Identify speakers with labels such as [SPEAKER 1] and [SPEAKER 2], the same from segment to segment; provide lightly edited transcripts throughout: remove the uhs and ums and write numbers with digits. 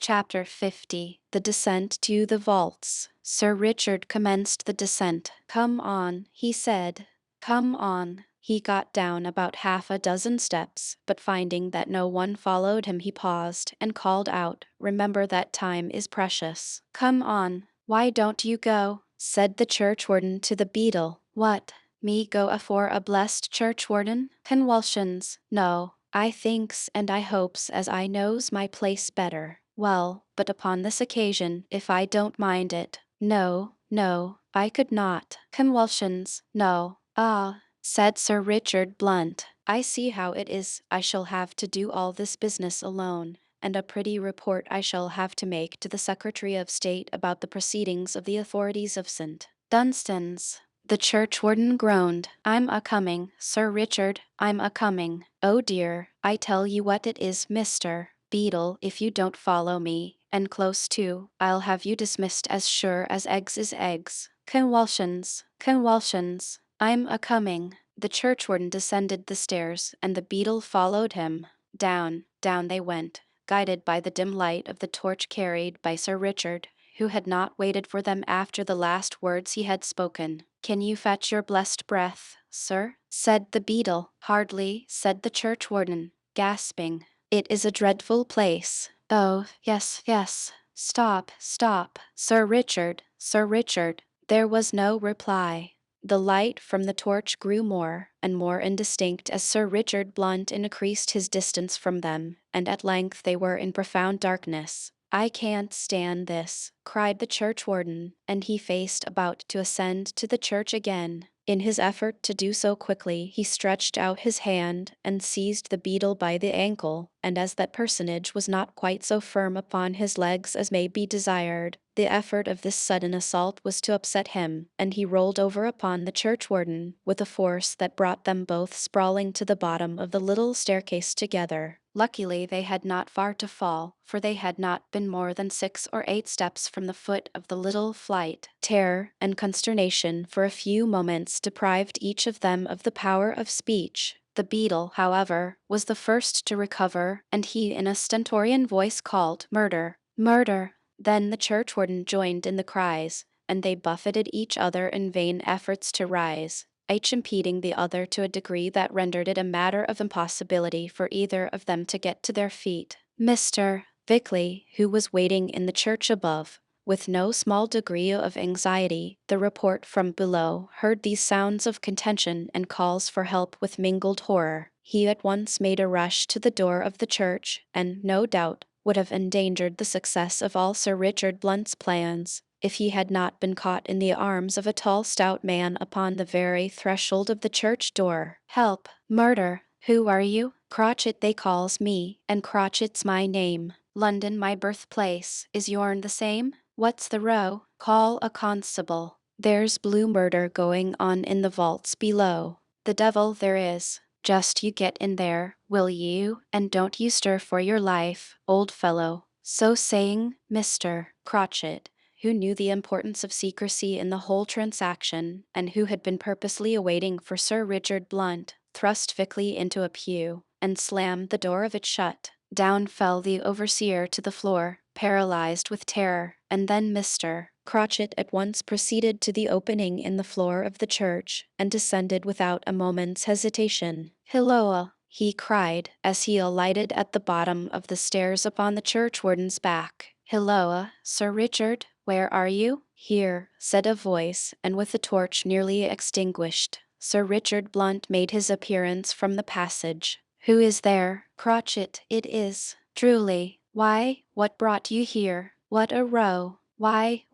[SPEAKER 1] Chapter 50. The Descent to the Vaults. Sir Richard commenced the descent. "Come on," he said. "Come on." He got down about half a dozen steps, but finding that no one followed him, he paused and called out, "Remember that time is precious. Come on." "Why don't you go?" said the churchwarden to the beadle. "What? Me go afore a blessed churchwarden? Convulsions. No, I thinks and I hopes as I knows my place better. Well, but upon this occasion, if I don't mind it. No, no, I could not. Convulsions. No. Ah," said Sir Richard Blunt, "I see how it is. I shall have to do all this business alone, and a pretty report I shall have to make to the Secretary of State about the proceedings of the authorities of St. Dunstan's." The churchwarden groaned. "I'm a-coming, Sir Richard, I'm a-coming. Oh dear, I tell you what it is, Mr. Beadle, if you don't follow me, and close too, I'll have you dismissed as sure as eggs is eggs. Convulsions, convulsions, I'm a-coming." The churchwarden descended the stairs, and the beadle followed him. Down, down they went, guided by the dim light of the torch carried by Sir Richard, who had not waited for them after the last words he had spoken. "Can you fetch your blessed breath, sir?" said the beadle. "Hardly," said the churchwarden, gasping. "It is a dreadful place." "Oh, yes, yes. Stop, stop, Sir Richard, Sir Richard." There was no reply. The light from the torch grew more and more indistinct as Sir Richard Blunt increased his distance from them, and at length they were in profound darkness. "I can't stand this," cried the churchwarden, and he faced about to ascend to the church again. In his effort to do so quickly, he stretched out his hand and seized the beadle by the ankle, and as that personage was not quite so firm upon his legs as may be desired, the effort of this sudden assault was to upset him, and he rolled over upon the churchwarden with a force that brought them both sprawling to the bottom of the little staircase together. Luckily they had not far to fall, for they had not been more than 6 or 8 steps from the foot of the little flight. Terror and consternation for a few moments deprived each of them of the power of speech. The beadle, however, was the first to recover, and he in a stentorian voice called, "Murder! Murder!" Then the churchwarden joined in the cries, and they buffeted each other in vain efforts to rise, each impeding the other to a degree that rendered it a matter of impossibility for either of them to get to their feet. Mr. Vickley, who was waiting in the church above, with no small degree of anxiety, the report from below, heard these sounds of contention and calls for help with mingled horror. He at once made a rush to the door of the church, and, no doubt, would have endangered the success of all Sir Richard Blunt's plans, if he had not been caught in the arms of a tall stout man upon the very threshold of the church door. "Help! Murder! Who are you?" "Crotchet they calls me, and Crotchet's my name. London my birthplace. Is yourn the same? What's the row? Call a constable. There's blue murder going on in the vaults below. The devil there is. Just you get in there, will you, and don't you stir for your life, old fellow." So saying, Mr. Crotchet, who knew the importance of secrecy in the whole transaction, and who had been purposely awaiting for Sir Richard Blunt, thrust Vickley into a pew, and slammed the door of it shut. Down fell the overseer to the floor, paralyzed with terror, and then Mr. Crotchet at once proceeded to the opening in the floor of the church, and descended without a moment's hesitation. "Hilloa!" he cried, as he alighted at the bottom of the stairs upon the churchwarden's back. "Hilloa, Sir Richard, where are you?" "Here," said a voice, and with the torch nearly extinguished, Sir Richard Blunt made his appearance from the passage. "Who is there?" "Crotchet, it is." "Truly? Why, what brought you here? What a row! Why,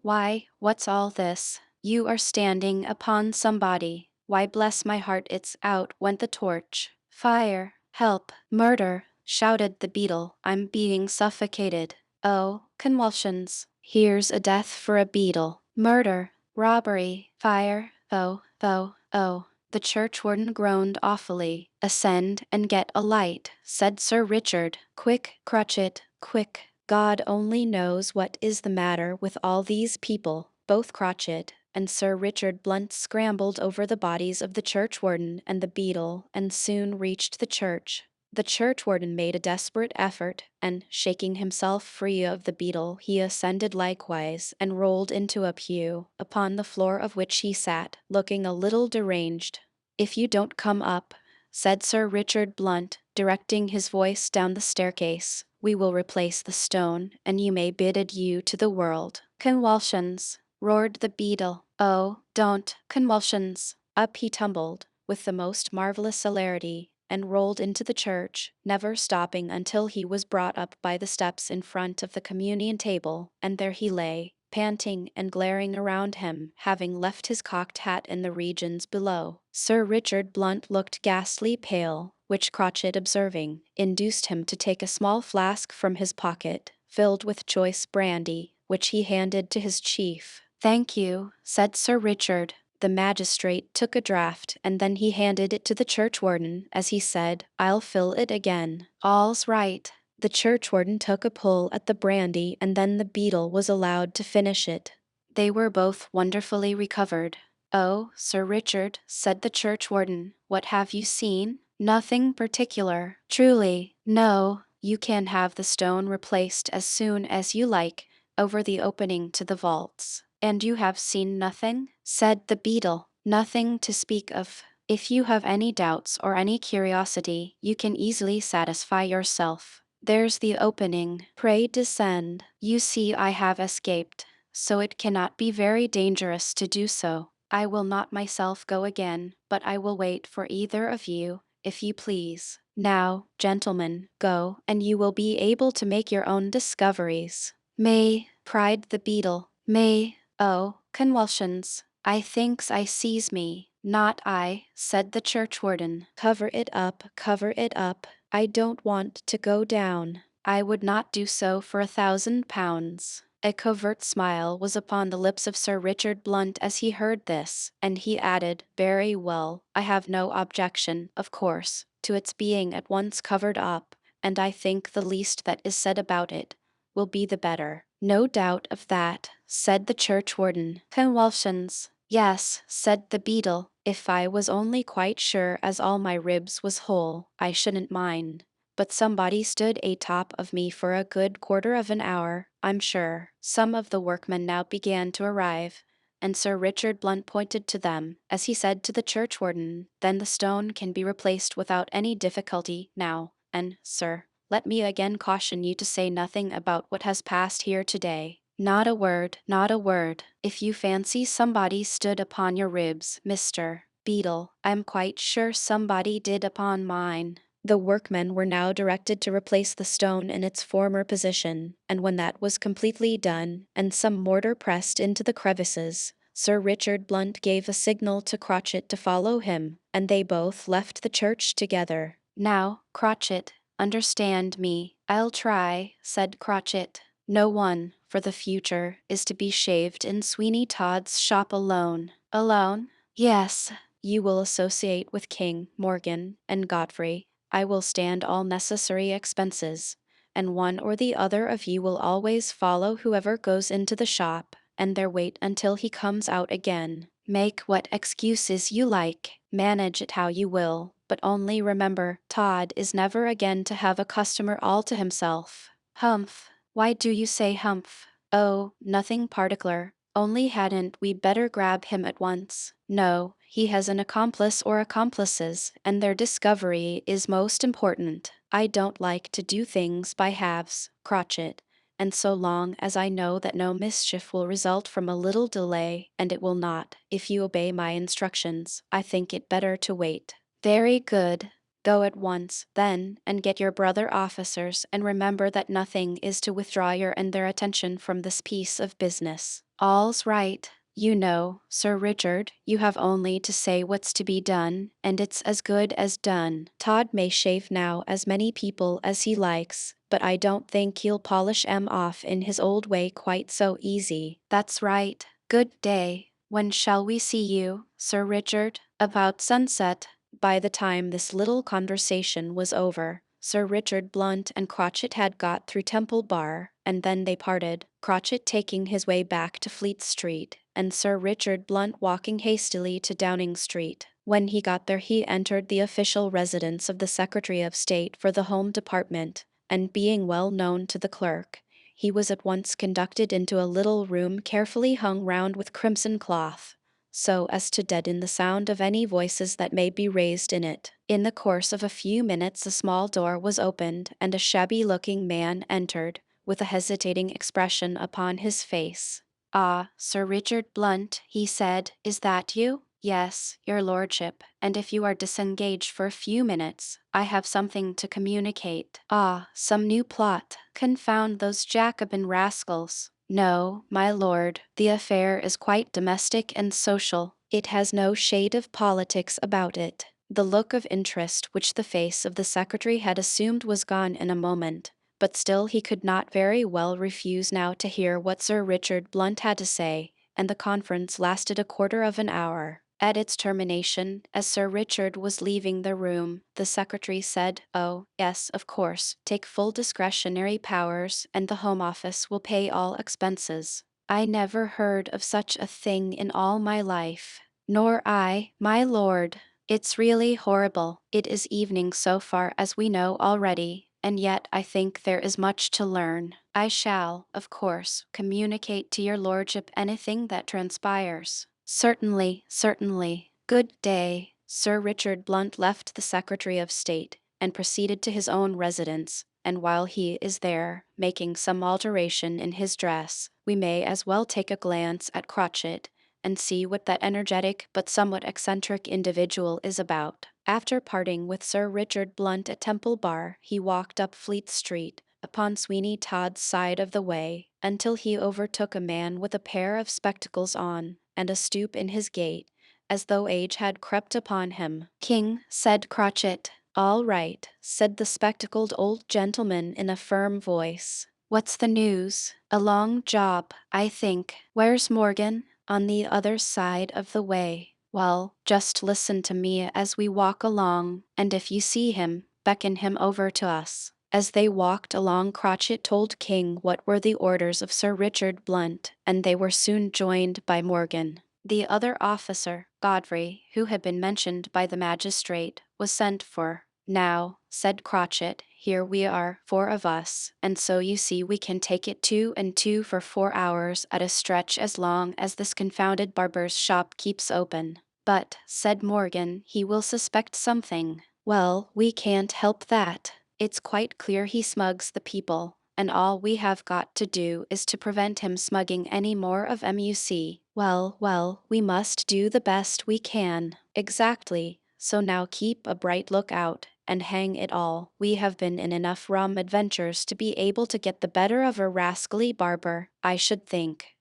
[SPEAKER 1] what's all this? You are standing upon somebody. Why, bless my heart, it's out went the torch. Fire! Help! Murder!" shouted the beadle. "I'm being suffocated. Oh, convulsions. Here's a death for a beadle. Murder! Robbery! Fire! Oh, oh, oh." The churchwarden groaned awfully. "Ascend and get a light," said Sir Richard. "Quick, Crotchet, quick. God only knows what is the matter with all these people." Both Crotchet and Sir Richard Blunt scrambled over the bodies of the churchwarden and the beadle, and soon reached the church. The churchwarden made a desperate effort, and, shaking himself free of the beetle, he ascended likewise, and rolled into a pew, upon the floor of which he sat, looking a little deranged. "If you don't come up," said Sir Richard Blunt, directing his voice down the staircase, "we will replace the stone, and you may bid adieu to the world." "Convulsions!" roared the beetle. "Oh, don't! Convulsions!" Up he tumbled, with the most marvelous celerity, and rolled into the church, never stopping until he was brought up by the steps in front of the communion table, and there he lay, panting and glaring around him, having left his cocked hat in the regions below. Sir Richard Blunt looked ghastly pale, which Crotchet observing, induced him to take a small flask from his pocket, filled with choice brandy, which he handed to his chief. "Thank you," said Sir Richard. The magistrate took a draught, and then he handed it to the churchwarden, as he said, "I'll fill it again." "All's right." The churchwarden took a pull at the brandy, and then the beetle was allowed to finish it. They were both wonderfully recovered. "Oh, Sir Richard," said the churchwarden, "what have you seen?" "Nothing particular." "Truly?" "No. You can have the stone replaced as soon as you like, over the opening to the vaults." "And you have seen nothing?" said the beetle. "Nothing to speak of. If you have any doubts or any curiosity, you can easily satisfy yourself. There's the opening. Pray descend. You see I have escaped, so it cannot be very dangerous to do so. I will not myself go again, but I will wait for either of you, if you please. Now, gentlemen, go, and you will be able to make your own discoveries." "May," cried the beetle, "may, oh, convulsions! I thinks I sees me." "Not I," said the churchwarden. Cover it up, cover it up. I don't want to go down." "I would not do so for 1,000 pounds." A covert smile was upon the lips of Sir Richard Blunt as he heard this, and he added, "Very well, I have no objection, of course, to its being at once covered up, and I think the least that is said about it will be the better." "No doubt of that," said the churchwarden. "Convulsions!" "Yes," said the beetle. "If I was only quite sure as all my ribs was whole, I shouldn't mind. But somebody stood atop of me for a good quarter of an hour, I'm sure." Some of the workmen now began to arrive, and Sir Richard Blunt pointed to them, as he said to the churchwarden, "Then the stone can be replaced without any difficulty now, and, sir, let me again caution you to say nothing about what has passed here today. Not a word, not a word. If you fancy somebody stood upon your ribs, Mr. Beetle, I'm quite sure somebody did upon mine." The workmen were now directed to replace the stone in its former position, and when that was completely done, and some mortar pressed into the crevices, Sir Richard Blunt gave a signal to Crotchet to follow him, and they both left the church together. "Now, Crotchet, understand me." "I'll try," said Crotchet. "No one, for the future, is to be shaved in Sweeney Todd's shop alone." "Alone?" "Yes. You will associate with King, Morgan, and Godfrey. I will stand all necessary expenses, and one or the other of you will always follow whoever goes into the shop, and there wait until he comes out again. Make what excuses you like, manage it how you will, but only remember, Todd is never again to have a customer all to himself." "Humph. Why do you say humph?" "Oh, nothing particular. Only hadn't we better grab him at once?" "No, he has an accomplice or accomplices, and their discovery is most important. I don't like to do things by halves, Crotchet, and so long as I know that no mischief will result from a little delay, and it will not, if you obey my instructions, I think it better to wait." "Very good. Go at once, then, and get your brother officers, and remember that nothing is to withdraw your and their attention from this piece of business." "All's right. You know, Sir Richard, you have only to say what's to be done, and it's as good as done. Todd may shave now as many people as he likes, but I don't think he'll polish 'em off in his old way quite so easy." "That's right. Good day. When shall we see you, Sir Richard?" "About sunset." By the time this little conversation was over, Sir Richard Blunt and Crotchet had got through Temple Bar, and then they parted, Crotchet taking his way back to Fleet Street, and Sir Richard Blunt walking hastily to Downing Street. When he got there, he entered the official residence of the Secretary of State for the Home Department, and being well known to the clerk, he was at once conducted into a little room carefully hung round with crimson cloth, so as to deaden the sound of any voices that may be raised in it. In the course of a few minutes a small door was opened, and a shabby-looking man entered, with a hesitating expression upon his face. "Ah, Sir Richard Blunt," he said, "is that you?" "Yes, your lordship, and if you are disengaged for a few minutes, I have something to communicate." "Ah, some new plot. Confound those Jacobin rascals." "No, my lord, the affair is quite domestic and social. It has no shade of politics about it." The look of interest which the face of the secretary had assumed was gone in a moment, but still he could not very well refuse now to hear what Sir Richard Blunt had to say, and the conference lasted a quarter of an hour. At its termination, as Sir Richard was leaving the room, the secretary said, "Oh, yes, of course, take full discretionary powers, and the Home Office will pay all expenses." "I never heard of such a thing in all my life." "Nor I, my lord. It's really horrible. It is evening so far as we know already, and yet I think there is much to learn. I shall, of course, communicate to your lordship anything that transpires." "Certainly, certainly. Good day." Sir Richard Blunt left the Secretary of State, and proceeded to his own residence, and while he is there, making some alteration in his dress, we may as well take a glance at Crotchet, and see what that energetic but somewhat eccentric individual is about. After parting with Sir Richard Blunt at Temple Bar, he walked up Fleet Street, upon Sweeney Todd's side of the way, until he overtook a man with a pair of spectacles on, and a stoop in his gait, as though age had crept upon him. "King," said Crotchet. "All right," said the spectacled old gentleman in a firm voice. "What's the news?" "A long job, I think." "Where's Morgan?" "On the other side of the way." "Well, just listen to me as we walk along, and if you see him, beckon him over to us." As they walked along, Crotchet told King what were the orders of Sir Richard Blunt, and they were soon joined by Morgan. The other officer, Godfrey, who had been mentioned by the magistrate, was sent for. "Now," said Crotchet, "here we are, 4 of us, and so you see we can take it 2 and 2 for 4 hours at a stretch as long as this confounded barber's shop keeps open." "But," said Morgan, "he will suspect something." "Well, we can't help that. It's quite clear he smugs the people, and all we have got to do is to prevent him smugging any more of MUC. Well, well, we must do the best we can." "Exactly. So now keep a bright lookout, and hang it all, we have been in enough rum adventures to be able to get the better of a rascally barber, I should think."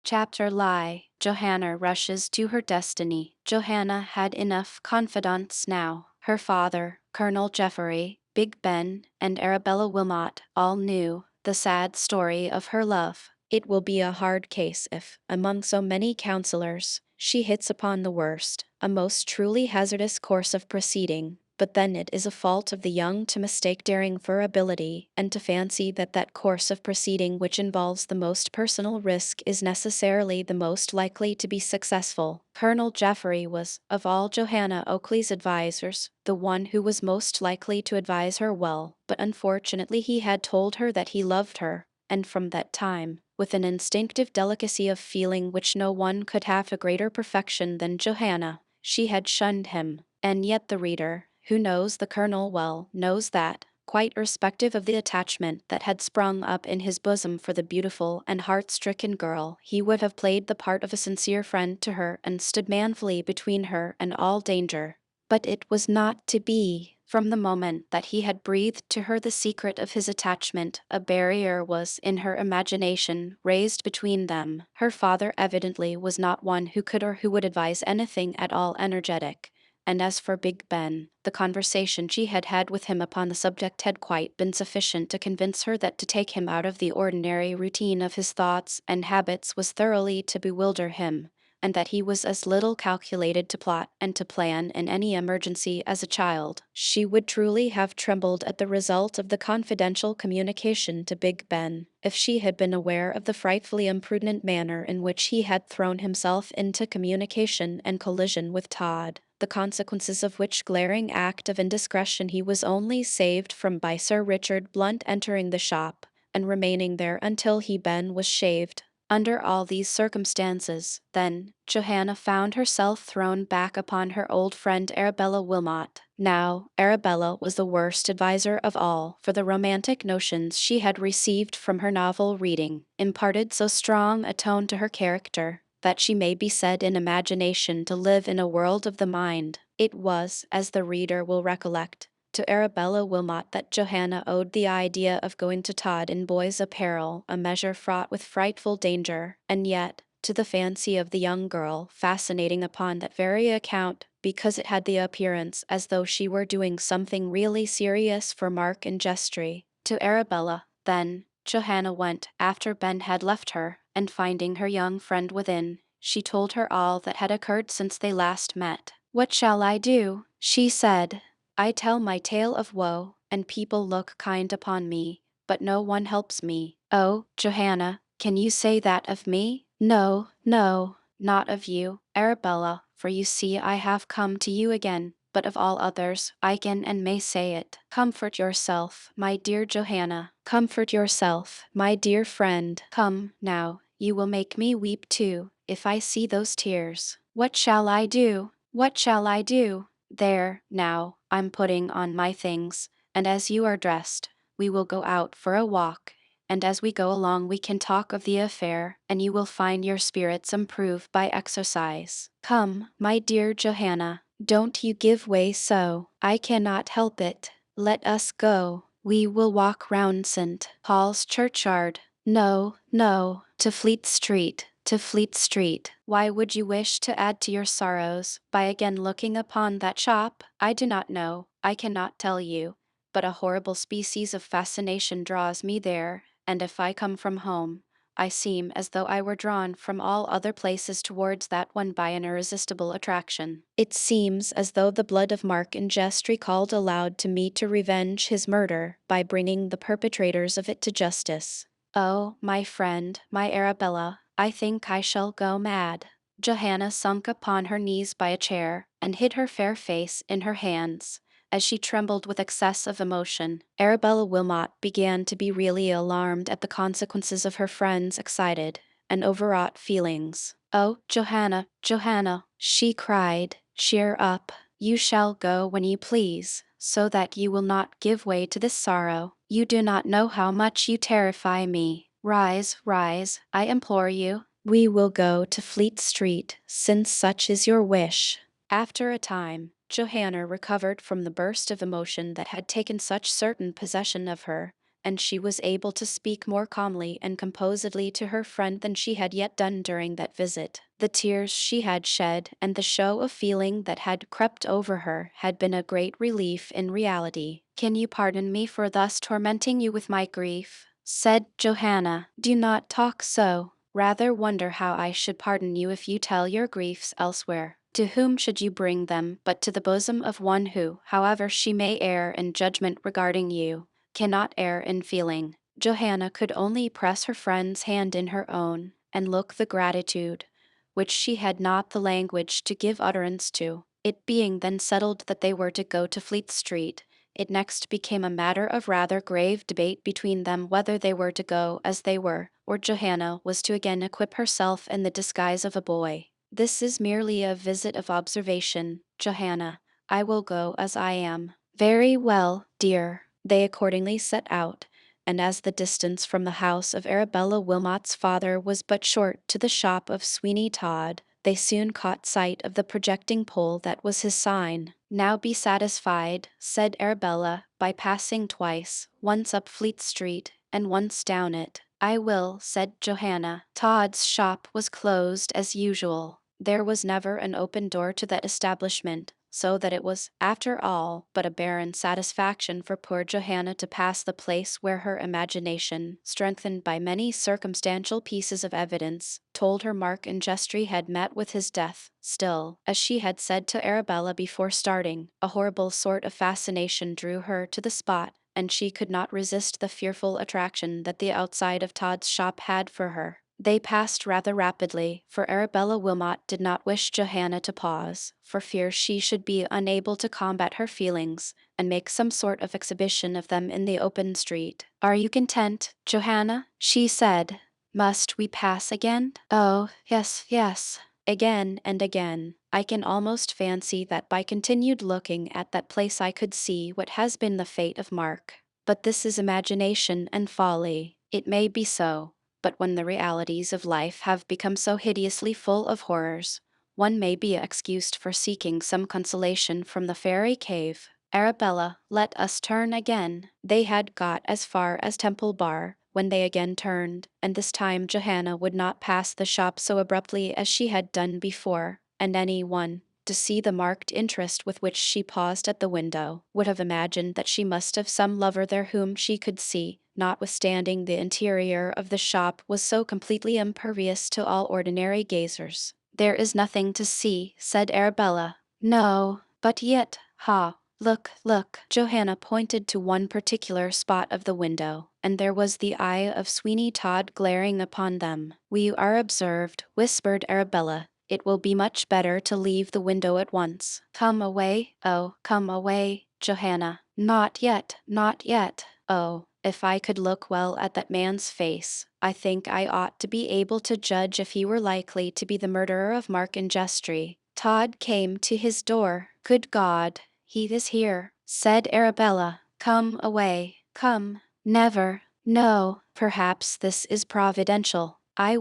[SPEAKER 1] Chapter Lie. Johanna rushes to her destiny. Johanna had enough confidants now. Her father, Colonel Jeffrey, Big Ben, and Arabella Wilmot all knew the sad story of her love. It will be a hard case if, among so many counselors, she hits upon the worst, a most truly hazardous course of proceeding. But then it is a fault of the young to mistake daring for ability, and to fancy that that course of proceeding which involves the most personal risk is necessarily the most likely to be successful. Colonel Jeffrey was, of all Johanna Oakley's advisers, the one who was most likely to advise her well, but unfortunately he had told her that he loved her, and from that time, with an instinctive delicacy of feeling which no one could have a greater perfection than Johanna, she had shunned him. And yet the reader, who knows the colonel well, knows that, quite irrespective of the attachment that had sprung up in his bosom for the beautiful and heart-stricken girl, he would have played the part of a sincere friend to her and stood manfully between her and all danger. But it was not to be. From the moment that he had breathed to her the secret of his attachment, a barrier was, in her imagination, raised between them. Her father evidently was not one who could or who would advise anything at all energetic. And as for Big Ben, the conversation she had had with him upon the subject had quite been sufficient to convince her that to take him out of the ordinary routine of his thoughts and habits was thoroughly to bewilder him, and that he was as little calculated to plot and to plan in any emergency as a child. She would truly have trembled at the result of the confidential communication to Big Ben, if she had been aware of the frightfully imprudent manner in which he had thrown himself into communication and collision with Todd, the consequences of which glaring act of indiscretion he was only saved from by Sir Richard Blunt entering the shop and remaining there until Ben was shaved. Under all these circumstances, then, Johanna found herself thrown back upon her old friend Arabella Wilmot. Now, Arabella was the worst adviser of all, for the romantic notions she had received from her novel reading imparted so strong a tone to her character that she may be said in imagination to live in a world of the mind. It was, as the reader will recollect, to Arabella Wilmot that Johanna owed the idea of going to Todd in boy's apparel, a measure fraught with frightful danger, and yet, to the fancy of the young girl, fascinating upon that very account, because it had the appearance as though she were doing something really serious for Mark and Jestry. To Arabella, then, Johanna went after Ben had left her, and finding her young friend within, she told her all that had occurred since they last met. "What shall I do?" she said. "I tell my tale of woe, and people look kind upon me, but no one helps me." "Oh, Johanna, can you say that of me?" "No, no, not of you, Arabella, for you see I have come to you again, but of all others I can and may say it. Comfort yourself, my dear Johanna. Comfort yourself, my dear friend. Come, now, you will make me weep too, if I see those tears. What shall I do? What shall I do? There, now, I'm putting on my things, and as you are dressed, we will go out for a walk, and as we go along we can talk of the affair, and you will find your spirits improve by exercise. Come, my dear Johanna, don't you give way so. I cannot help it. Let us go. We will walk round St. Paul's churchyard. No, no, to Fleet Street. To Fleet Street. Why would you wish to add to your sorrows by again looking upon that shop? I do not know, I cannot tell you, but a horrible species of fascination draws me there, and if I come from home, I seem as though I were drawn from all other places towards that one by an irresistible attraction. It seems as though the blood of Mark and Jestry called aloud to me to revenge his murder by bringing the perpetrators of it to justice. Oh, my friend, my Arabella, I think I shall go mad." Johanna sunk upon her knees by a chair, and hid her fair face in her hands, as she trembled with excess of emotion. Arabella Wilmot began to be really alarmed at the consequences of her friend's excited and overwrought feelings. "Oh, Johanna, Johanna," she cried, "cheer up. You shall go when you please, so that you will not give way to this sorrow. You do not know how much you terrify me. Rise, rise, I implore you. We will go to Fleet Street, since such is your wish." After a time, Johanna recovered from the burst of emotion that had taken such certain possession of her, and she was able to speak more calmly and composedly to her friend than she had yet done during that visit. The tears she had shed and the show of feeling that had crept over her had been a great relief in reality. "Can you pardon me for thus tormenting you with my grief?" said Johanna. "Do not talk so. Rather wonder how I should pardon you if you tell your griefs elsewhere. To whom should you bring them but to the bosom of one who, however she may err in judgment regarding you, cannot err in feeling?" Johanna could only press her friend's hand in her own, and look the gratitude which she had not the language to give utterance to. It being then settled that they were to go to Fleet Street, it next became a matter of rather grave debate between them whether they were to go as they were, or Johanna was to again equip herself in the disguise of a boy. "This is merely a visit of observation, Johanna. I will go as I am." "Very well, dear." They accordingly set out, and as the distance from the house of Arabella Wilmot's father was but short to the shop of Sweeney Todd, they soon caught sight of the projecting pole that was his sign. "Now be satisfied," said Arabella, "by passing twice, once up Fleet Street, and once down it." "I will," said Johanna. Todd's shop was closed as usual. There was never an open door to that establishment, so that it was, after all, but a barren satisfaction for poor Johanna to pass the place where her imagination, strengthened by many circumstantial pieces of evidence, told her Mark and Jestry had met with his death. Still, as she had said to Arabella before starting, a horrible sort of fascination drew her to the spot, and she could not resist the fearful attraction that the outside of Todd's shop had for her. They passed rather rapidly, for Arabella Wilmot did not wish Johanna to pause, for fear she should be unable to combat her feelings, and make some sort of exhibition of them in the open street. "Are you content, Johanna?" she said. "Must we pass again?" "Oh, yes, yes." Again and again. I can almost fancy that by continued looking at that place I could see what has been the fate of Mark. But this is imagination and folly. It may be so, but when the realities of life have become so hideously full of horrors, one may be excused for seeking some consolation from the fairy cave. "Arabella, let us turn again." They had got as far as Temple Bar, when they again turned, and this time Johanna would not pass the shop so abruptly as she had done before, and any one, to see the marked interest with which she paused at the window, would have imagined that she must have some lover there whom she could see, notwithstanding the interior of the shop was so completely impervious to all ordinary gazers. "There is nothing to see," said Arabella. "No, but yet, ha! Look, look." Johanna pointed to one particular spot of the window, and there was the eye of Sweeney Todd glaring upon them. "We are observed," whispered Arabella. "It will be much better to leave the window at once." "Come away, oh, come away, Johanna." "Not yet, not yet. Oh, if I could look well at that man's face, I think I ought to be able to judge if he were likely to be the murderer of Mark and Jestry." Todd came to his door. "Good God, he is here," said Arabella. "Come away, come." "Never. No, perhaps this is providential. I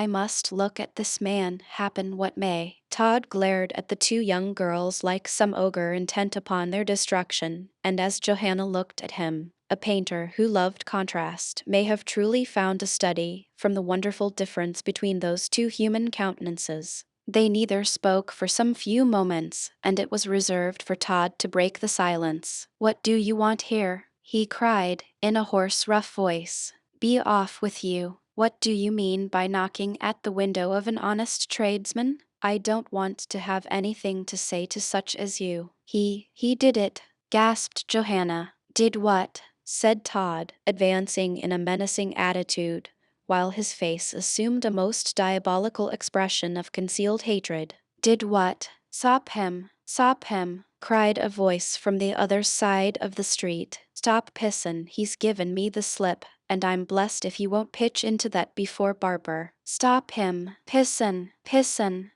[SPEAKER 1] must look at this man, happen what may." Todd glared at the two young girls like some ogre intent upon their destruction, and as Johanna looked at him, a painter who loved contrast may have truly found a study from the wonderful difference between those two human countenances. They neither spoke for some few moments, and it was reserved for Todd to break the silence. "What do you want here?" he cried, in a hoarse, rough voice. "Be off with you. What do you mean by knocking at the window of an honest tradesman? I don't want to have anything to say to such as you." He did it," gasped Johanna. "Did what?" said Todd, advancing in a menacing attitude, while his face assumed a most diabolical expression of concealed hatred. "Did what?" Stop him, cried a voice from the other side of the street. "Stop pissin', he's given me the slip, and I'm blessed if he won't pitch into that before Barber. Stop him, pissin'.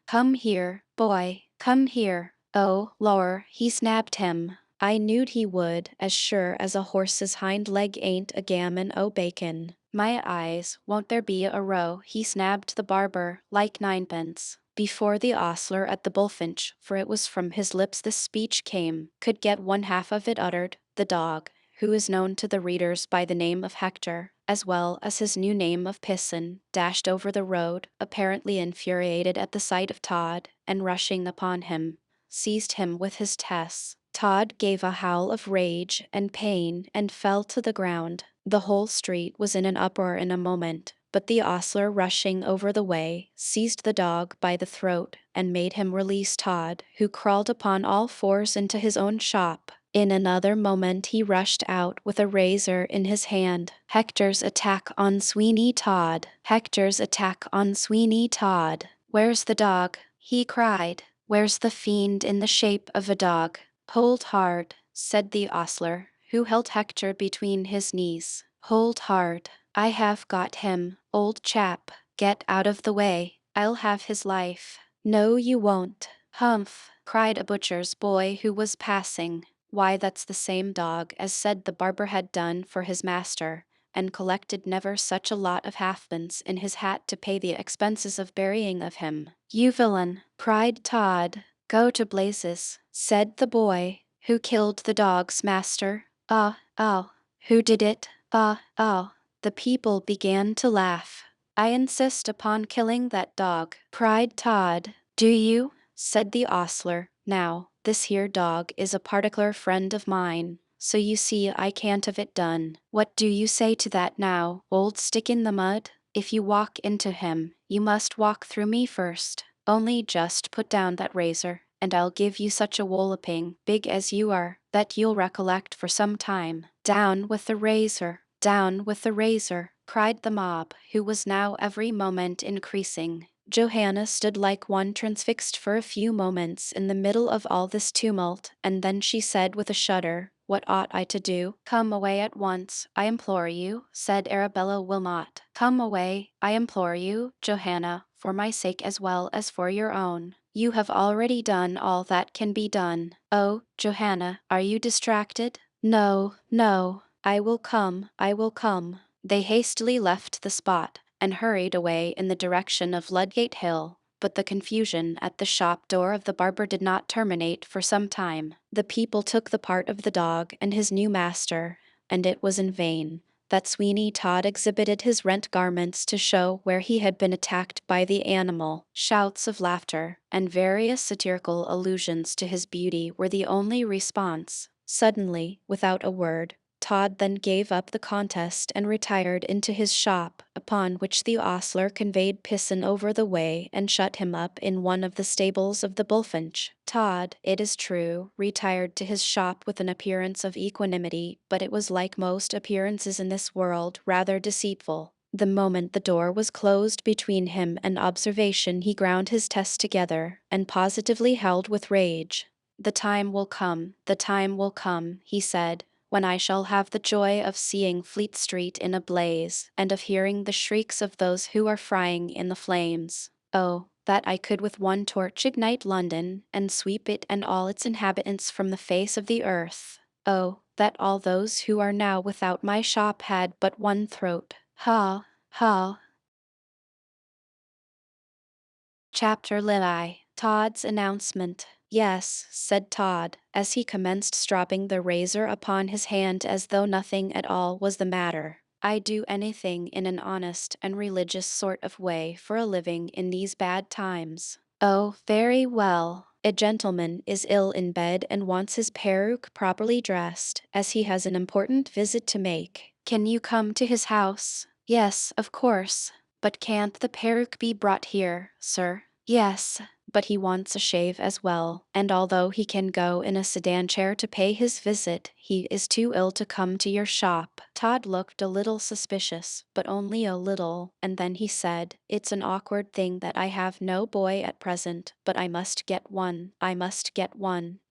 [SPEAKER 1] Come here, boy, come here. Oh, lor, he snapped him. I knewed he would, as sure as a horse's hind leg ain't a gammon o' bacon. My eyes, won't there be a row? He snapped the barber, like ninepence." Before the ostler at the Bullfinch, for it was from his lips this speech came, could get one half of it uttered, the dog, who is known to the readers by the name of Hector, as well as his new name of Pisson, dashed over the road, apparently infuriated at the sight of Todd, and rushing upon him, seized him with his tests. Todd gave a howl of rage and pain and fell to the ground. The whole street was in an uproar in a moment, but the ostler, rushing over the way, seized the dog by the throat and made him release Todd, who crawled upon all fours into his own shop. In another moment he rushed out with a razor in his hand. Hector's attack on Sweeney Todd. Hector's attack on Sweeney Todd. "Where's the dog?" he cried. "Where's the fiend in the shape of a dog?" "Hold hard," said the ostler, who held Hector between his knees. "Hold hard. I have got him, old chap. Get out of the way. I'll have his life." "No, you won't." "Humph," cried a butcher's boy who was passing. "Why, that's the same dog as said the barber had done for his master, and collected never such a lot of halfpence in his hat to pay the expenses of burying of him." "You villain," cried Todd. "Go to blazes," said the boy. "Who killed the dog's master?" Oh. Who did it?" Oh. The people began to laugh. "I insist upon killing that dog," cried Todd. "Do you?" said the ostler. "Now, this here dog is a particular friend of mine. So you see I can't have it done. What do you say to that now, old stick in the mud? If you walk into him, you must walk through me first. Only just put down that razor, and I'll give you such a walloping, big as you are, that you'll recollect for some time. Down with the razor! Down with the razor! Cried the mob, who was now every moment increasing. Johanna stood like one transfixed for a few moments in the middle of all this tumult, and then she said with a shudder, "What ought I to do?" "Come away at once, I implore you," said Arabella Wilmot. "Come away, I implore you, Johanna, for my sake as well as for your own. You have already done all that can be done. Oh, Johanna, are you distracted?" "No, no, I will come, I will come." They hastily left the spot, and hurried away in the direction of Ludgate Hill, but the confusion at the shop door of the barber did not terminate for some time. The people took the part of the dog and his new master, and it was in vain that Sweeney Todd exhibited his rent garments to show where he had been attacked by the animal. Shouts of laughter and various satirical allusions to his beauty were the only response. Suddenly, without a word, Todd then gave up the contest and retired into his shop, upon which the ostler conveyed Pisson over the way and shut him up in one of the stables of the Bullfinch. Todd, it is true, retired to his shop with an appearance of equanimity, but it was like most appearances in this world, rather deceitful. The moment the door was closed between him and observation he ground his teeth together, and positively howled with rage. "The time will come," he said, "when I shall have the joy of seeing Fleet Street in a blaze, and of hearing the shrieks of those who are frying in the flames. Oh, that I could with one torch ignite London, and sweep it and all its inhabitants from the face of the earth! Oh, that all those who are now without my shop had but one throat! Ha! Ha!" Chapter Lili. Todd's announcement. "Yes," said Todd, as he commenced stropping the razor upon his hand as though nothing at all was the matter. "I do anything in an honest and religious sort of way for a living in these bad times." "Oh, very well. A gentleman is ill in bed and wants his peruke properly dressed, as he has an important visit to make. Can you come to his house?" "Yes, of course. But can't the peruke be brought here, sir?" "Yes, but he wants a shave as well, and although he can go in a sedan chair to pay his visit, he is too ill to come to your shop." Todd looked a little suspicious, but only a little, and then he said, "It's an awkward thing that I have no boy at present, but I must get one,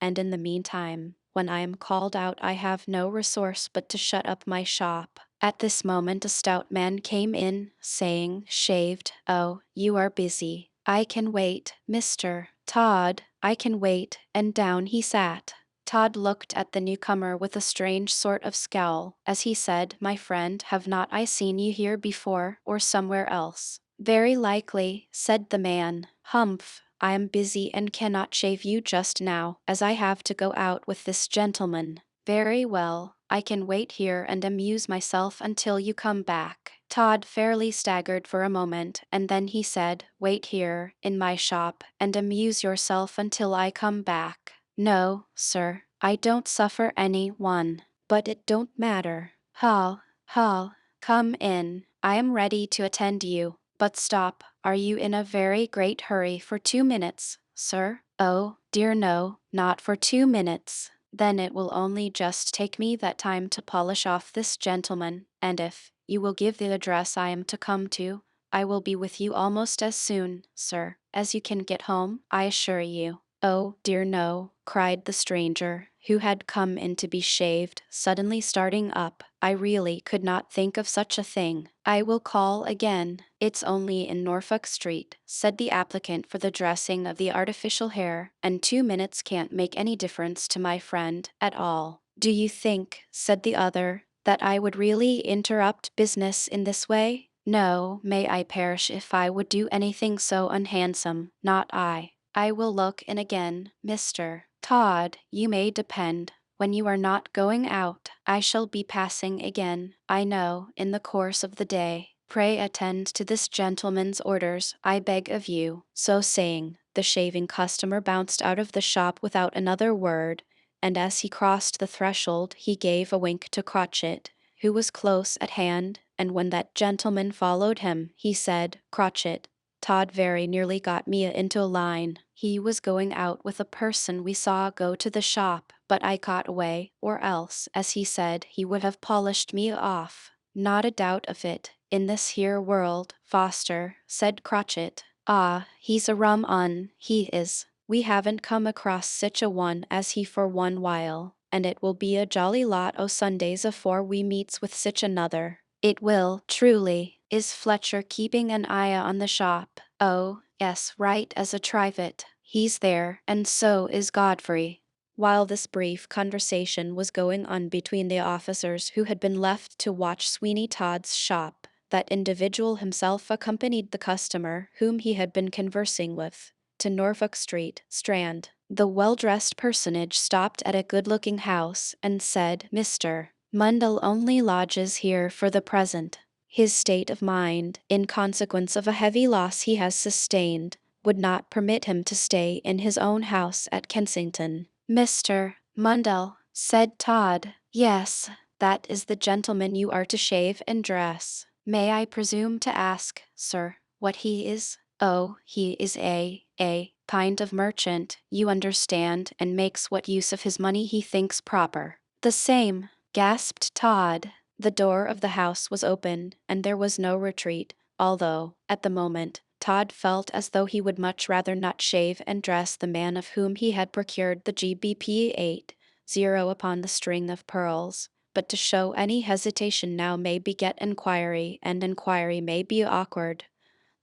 [SPEAKER 1] and in the meantime, when I am called out I have no resource but to shut up my shop." At this moment a stout man came in, saying, "Shaved? Oh, you are busy. I can wait, Mr. Todd, I can wait," and down he sat. Todd looked at the newcomer with a strange sort of scowl, as he said, "My friend, have not I seen you here before, or somewhere else?" "Very likely," said the man. "Humph! I am busy and cannot shave you just now, as I have to go out with this gentleman." "Very well, I can wait here and amuse myself until you come back." Todd fairly staggered for a moment, and then he said, "Wait here, in my shop, and amuse yourself until I come back." "No, sir, I don't suffer any one. But it don't matter. Ha! Ha! Come in. I am ready to attend you. But stop, are you in a very great hurry for 2 minutes, sir?" "Oh, dear no, not for 2 minutes." "Then it will only just take me that time to polish off this gentleman, and if you will give the address I am to come to, I will be with you almost as soon, sir, as you can get home, I assure you." "Oh, dear no," cried the stranger, who had come in to be shaved, suddenly starting up. "I really could not think of such a thing. I will call again." "It's only in Norfolk Street," said the applicant for the dressing of the artificial hair, "and 2 minutes can't make any difference to my friend, at all." "Do you think," said the other, "that I would really interrupt business in this way? No, may I perish if I would do anything so unhandsome, not I. I will look in again, Mr. Todd, you may depend. When you are not going out, I shall be passing again, I know, in the course of the day. Pray attend to this gentleman's orders, I beg of you." So saying, The shaving customer bounced out of the shop without another word, and as he crossed the threshold, he gave a wink to Crotchet, who was close at hand, and when that gentleman followed him, he said, "Crotchet, Todd very nearly got me into a line. He was going out with a person we saw go to the shop, but I got away, or else, as he said, he would have polished me off." "Not a doubt of it, in this here world, Foster," said Crotchet. "Ah, he's a rum un, he is. We haven't come across sich a one as he for one while, and it will be a jolly lot o' Sundays afore we meets with sich another. It will, truly. Is Fletcher keeping an eye on the shop?" "Oh, yes, right as a trivet. He's there, and so is Godfrey." While this brief conversation was going on between the officers who had been left to watch Sweeney Todd's shop, that individual himself accompanied the customer whom he had been conversing with to Norfolk Street, Strand. The well-dressed personage stopped at a good-looking house and said, "Mr. Mundell only lodges here for the present. His state of mind, in consequence of a heavy loss he has sustained, would not permit him to stay in his own house at Kensington." "Mr. Mundell," said Todd. "Yes, that is the gentleman you are to shave and dress. May I presume to ask, sir, what he is?" "Oh, he is a kind of merchant, you understand, and makes what use of his money he thinks proper." "The same," gasped Todd. The door of the house was open, and there was no retreat, although, at the moment, Todd felt as though he would much rather not shave and dress the man of whom he had procured the GBP 80 upon the string of pearls. But to show any hesitation now may beget enquiry, and enquiry may be awkward.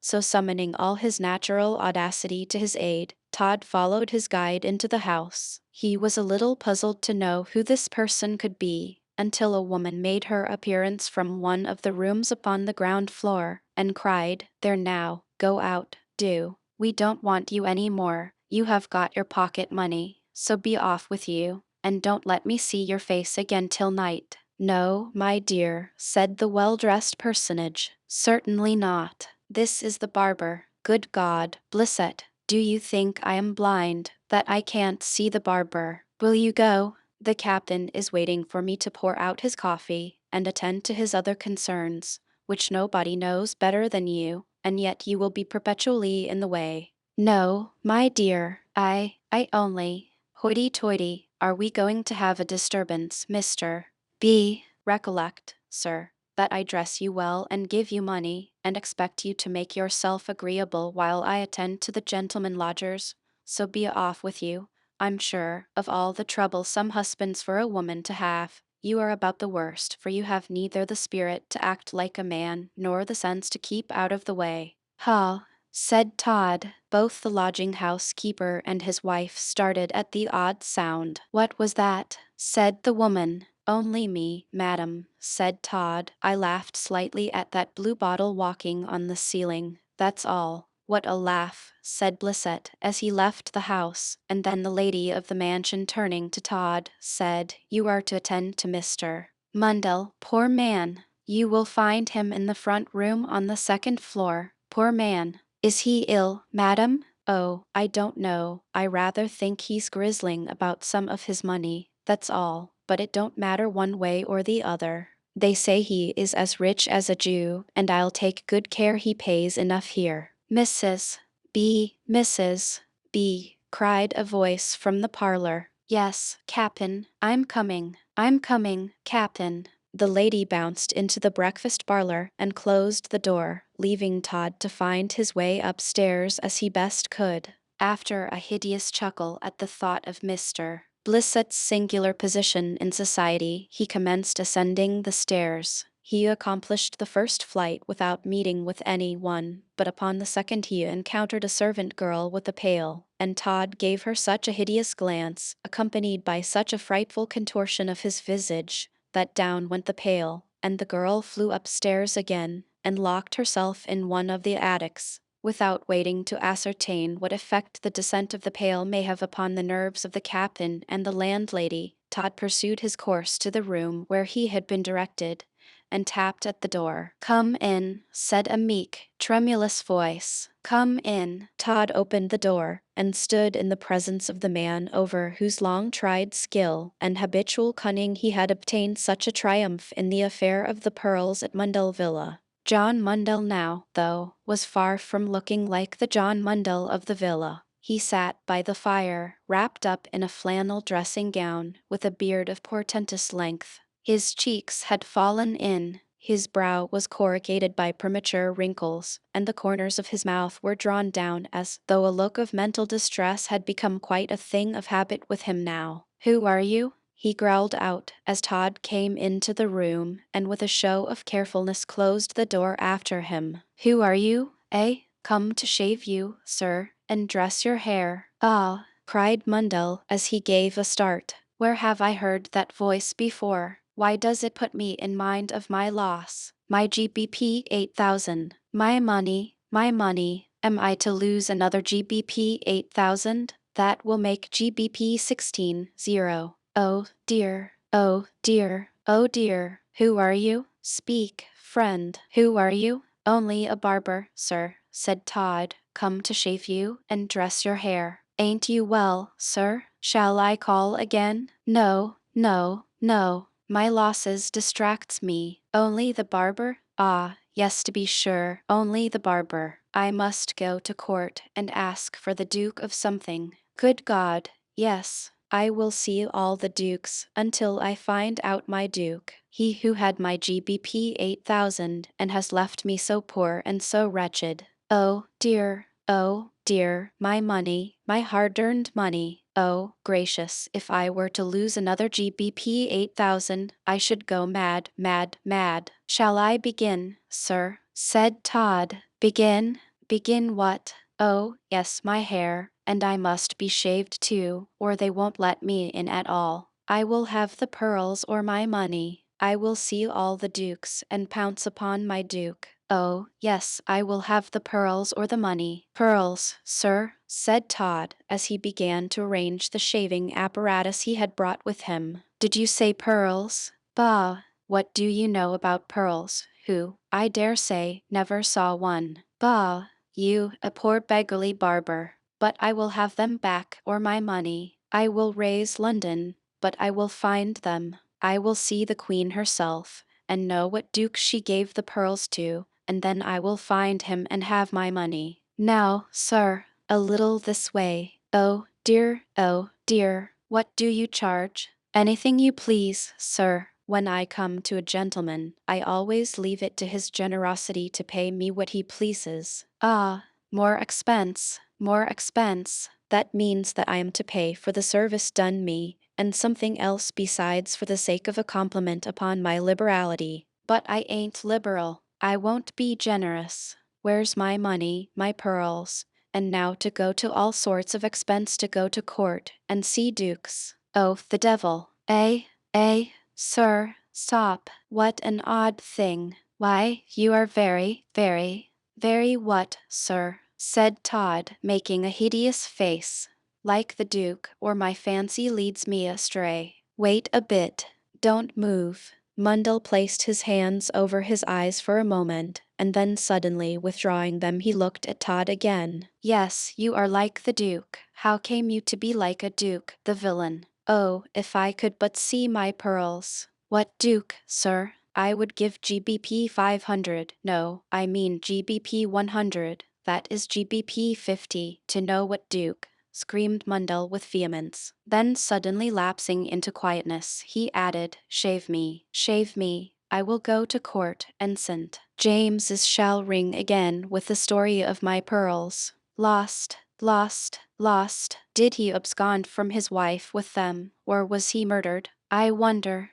[SPEAKER 1] So summoning all his natural audacity to his aid, Todd followed his guide into the house. He was a little puzzled to know who this person could be, until a woman made her appearance from one of the rooms upon the ground floor, and cried, "There now, go out, do. We don't want you any more. You have got your pocket money, so be off with you, and don't let me see your face again till night." "No, my dear," said the well-dressed personage, "certainly not. This is the barber. Good God, Blissett, do you think I am blind, that I can't see the barber? Will you go? The captain is waiting for me to pour out his coffee, and attend to his other concerns, which nobody knows better than you, and yet you will be perpetually in the way." "No, my dear, I only, hoity-toity, are we going to have a disturbance, Mr. B? Recollect, sir, that I dress you well and give you money, and expect you to make yourself agreeable while I attend to the gentlemen lodgers, so be off with you. I'm sure, of all the trouble some husbands for a woman to have, you are about the worst, for you have neither the spirit to act like a man, nor the sense to keep out of the way." "Ha!" said Todd. Both the lodging-house keeper and his wife started at the odd sound. "What was that?" said the woman. "Only me, madam," said Todd. "I laughed slightly at that blue bottle walking on the ceiling, that's all." "What a laugh," said Blissett as he left the house, and then the lady of the mansion turning to Todd, said, "You are to attend to Mr. Mundell, poor man. You will find him in the front room on the second floor, poor man." "Is he ill, madam?" "Oh, I don't know. I rather think he's grizzling about some of his money, that's all, but it don't matter one way or the other. They say he is as rich as a Jew, and I'll take good care he pays enough here." "Mrs. B," cried a voice from the parlor. "Yes, Cap'n, I'm coming, Cap'n." The lady bounced into the breakfast parlor and closed the door, leaving Todd to find his way upstairs as he best could. After a hideous chuckle at the thought of Mr. Blissett's singular position in society, he commenced ascending the stairs. He accomplished the first flight without meeting with any one, but upon the second he encountered a servant girl with a pail, and Todd gave her such a hideous glance, accompanied by such a frightful contortion of his visage, that down went the pail, and the girl flew upstairs again, and locked herself in one of the attics. Without waiting to ascertain what effect the descent of the pail may have upon the nerves of the captain and the landlady, Todd pursued his course to the room where he had been directed, and tapped at the door. "Come in," said a meek, tremulous voice. Come in. Todd opened the door and stood in the presence of the man over whose long-tried skill and habitual cunning he had obtained such a triumph in the affair of the pearls at Mundell Villa. John Mundell now, though, was far from looking like the John Mundell of the villa. He sat by the fire, wrapped up in a flannel dressing gown, with a beard of portentous length. His cheeks had fallen in, his brow was corrugated by premature wrinkles, and the corners of his mouth were drawn down as though a look of mental distress had become quite a thing of habit with him now. "Who are you?" he growled out as Todd came into the room and with a show of carefulness closed the door after him. "Who are you? Come to shave you, sir, and dress your hair." "Ah," cried Mundell as he gave a start. "Where have I heard that voice before? Why does it put me in mind of my loss? My GBP 8,000. My money, my money. Am I to lose another GBP 8,000? That will make GBP 16,000. Oh dear, oh dear, oh dear. Who are you? Speak, friend. Who are you?" "Only a barber, sir," said Todd. "Come to shave you and dress your hair." "Ain't you well, sir? Shall I call again?" "No, no, no. My losses distracts me. Only the barber? Ah, yes, to be sure, only the barber. I must go to court and ask for the Duke of something. Good God, yes, I will see all the dukes until I find out my duke. He who had my GBP 8,000 and has left me so poor and so wretched. Oh dear, my money, my hard-earned money. Oh, gracious, if I were to lose another GBP 8,000, I should go mad, mad, mad. Shall I begin, sir?" said Todd. "Begin? Begin what?" "Oh, yes, my hair, and I must be shaved too, or they won't let me in at all. I will have the pearls or my money. I will see all the dukes and pounce upon my duke. Oh, yes, I will have the pearls or the money." "Pearls, sir," said Todd as he began to arrange the shaving apparatus he had brought with him. "Did you say pearls? Bah! What do you know about pearls, who, I dare say, never saw one? Bah! You, a poor beggarly barber. But I will have them back or my money. I will raise London, but I will find them. I will see the Queen herself, and know what duke she gave the pearls to, and then I will find him and have my money. Now, sir, a little this way. Oh dear, what do you charge?" "Anything you please, sir. When I come to a gentleman, I always leave it to his generosity to pay me what he pleases." "Ah, more expense, more expense. That means that I am to pay for the service done me, and something else besides for the sake of a compliment upon my liberality. But I ain't liberal. I won't be generous. Where's my money, my pearls? And now to go to all sorts of expense to go to court and see dukes. Oh, the devil. Sir, stop. What an odd thing. Why, you are very what, sir?" said Todd, making a hideous face. "Like the Duke, or my fancy leads me astray. Wait a bit. Don't move." Mundell placed his hands over his eyes for a moment, and then suddenly withdrawing them he looked at Todd again. "Yes, you are like the Duke. How came you to be like a duke, the villain? Oh, if I could but see my pearls." "What duke, sir?" "I would give GBP 500, no, I mean GBP 100, that is GBP 50, to know what duke," screamed Mundell with vehemence. Then suddenly lapsing into quietness, he added, shave me, I will go to court, and St. James's shall ring again with the story of my pearls. Lost, lost, lost. Did he abscond from his wife with them, or was he murdered? I wonder,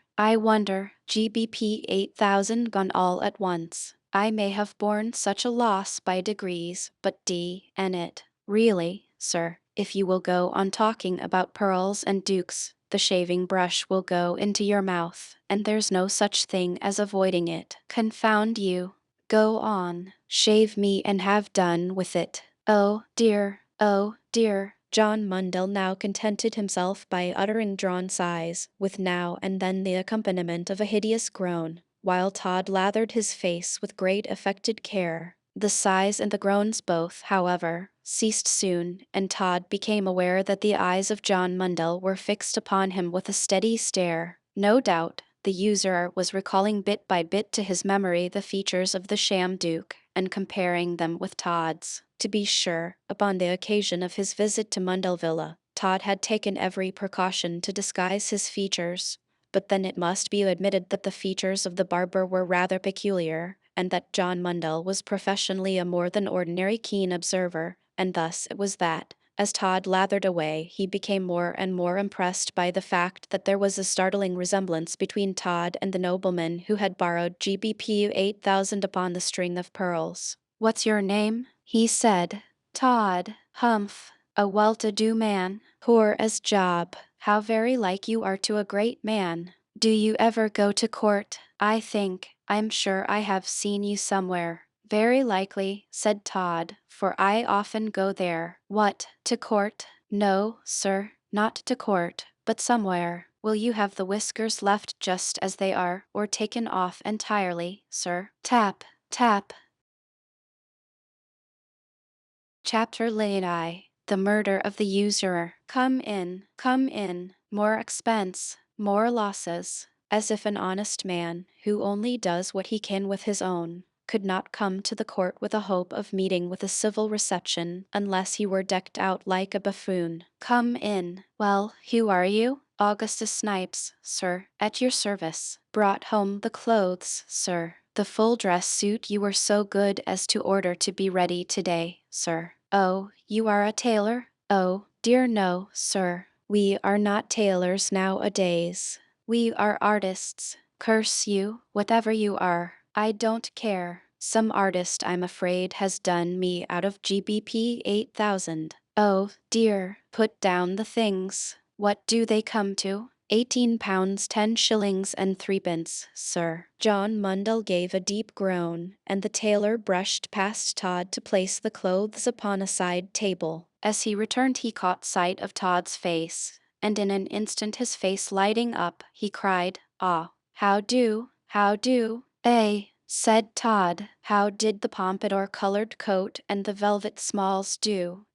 [SPEAKER 1] GBP 8,000 gone all at once. I may have borne such a loss by degrees, but d-n it. Really, sir, if you will go on talking about pearls and dukes, the shaving brush will go into your mouth, and there's no such thing as avoiding it. Confound you. Go on, shave me and have done with it. Oh dear, oh dear. John Mundell now contented himself by uttering drawn sighs, with now and then the accompaniment of a hideous groan, while Todd lathered his face with great affected care. The sighs and the groans both, however, ceased soon, and Todd became aware that the eyes of John Mundell were fixed upon him with a steady stare. No doubt, the usurer was recalling bit by bit to his memory the features of the sham Duke, and comparing them with Todd's. To be sure, upon the occasion of his visit to Mundell Villa, Todd had taken every precaution to disguise his features, but then it must be admitted that the features of the barber were rather peculiar, and that John Mundell was professionally a more than ordinary keen observer, and thus it was that, as Todd lathered away, he became more and more impressed by the fact that there was a startling resemblance between Todd and the nobleman who had borrowed GBP 8,000 upon the string of pearls. "What's your name?" he said. "Todd. Humph. A well-to-do man. Poor as Job. How very like you are to a great man. Do you ever go to court? I'm sure I have seen you somewhere." "Very likely," said Todd, "for I often go there." "What, to court?" "No, sir, not to court, but somewhere." "Will you have the whiskers left just as they are, or taken off entirely, sir?" Tap, tap. Chapter Lady, the murder of the usurer. Come in, come in. More expense, more losses. As if an honest man, who only does what he can with his own, could not come to the court with a hope of meeting with a civil reception unless he were decked out like a buffoon. Come in. Well, who are you? Augustus Snipes, sir, at your service. Brought home the clothes, sir. The full dress suit you were so good as to order to be ready today, sir. Oh, you are a tailor? Oh, dear no, sir. We are not tailors nowadays. We are artists. Curse you, whatever you are. I don't care. Some artist, I'm afraid, has done me out of GBP 8,000. Oh, dear, put down the things. What do they come to? £18 10 shillings and threepence, sir. John Mundell gave a deep groan, and the tailor brushed past Todd to place the clothes upon a side table. As he returned he caught sight of Todd's face, and in an instant his face lighting up, he cried, "Ah, how do, how do?" "Eh," said Todd, "how did the pompadour-colored coat and the velvet smalls do?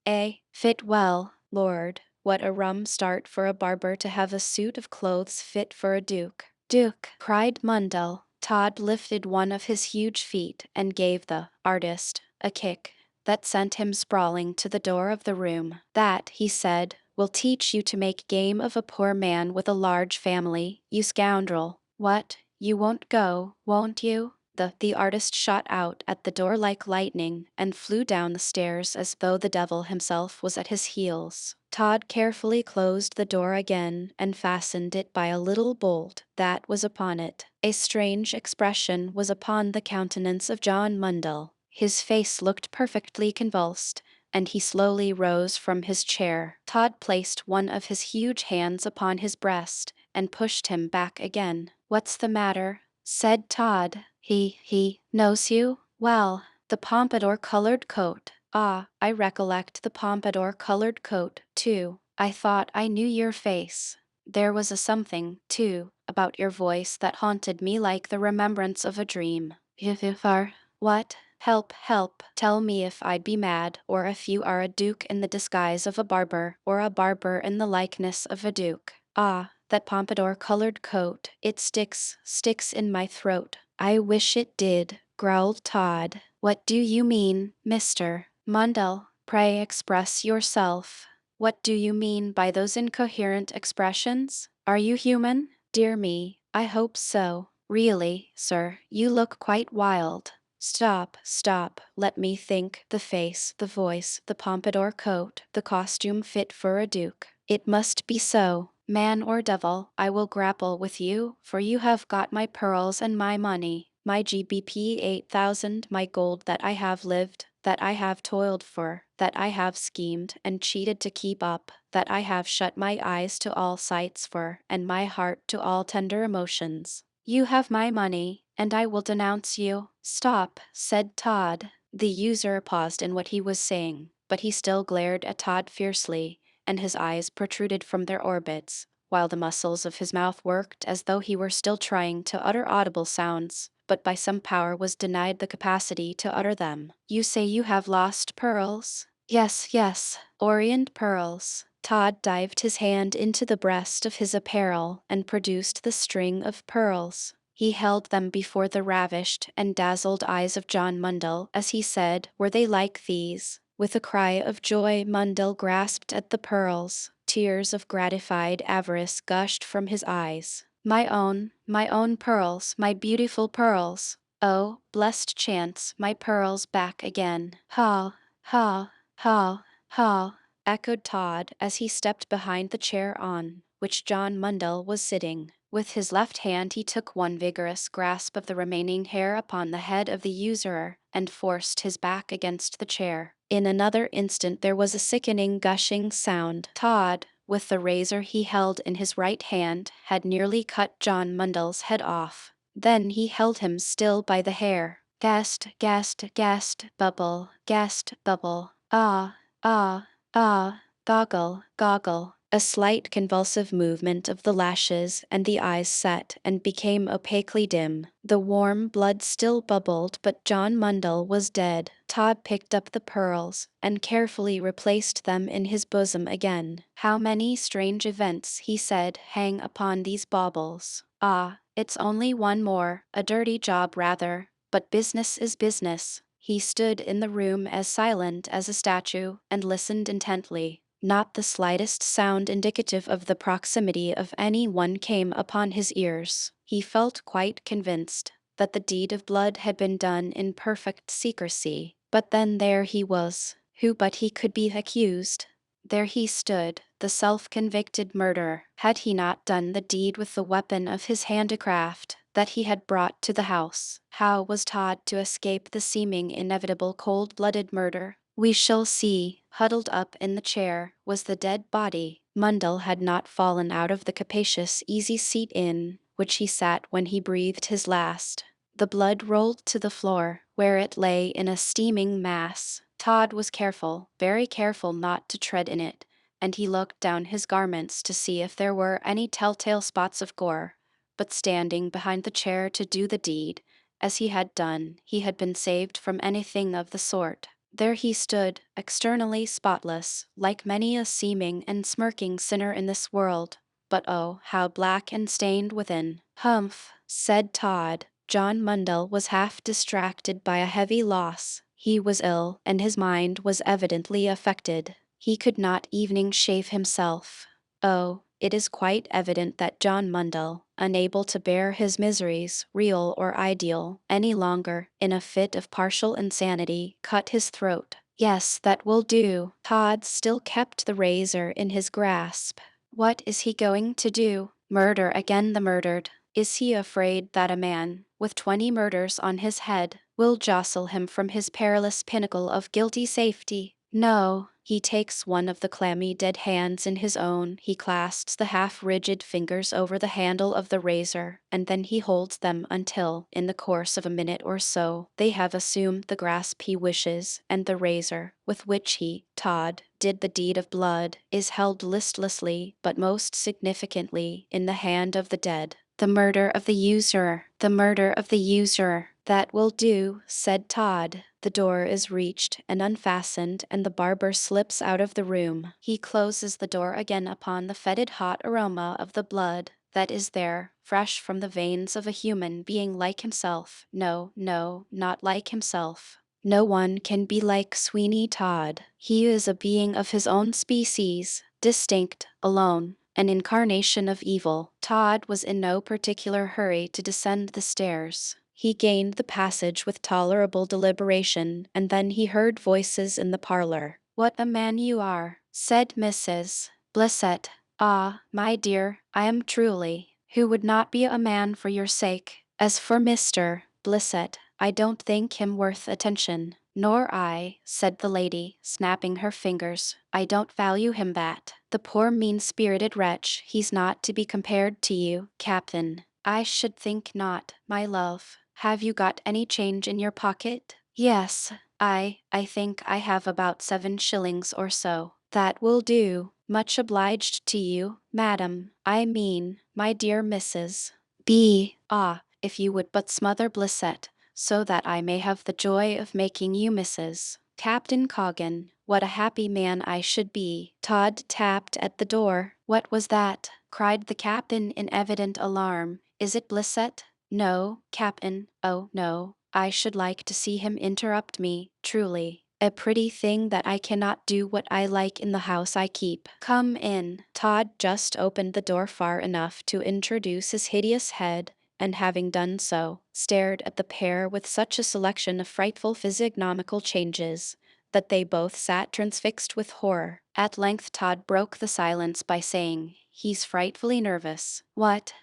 [SPEAKER 1] Fit well, Lord. What a rum start for a barber to have a suit of clothes fit for a duke." "Duke!" cried Mundell. Todd lifted one of his huge feet and gave the artist a kick that sent him sprawling to the door of the room. "That," he said, "will teach you to make game of a poor man with a large family, you scoundrel. What, you won't go, won't you?" The artist shot out at the door like lightning and flew down the stairs as though the devil himself was at his heels. Todd carefully closed the door again and fastened it by a little bolt that was upon it. A strange expression was upon the countenance of John Mundell. His face looked perfectly convulsed, and he slowly rose from his chair. Todd placed one of his huge hands upon his breast and pushed him back again. "What's the matter?" said Todd. He knows you? Well, the pompadour-colored coat. Ah, I recollect the pompadour-colored coat, too. I thought I knew your face. There was a something, too, about your voice that haunted me like the remembrance of a dream. If are what? Help, help. Tell me if I'd be mad, or if you are a duke in the disguise of a barber, or a barber in the likeness of a duke. Ah, that pompadour-colored coat, it sticks in my throat. I wish it did, growled Todd. What do you mean, Mr. Mundell? Pray express yourself. What do you mean by those incoherent expressions? Are you human? Dear me, I hope so. Really, sir, you look quite wild. Stop, stop, let me think. The face, the voice, the pompadour coat, the costume fit for a duke. It must be so. Man or devil, I will grapple with you, for you have got my pearls and my money, my GBP 8,000, my gold that I have lived, that I have toiled for, that I have schemed and cheated to keep up, that I have shut my eyes to all sights for, and my heart to all tender emotions. You have my money, and I will denounce you. Stop, said Todd. The usurer paused in what he was saying, but he still glared at Todd fiercely, and his eyes protruded from their orbits, while the muscles of his mouth worked as though he were still trying to utter audible sounds. but by some power was denied the capacity to utter them. You say you have lost pearls? Yes, yes, Orient pearls. Todd dived his hand into the breast of his apparel and produced the string of pearls. He held them before the ravished and dazzled eyes of John Mundell as he said, "Were they like these?" With a cry of joy, Mundell grasped at the pearls. Tears of gratified avarice gushed from his eyes. My own pearls, my beautiful pearls. Oh, blessed chance, my pearls back again. Ha, ha, ha, ha, echoed Todd as he stepped behind the chair on which John Mundell was sitting. With his left hand he took one vigorous grasp of the remaining hair upon the head of the usurer and forced his back against the chair. In another instant there was a sickening gushing sound. Todd, with the razor he held in his right hand, had nearly cut John Mundell's head off. Then he held him still by the hair. Gasped, gasped, gasped, bubble, gasped, bubble. Ah, ah, ah, goggle, goggle. A slight convulsive movement of the lashes and the eyes set and became opaquely dim. The warm blood still bubbled, but John Mundell was dead. Todd picked up the pearls and carefully replaced them in his bosom again. How many strange events, he said, hang upon these baubles. Ah, it's only one more, a dirty job rather, but business is business. He stood in the room as silent as a statue and listened intently. Not the slightest sound indicative of the proximity of any one came upon his ears. He felt quite convinced that the deed of blood had been done in perfect secrecy. But then there he was. Who but he could be accused? There he stood, the self-convicted murderer. Had he not done the deed with the weapon of his handicraft that he had brought to the house? How was Todd to escape the seeming inevitable cold-blooded murder? We shall see. Huddled up in the chair was the dead body. Mundell had not fallen out of the capacious easy seat in which he sat when he breathed his last. The blood rolled to the floor, where it lay in a steaming mass. Todd was careful, very careful not to tread in it, and he looked down his garments to see if there were any telltale spots of gore. But standing behind the chair to do the deed, as he had done, he had been saved from anything of the sort. There he stood, externally spotless, like many a seeming and smirking sinner in this world, but oh, how black and stained within. Humph, said Todd. John Mundell was half distracted by a heavy loss. He was ill, and his mind was evidently affected. He could not evening shave himself. Oh, it is quite evident that John Mundell, unable to bear his miseries, real or ideal, any longer, in a fit of partial insanity, cut his throat. Yes, that will do. Todd still kept the razor in his grasp. What is he going to do? Murder again the murdered. Is he afraid that a man, with 20 murders on his head, will jostle him from his perilous pinnacle of guilty safety? No. He takes one of the clammy dead hands in his own, he clasps the half-rigid fingers over the handle of the razor, and then he holds them until, in the course of a minute or so, they have assumed the grasp he wishes, and the razor, with which he, Todd, did the deed of blood, is held listlessly, but most significantly, in the hand of the dead. The murder of the usurer, the murder of the usurer. That will do, said Todd. The door is reached and unfastened, and the barber slips out of the room. He closes the door again upon the fetid hot aroma of the blood that is there, fresh from the veins of a human being like himself. No, no, not like himself. No one can be like Sweeney Todd. He is a being of his own species, distinct, alone, an incarnation of evil. Todd was in no particular hurry to descend the stairs. He gained the passage with tolerable deliberation, and then he heard voices in the parlor. "What a man you are," said Mrs. Blissett. "Ah, my dear, I am truly. Who would not be a man for your sake? As for Mr. Blissett, I don't think him worth attention." "Nor I," said the lady, snapping her fingers. "I don't value him that. The poor mean-spirited wretch, he's not to be compared to you, Captain." "I should think not, my love. Have you got any change in your pocket?" "Yes, I think I have about 7 shillings or so." "That will do. Much obliged to you, madam. I mean, my dear Mrs. B. Ah, if you would but smother Blissett, so that I may have the joy of making you Mrs. Captain Coggan. What a happy man I should be. Todd tapped at the door. What was that? Cried the captain in evident alarm. Is it Blissett? No, captain, oh no, I should like to see him interrupt me, truly. A pretty thing that I cannot do what I like in the house I keep. Come in. Todd just opened the door far enough to introduce his hideous head, and having done so, stared at the pair with such a selection of frightful physiognomical changes, that they both sat transfixed with horror. At length Todd broke the silence by saying, "He's frightfully nervous." What,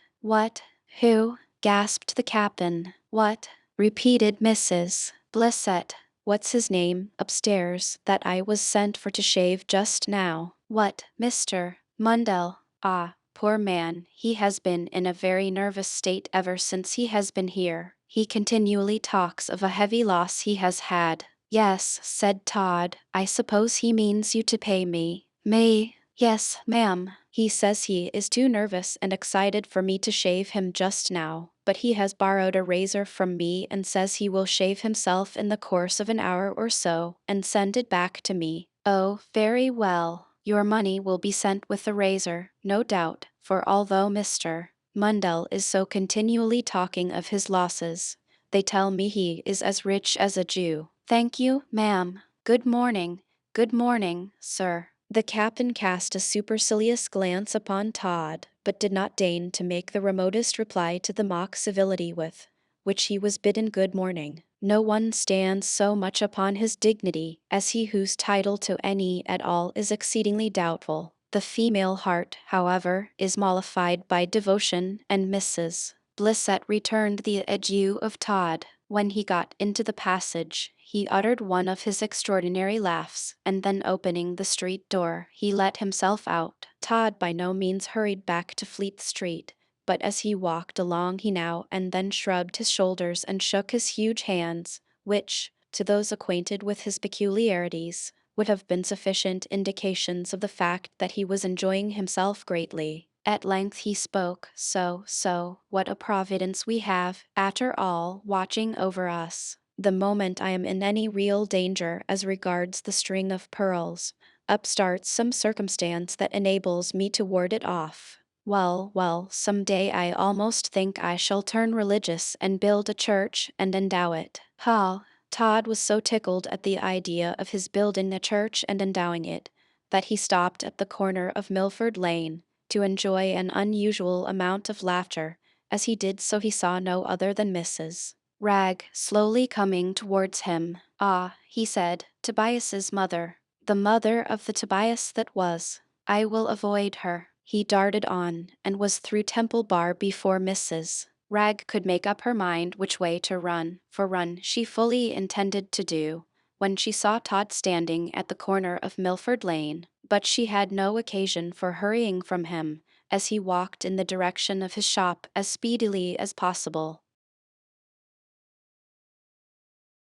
[SPEAKER 1] who?" gasped the captain. "What?" repeated Mrs. Blissett. "What's his name, upstairs, that I was sent for to shave just now?" "What, Mr. Mundell? Ah, poor man, he has been in a very nervous state ever since he has been here. He continually talks of a heavy loss he has had." "Yes," said Todd, "I suppose he means you to pay me." "Me?" "Yes, ma'am. He says he is too nervous and excited for me to shave him just now, but he has borrowed a razor from me and says he will shave himself in the course of an hour or so, and send it back to me." "Oh, very well. Your money will be sent with the razor, no doubt, for although Mr. Mundell is so continually talking of his losses, they tell me he is as rich as a Jew." "Thank you, ma'am. Good morning. Good morning, sir." The captain cast a supercilious glance upon Todd, but did not deign to make the remotest reply to the mock civility with which he was bidden good morning. No one stands so much upon his dignity as he whose title to any at all is exceedingly doubtful. The female heart, however, is mollified by devotion, and Mrs. Blissett returned the adieu of Todd. When he got into the passage, he uttered one of his extraordinary laughs, and then opening the street door, he let himself out. Todd by no means hurried back to Fleet Street, but as he walked along he now and then shrugged his shoulders and shook his huge hands, which, to those acquainted with his peculiarities, would have been sufficient indications of the fact that he was enjoying himself greatly. At length he spoke. So, what a providence we have, after all, watching over us. The moment I am in any real danger as regards the string of pearls, up starts some circumstance that enables me to ward it off. Well, some day I almost think I shall turn religious and build a church and endow it." Todd was so tickled at the idea of his building a church and endowing it, that he stopped at the corner of Milford Lane, to enjoy an unusual amount of laughter. As he did so he saw no other than Mrs. Ragg slowly coming towards him. "Ah," he said, "Tobias's mother. The mother of the Tobias that was. I will avoid her." He darted on, and was through Temple Bar before Mrs. Ragg could make up her mind which way to run, for run she fully intended to do, when she saw Todd standing at the corner of Milford Lane, but she had no occasion for hurrying from him, as he walked in the direction of his shop as speedily as possible.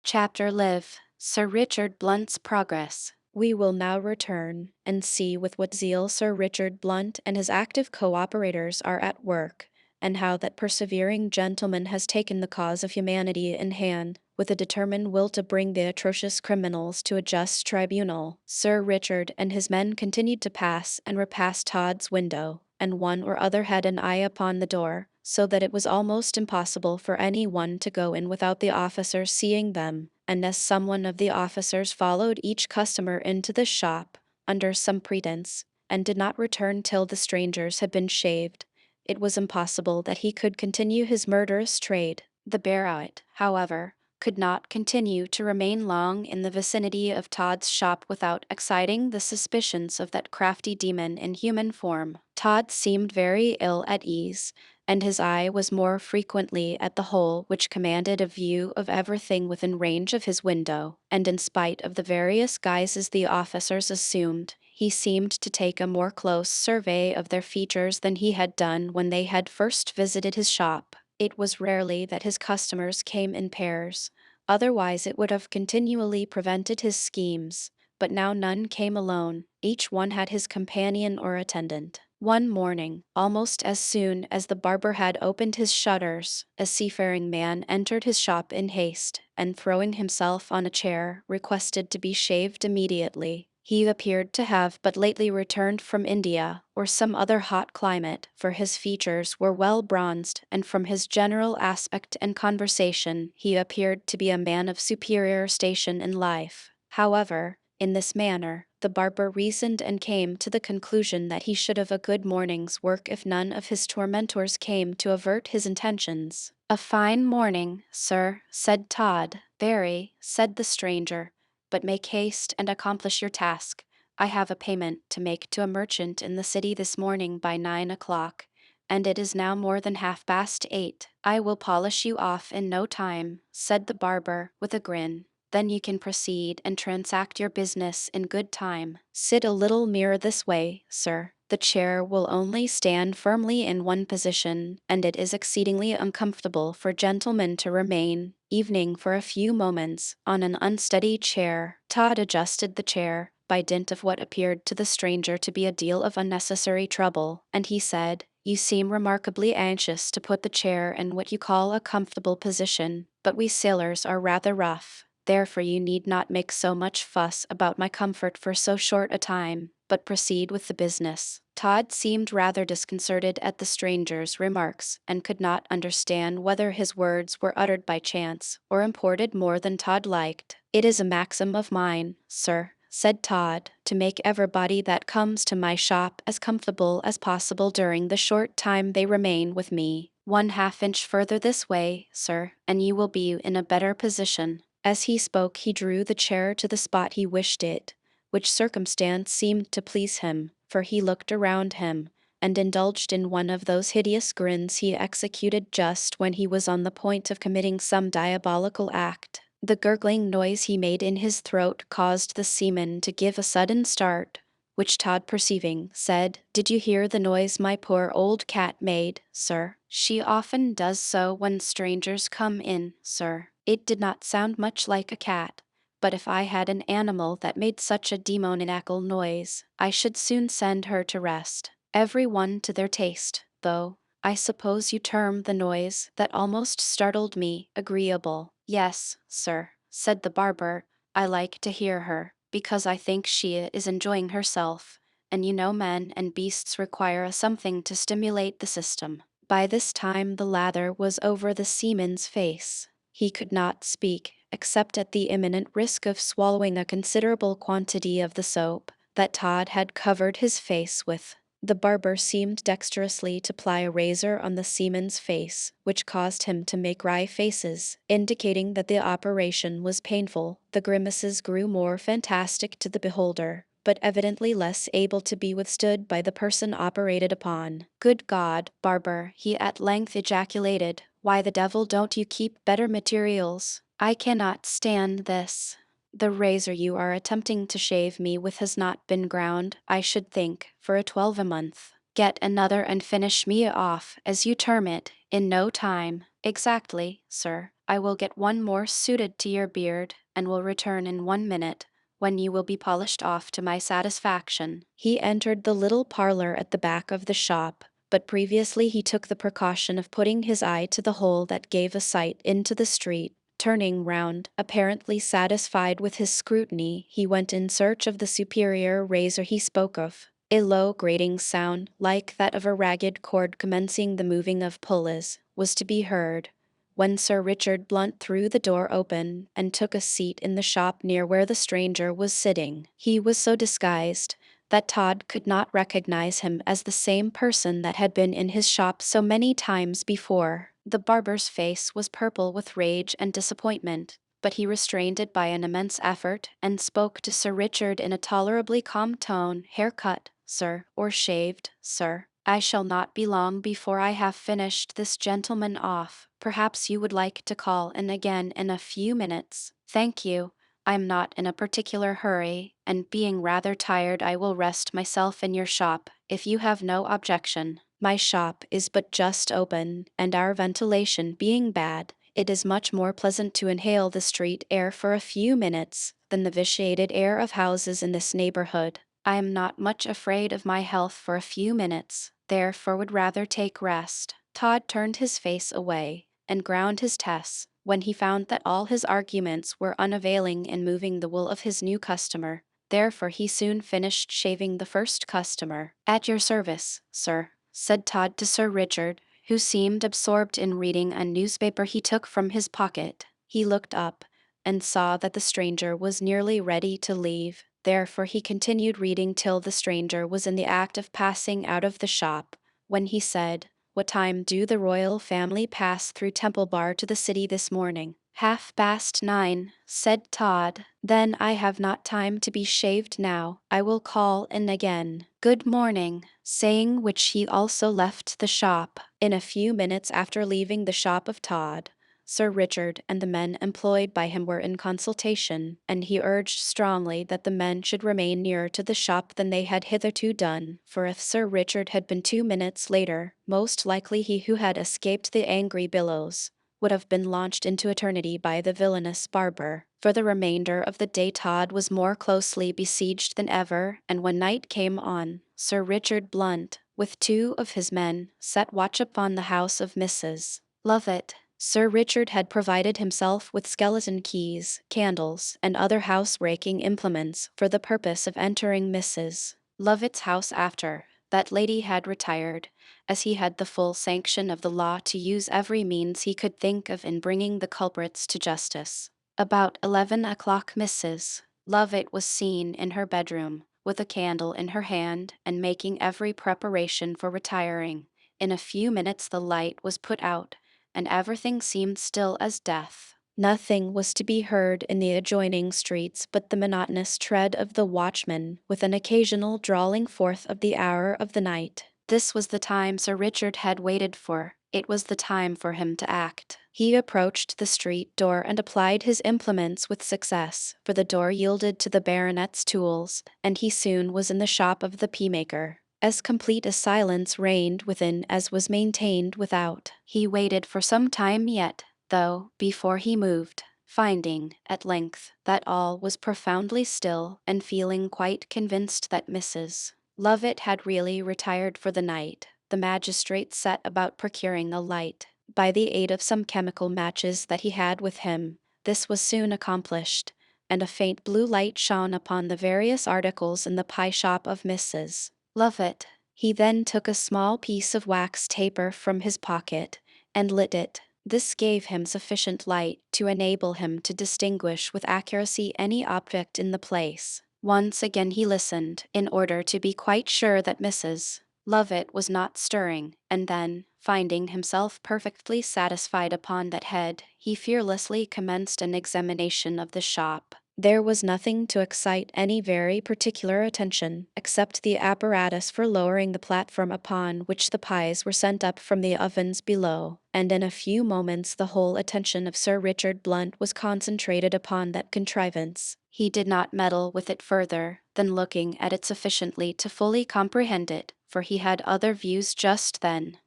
[SPEAKER 1] Chapter Live. Sir Richard Blunt's Progress. We will now return and see with what zeal Sir Richard Blunt and his active co-operators are at work, and how that persevering gentleman has taken the cause of humanity in hand, with a determined will to bring the atrocious criminals to a just tribunal. Sir Richard and his men continued to pass and repass Todd's window, and one or other had an eye upon the door, so that it was almost impossible for any one to go in without the officers seeing them, and as someone of the officers followed each customer into the shop, under some pretence, and did not return till the strangers had been shaved, it was impossible that he could continue his murderous trade. The Baronet, however, could not continue to remain long in the vicinity of Todd's shop without exciting the suspicions of that crafty demon in human form. Todd seemed very ill at ease, and his eye was more frequently at the hole which commanded a view of everything within range of his window, and in spite of the various guises the officers assumed, he seemed to take a more close survey of their features than he had done when they had first visited his shop. It was rarely that his customers came in pairs, otherwise it would have continually prevented his schemes, but now none came alone, each one had his companion or attendant. One morning, almost as soon as the barber had opened his shutters, a seafaring man entered his shop in haste, and throwing himself on a chair, requested to be shaved immediately. He appeared to have but lately returned from India, or some other hot climate, for his features were well bronzed, and from his general aspect and conversation, he appeared to be a man of superior station in life. However, in this manner, the barber reasoned and came to the conclusion that he should have a good morning's work if none of his tormentors came to avert his intentions. "A fine morning, sir," said Todd. "Very," said the stranger, "but make haste and accomplish your task. I have a payment to make to a merchant in the city this morning by 9 o'clock, and it is now more than 8:30. I will polish you off in no time," said the barber, with a grin. "Then you can proceed and transact your business in good time. Sit a little nearer this way, sir. The chair will only stand firmly in one position, and it is exceedingly uncomfortable for gentlemen to remain, evening for a few moments, on an unsteady chair." Todd adjusted the chair, by dint of what appeared to the stranger to be a deal of unnecessary trouble, and he said, "You seem remarkably anxious to put the chair in what you call a comfortable position, but we sailors are rather rough. Therefore you need not make so much fuss about my comfort for so short a time, but proceed with the business." Todd seemed rather disconcerted at the stranger's remarks, and could not understand whether his words were uttered by chance, or imported more than Todd liked. "It is a maxim of mine, sir," said Todd, "to make everybody that comes to my shop as comfortable as possible during the short time they remain with me. 1/2 inch further this way, sir, and you will be in a better position." As he spoke, he drew the chair to the spot he wished it, which circumstance seemed to please him, for he looked around him, and indulged in one of those hideous grins he executed just when he was on the point of committing some diabolical act. The gurgling noise he made in his throat caused the seaman to give a sudden start, which Todd perceiving, said, "Did you hear the noise my poor old cat made, sir?" "She often does so when strangers come in, sir." "It did not sound much like a cat, but if I had an animal that made such a demoniacal noise, I should soon send her to rest. Every one to their taste, though. I suppose you term the noise that almost startled me agreeable." "Yes, sir," said the barber, "I like to hear her, because I think she is enjoying herself, and you know men and beasts require a something to stimulate the system." By this time the lather was over the seaman's face. He could not speak, except at the imminent risk of swallowing a considerable quantity of the soap that Todd had covered his face with. The barber seemed dexterously to ply a razor on the seaman's face, which caused him to make wry faces, indicating that the operation was painful. The grimaces grew more fantastic to the beholder, but evidently less able to be withstood by the person operated upon. "Good God, barber," he at length ejaculated, "why the devil don't you keep better materials? I cannot stand this. The razor you are attempting to shave me with has not been ground, I should think, for a 12 a month. Get another and finish me off, as you term it, in no time." "Exactly, sir. I will get one more suited to your beard, and will return in 1 minute, when you will be polished off to my satisfaction." He entered the little parlor at the back of the shop, but previously he took the precaution of putting his eye to the hole that gave a sight into the street. Turning round, apparently satisfied with his scrutiny, he went in search of the superior razor he spoke of. A low grating sound, like that of a ragged cord commencing the moving of pulleys, was to be heard, when Sir Richard Blunt threw the door open, and took a seat in the shop near where the stranger was sitting. He was so disguised that Todd could not recognize him as the same person that had been in his shop so many times before. The barber's face was purple with rage and disappointment, but he restrained it by an immense effort, and spoke to Sir Richard in a tolerably calm tone. "Hair cut, sir, or shaved, sir? I shall not be long before I have finished this gentleman off. Perhaps you would like to call in again in a few minutes." "Thank you. I'm not in a particular hurry, and being rather tired I will rest myself in your shop, if you have no objection. My shop is but just open, and our ventilation being bad, it is much more pleasant to inhale the street air for a few minutes than the vitiated air of houses in this neighborhood. I am not much afraid of my health for a few minutes, therefore would rather take rest. Todd turned his face away and ground his teeth when he found that all his arguments were unavailing in moving the wool of his new customer. Therefore he soon finished shaving the first customer. "At your service, sir," said Todd to Sir Richard, who seemed absorbed in reading a newspaper he took from his pocket. He looked up and saw that the stranger was nearly ready to leave. Therefore he continued reading till the stranger was in the act of passing out of the shop, when he said, "What time do the royal family pass through Temple Bar to the city this morning?" "9:30, said Todd. "Then I have not time to be shaved now. I will call in again. Good morning," saying which he also left the shop. In a few minutes after leaving the shop of Todd, Sir Richard and the men employed by him were in consultation, and he urged strongly that the men should remain nearer to the shop than they had hitherto done, for if Sir Richard had been 2 minutes later, most likely he who had escaped the angry billows would have been launched into eternity by the villainous Barber. For the remainder of the day Todd was more closely besieged than ever, and when night came on, Sir Richard Blunt, with 2 of his men, set watch upon the house of Mrs. Lovett. Sir Richard had provided himself with skeleton keys, candles, and other house-breaking implements for the purpose of entering Mrs. Lovett's house after that lady had retired, as he had the full sanction of the law to use every means he could think of in bringing the culprits to justice. About 11 o'clock Mrs. Lovett was seen in her bedroom, with a candle in her hand and making every preparation for retiring. In a few minutes the light was put out, and everything seemed still as death. Nothing was to be heard in the adjoining streets but the monotonous tread of the watchman, with an occasional drawling forth of the hour of the night. This was the time Sir Richard had waited for. It was the time for him to act. He approached the street door and applied his implements with success, for the door yielded to the baronet's tools, and he soon was in the shop of the pea-maker. As complete a silence reigned within as was maintained without. He waited for some time yet, though, before he moved, finding, at length, that all was profoundly still, and feeling quite convinced that Mrs. Lovett had really retired for the night, the magistrate set about procuring a light. By the aid of some chemical matches that he had with him, this was soon accomplished, and a faint blue light shone upon the various articles in the pie shop of Mrs. Lovett. He then took a small piece of wax taper from his pocket and lit it. This gave him sufficient light to enable him to distinguish with accuracy any object in the place. Once again he listened, in order to be quite sure that Mrs. Lovett was not stirring, and then, finding himself perfectly satisfied upon that head, he fearlessly commenced an examination of the shop. There was nothing to excite any very particular attention, except the apparatus for lowering the platform upon which the pies were sent up from the ovens below, and in a few moments the whole attention of Sir Richard Blunt was concentrated upon that contrivance. He did not meddle with it further than looking at it sufficiently to fully comprehend it, for he had other views just then.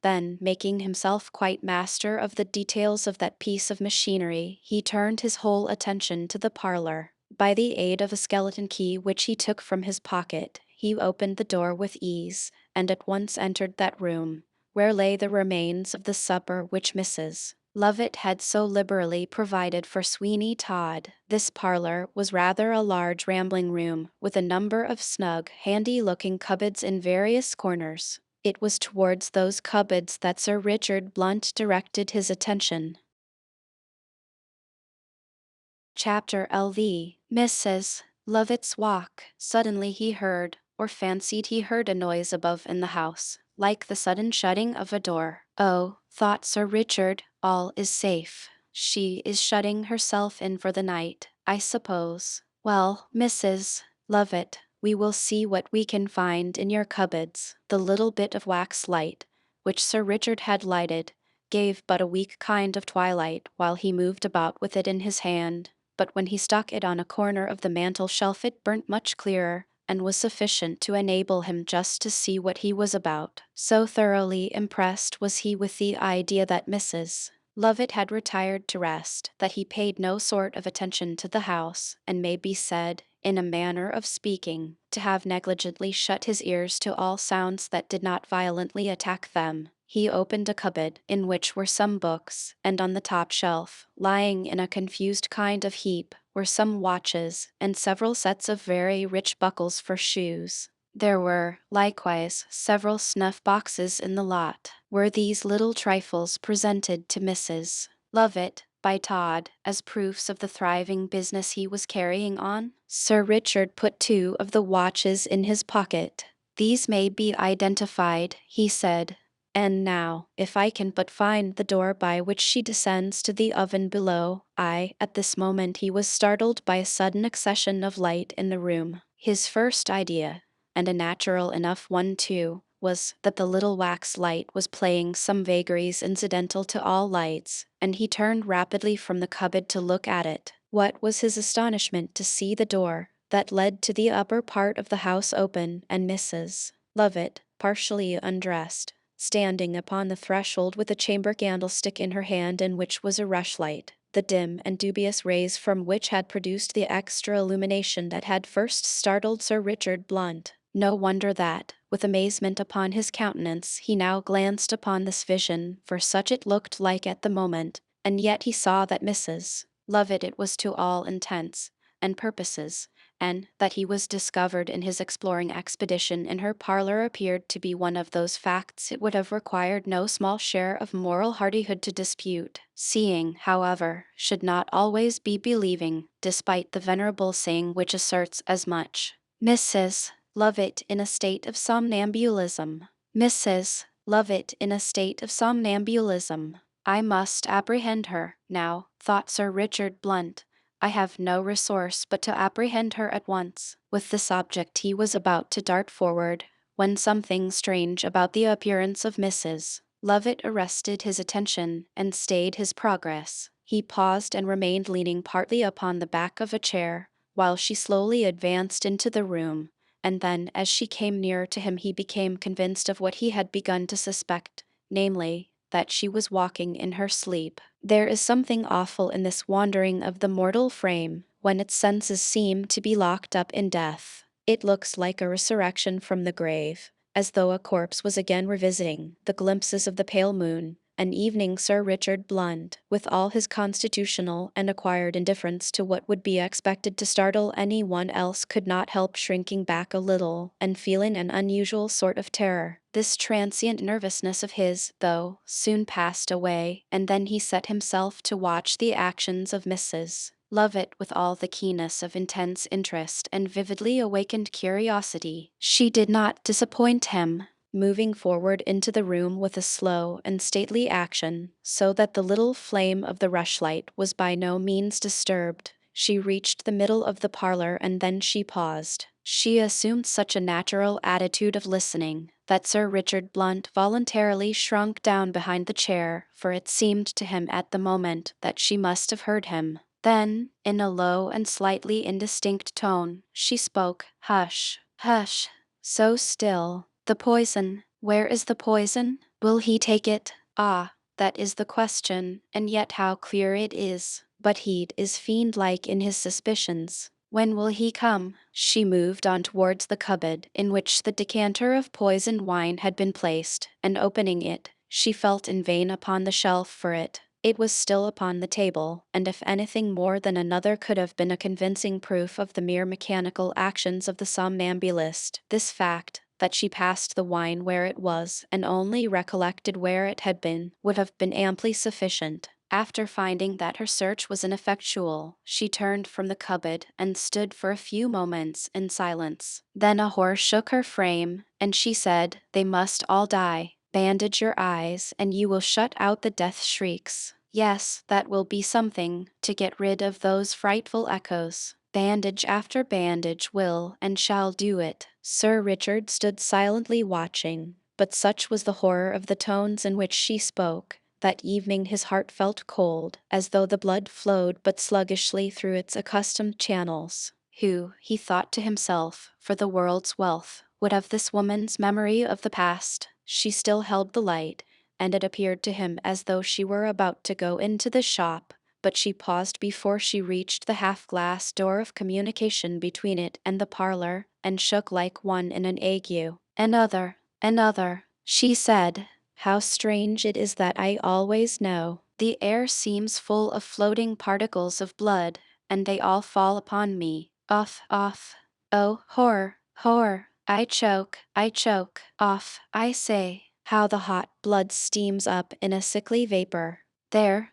[SPEAKER 1] Then, making himself quite master of the details of that piece of machinery, he turned his whole attention to the parlor. By the aid of a skeleton key which he took from his pocket, he opened the door with ease, and at once entered that room, where lay the remains of the supper which Mrs. Lovett had so liberally provided for Sweeney Todd. This parlor was rather a large rambling room, with a number of snug, handy-looking cupboards in various corners. It was towards those cupboards that Sir Richard Blunt directed his attention. Chapter LV. Mrs. Lovett's walk. Suddenly he heard, or fancied he heard a noise above in the house, like the sudden shutting of a door. Oh, thought Sir Richard, all is safe. She is shutting herself in for the night, I suppose. Well, Mrs. Lovett, we will see what we can find in your cupboards. The little bit of wax light, which Sir Richard had lighted, gave but a weak kind of twilight while he moved about with it in his hand, but when he stuck it on a corner of the mantel-shelf it burnt much clearer, and was sufficient to enable him just to see what he was about. So thoroughly impressed was he with the idea that Mrs. Lovett had retired to rest, that he paid no sort of attention to the house, and may be said, in a manner of speaking, to have negligently shut his ears to all sounds that did not violently attack them. He opened a cupboard, in which were some books, and on the top shelf, lying in a confused kind of heap, were some watches, and several sets of very rich buckles for shoes. There were, likewise, several snuff boxes in the lot. Were these little trifles presented to Mrs. Lovett by Todd as proofs of the thriving business he was carrying on? Sir Richard put two of the watches in his pocket. These may be identified, he said. And now, if I can but find the door by which she descends to the oven below, at this moment he was startled by a sudden accession of light in the room. His first idea, and a natural enough one too, was that the little wax light was playing some vagaries incidental to all lights, and he turned rapidly from the cupboard to look at it. What was his astonishment to see the door that led to the upper part of the house open, and Mrs. Lovett, partially undressed, standing upon the threshold with a chamber candlestick in her hand in which was a rushlight, the dim and dubious rays from which had produced the extra illumination that had first startled Sir Richard Blunt. No wonder that, with amazement upon his countenance, he now glanced upon this vision, for such it looked like at the moment, and yet he saw that Mrs. Lovett it was to all intents and purposes, and that he was discovered in his exploring expedition in her parlor appeared to be one of those facts it would have required no small share of moral hardihood to dispute. Seeing, however, should not always be believing, despite the venerable saying which asserts as much. Mrs. Lovett in a state of somnambulism. Mrs. Lovett in a state of somnambulism. I must apprehend her, now, thought Sir Richard Blunt. I have no resource but to apprehend her at once. With this object he was about to dart forward, when something strange about the appearance of Mrs. Lovett arrested his attention and stayed his progress. He paused and remained leaning partly upon the back of a chair, while she slowly advanced into the room, and then as she came nearer to him he became convinced of what he had begun to suspect, namely, that she was walking in her sleep. There is something awful in this wandering of the mortal frame, when its senses seem to be locked up in death. It looks like a resurrection from the grave, as though a corpse was again revisiting the glimpses of the pale moon. An evening Sir Richard Blunt, with all his constitutional and acquired indifference to what would be expected to startle any one else, could not help shrinking back a little, and feeling an unusual sort of terror. This transient nervousness of his, though, soon passed away, and then he set himself to watch the actions of Mrs. Lovett with all the keenness of intense interest and vividly awakened curiosity. She did not disappoint him, moving forward into the room with a slow and stately action, so that the little flame of the rushlight was by no means disturbed. She reached the middle of the parlor and then she paused. She assumed such a natural attitude of listening that Sir Richard Blunt voluntarily shrunk down behind the chair, for it seemed to him at the moment that she must have heard him. Then, in a low and slightly indistinct tone, she spoke. "Hush, hush, so still. The poison. Where is the poison? Will he take it? Ah, that is the question, and yet how clear it is. But he is fiend-like in his suspicions. When will he come?" She moved on towards the cupboard in which the decanter of poisoned wine had been placed, and opening it, she felt in vain upon the shelf for it. It was still upon the table, and if anything more than another could have been a convincing proof of the mere mechanical actions of the somnambulist, this fact, that she passed the wine where it was, and only recollected where it had been, would have been amply sufficient. After finding that her search was ineffectual, she turned from the cupboard and stood for a few moments in silence. Then a horror shook her frame, and she said, "They must all die. Bandage your eyes, and you will shut out the death shrieks. Yes, that will be something, to get rid of those frightful echoes. Bandage after bandage will and shall do it." Sir Richard stood silently watching, but such was the horror of the tones in which she spoke, that evening his heart felt cold, as though the blood flowed but sluggishly through its accustomed channels. Who, he thought to himself, for the world's wealth, would have this woman's memory of the past? She still held the light, and it appeared to him as though she were about to go into the shop, but she paused before she reached the half-glass door of communication between it and the parlor, and shook like one in an ague. Another, she said. How strange it is that I always know. The air seems full of floating particles of blood, and they all fall upon me. Off. Oh, horror. I choke. Off, I say. How the hot blood steams up in a sickly vapor. There,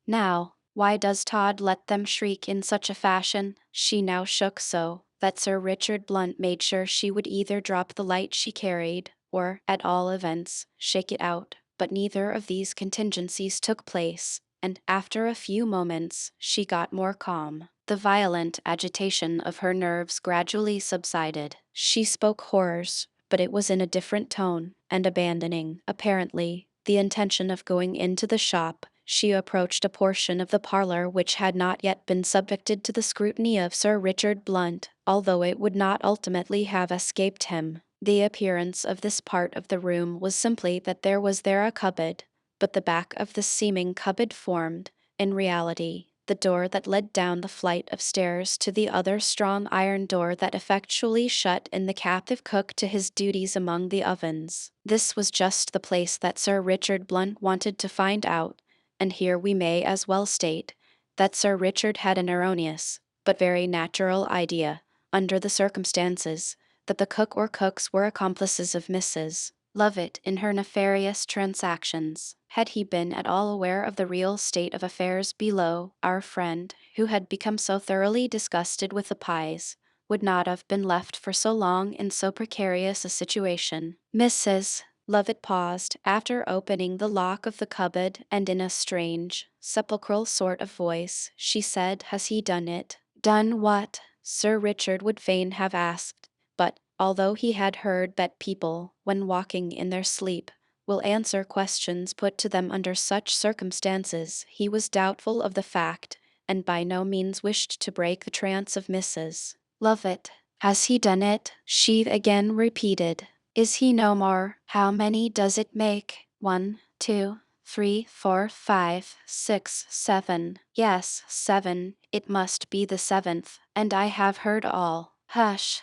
[SPEAKER 1] now. Why does Todd let them shriek in such a fashion? She now shook so that Sir Richard Blunt made sure she would either drop the light she carried, or, at all events, shake it out. But neither of these contingencies took place, and after a few moments she got more calm. The violent agitation of her nerves gradually subsided. She spoke horrors, but it was in a different tone, and abandoning, apparently, the intention of going into the shop, she approached a portion of the parlor which had not yet been subjected to the scrutiny of Sir Richard Blunt, although it would not ultimately have escaped him. The appearance of this part of the room was simply that there was there a cupboard, but the back of the seeming cupboard formed, in reality, the door that led down the flight of stairs to the other strong iron door that effectually shut in the captive cook to his duties among the ovens. This was just the place that Sir Richard Blunt wanted to find out, and here we may as well state that Sir Richard had an erroneous, but very natural idea, under the circumstances, that the cook or cooks were accomplices of Mrs. Lovett in her nefarious transactions. Had he been at all aware of the real state of affairs below, our friend, who had become so thoroughly disgusted with the pies, would not have been left for so long in so precarious a situation. Mrs. Lovett paused after opening the lock of the cupboard, and in a strange, sepulchral sort of voice, she said, "Has he done it?" "Done what?" Sir Richard would fain have asked, but, although he had heard that people, when walking in their sleep, will answer questions put to them under such circumstances, he was doubtful of the fact, and by no means wished to break the trance of Mrs. Lovett. "Has he done it?" she again repeated. "Is he no more? How many does it make? 1, 2, 3, 4, 5, 6, 7. Yes, 7. It must be the 7th, and I have heard all. Hush.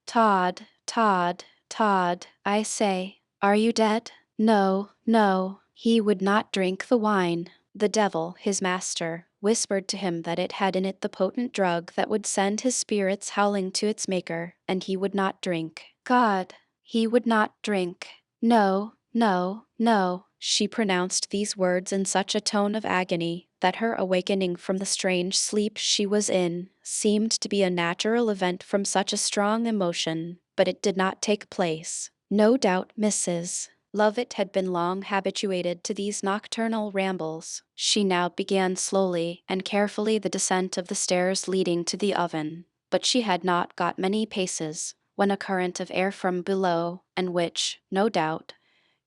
[SPEAKER 1] Todd, I say, are you dead?" No. He would not drink the wine. The devil, his master, whispered to him that it had in it the potent drug that would send his spirits howling to its maker, and he would not drink. God, he would not drink. No. She pronounced these words in such a tone of agony that her awakening from the strange sleep she was in seemed to be a natural event from such a strong emotion, but it did not take place. No doubt Mrs. Lovett had been long habituated to these nocturnal rambles. She now began slowly and carefully the descent of the stairs leading to the oven, but she had not got many paces when a current of air from below, and which, no doubt,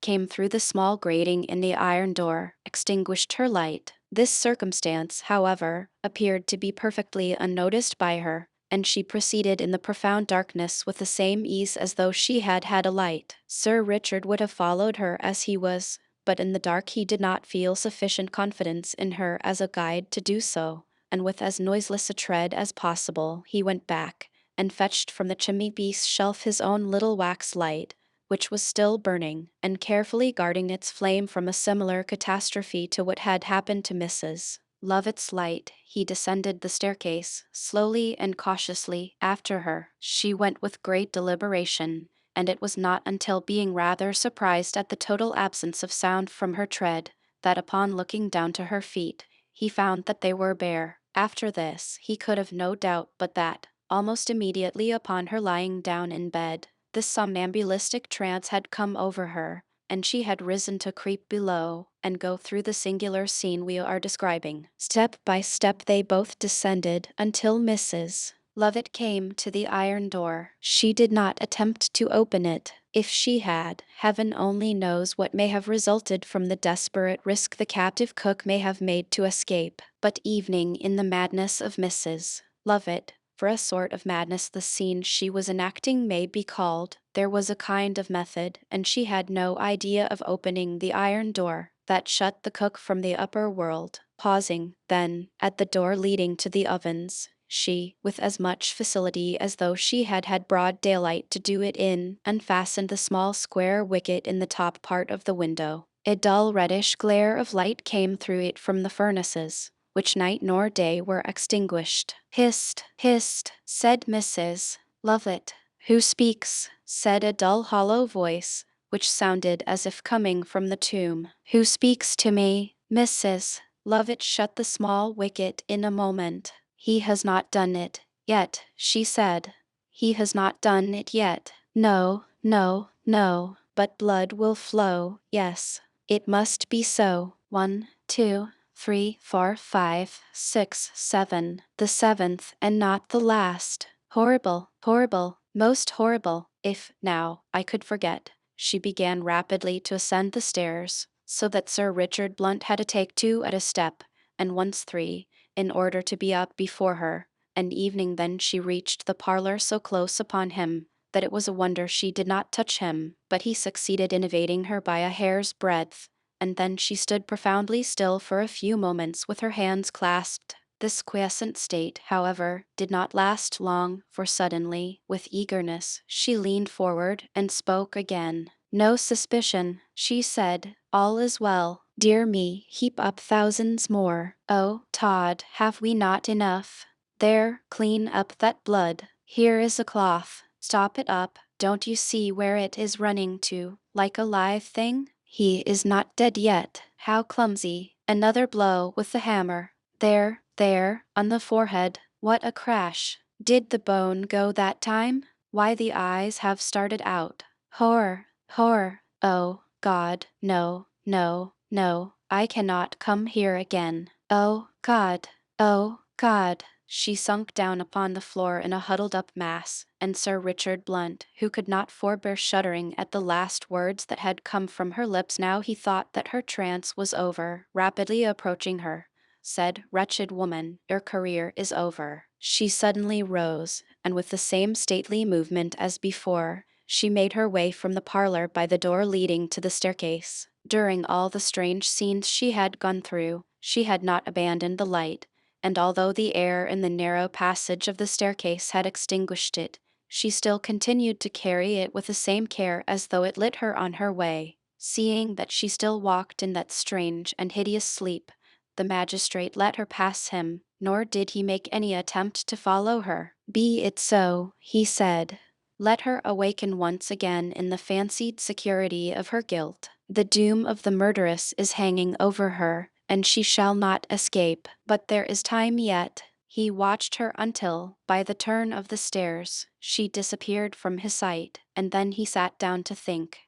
[SPEAKER 1] came through the small grating in the iron door, extinguished her light. This circumstance, however, appeared to be perfectly unnoticed by her, and she proceeded in the profound darkness with the same ease as though she had had a light. Sir Richard would have followed her as he was, but in the dark he did not feel sufficient confidence in her as a guide to do so, and with as noiseless a tread as possible he went back, and fetched from the chimney-piece shelf his own little wax light, which was still burning, and carefully guarding its flame from a similar catastrophe to what had happened to Mrs. Lovett's light, he descended the staircase, slowly and cautiously, after her. She went with great deliberation, and it was not until being rather surprised at the total absence of sound from her tread, that upon looking down to her feet, he found that they were bare. After this, he could have no doubt but that, almost immediately upon her lying down in bed, this somnambulistic trance had come over her, and she had risen to creep below and go through the singular scene we are describing. Step by step they both descended until Mrs. Lovett came to the iron door. She did not attempt to open it. If she had, heaven only knows what may have resulted from the desperate risk the captive cook may have made to escape. But evening, in the madness of Mrs. Lovett, for a sort of madness the scene she was enacting may be called. There was a kind of method, and she had no idea of opening the iron door that shut the cook from the upper world. Pausing, then, at the door leading to the ovens, she, with as much facility as though she had had broad daylight to do it in, unfastened the small square wicket in the top part of the window. A dull reddish glare of light came through it from the furnaces, which night nor day were extinguished. "Hist, hist," said Mrs. Lovett. "Who speaks?" said a dull hollow voice, which sounded as if coming from the tomb. "Who speaks to me?" Mrs. Lovett shut the small wicket in a moment. "He has not done it yet," she said. "He has not done it yet. No, no, no, but blood will flow, yes. It must be so. 1, 2, 3, 4, 5, 6, 7. The seventh, and not the last. Horrible, horrible, most horrible. If, now, I could forget." She began rapidly to ascend the stairs, so that Sir Richard Blunt had to take 2 at a step, and once 3, in order to be up before her. And evening then she reached the parlor so close upon him that it was a wonder she did not touch him, but he succeeded in evading her by a hair's breadth, and then she stood profoundly still for a few moments with her hands clasped. This quiescent state, however, did not last long, for suddenly, with eagerness, she leaned forward and spoke again. "No suspicion," she said. "All is well. Dear me, heap up thousands more. Oh, Todd, have we not enough? There, clean up that blood. Here is a cloth. Stop it up. Don't you see where it is running to, like a live thing? He is not dead yet. How clumsy. Another blow with the hammer. There, there, on the forehead. What a crash. Did the bone go that time? Why, the eyes have started out. Horror, horror. Oh, God, no, no, no. I cannot come here again. Oh, God, oh, God." She sunk down upon the floor in a huddled-up mass, and Sir Richard Blunt, who could not forbear shuddering at the last words that had come from her lips now he thought that her trance was over, rapidly approaching her, said, "Wretched woman, your career is over." She suddenly rose, and with the same stately movement as before, she made her way from the parlor by the door leading to the staircase. During all the strange scenes she had gone through, she had not abandoned the light, and although the air in the narrow passage of the staircase had extinguished it, she still continued to carry it with the same care as though it lit her on her way. Seeing that she still walked in that strange and hideous sleep, the magistrate let her pass him, nor did he make any attempt to follow her. "Be it so," he said. "Let her awaken once again in the fancied security of her guilt. The doom of the murderess is hanging over her, and she shall not escape. But there is time yet." He watched her until, by the turn of the stairs, she disappeared from his sight, and then he sat down to think.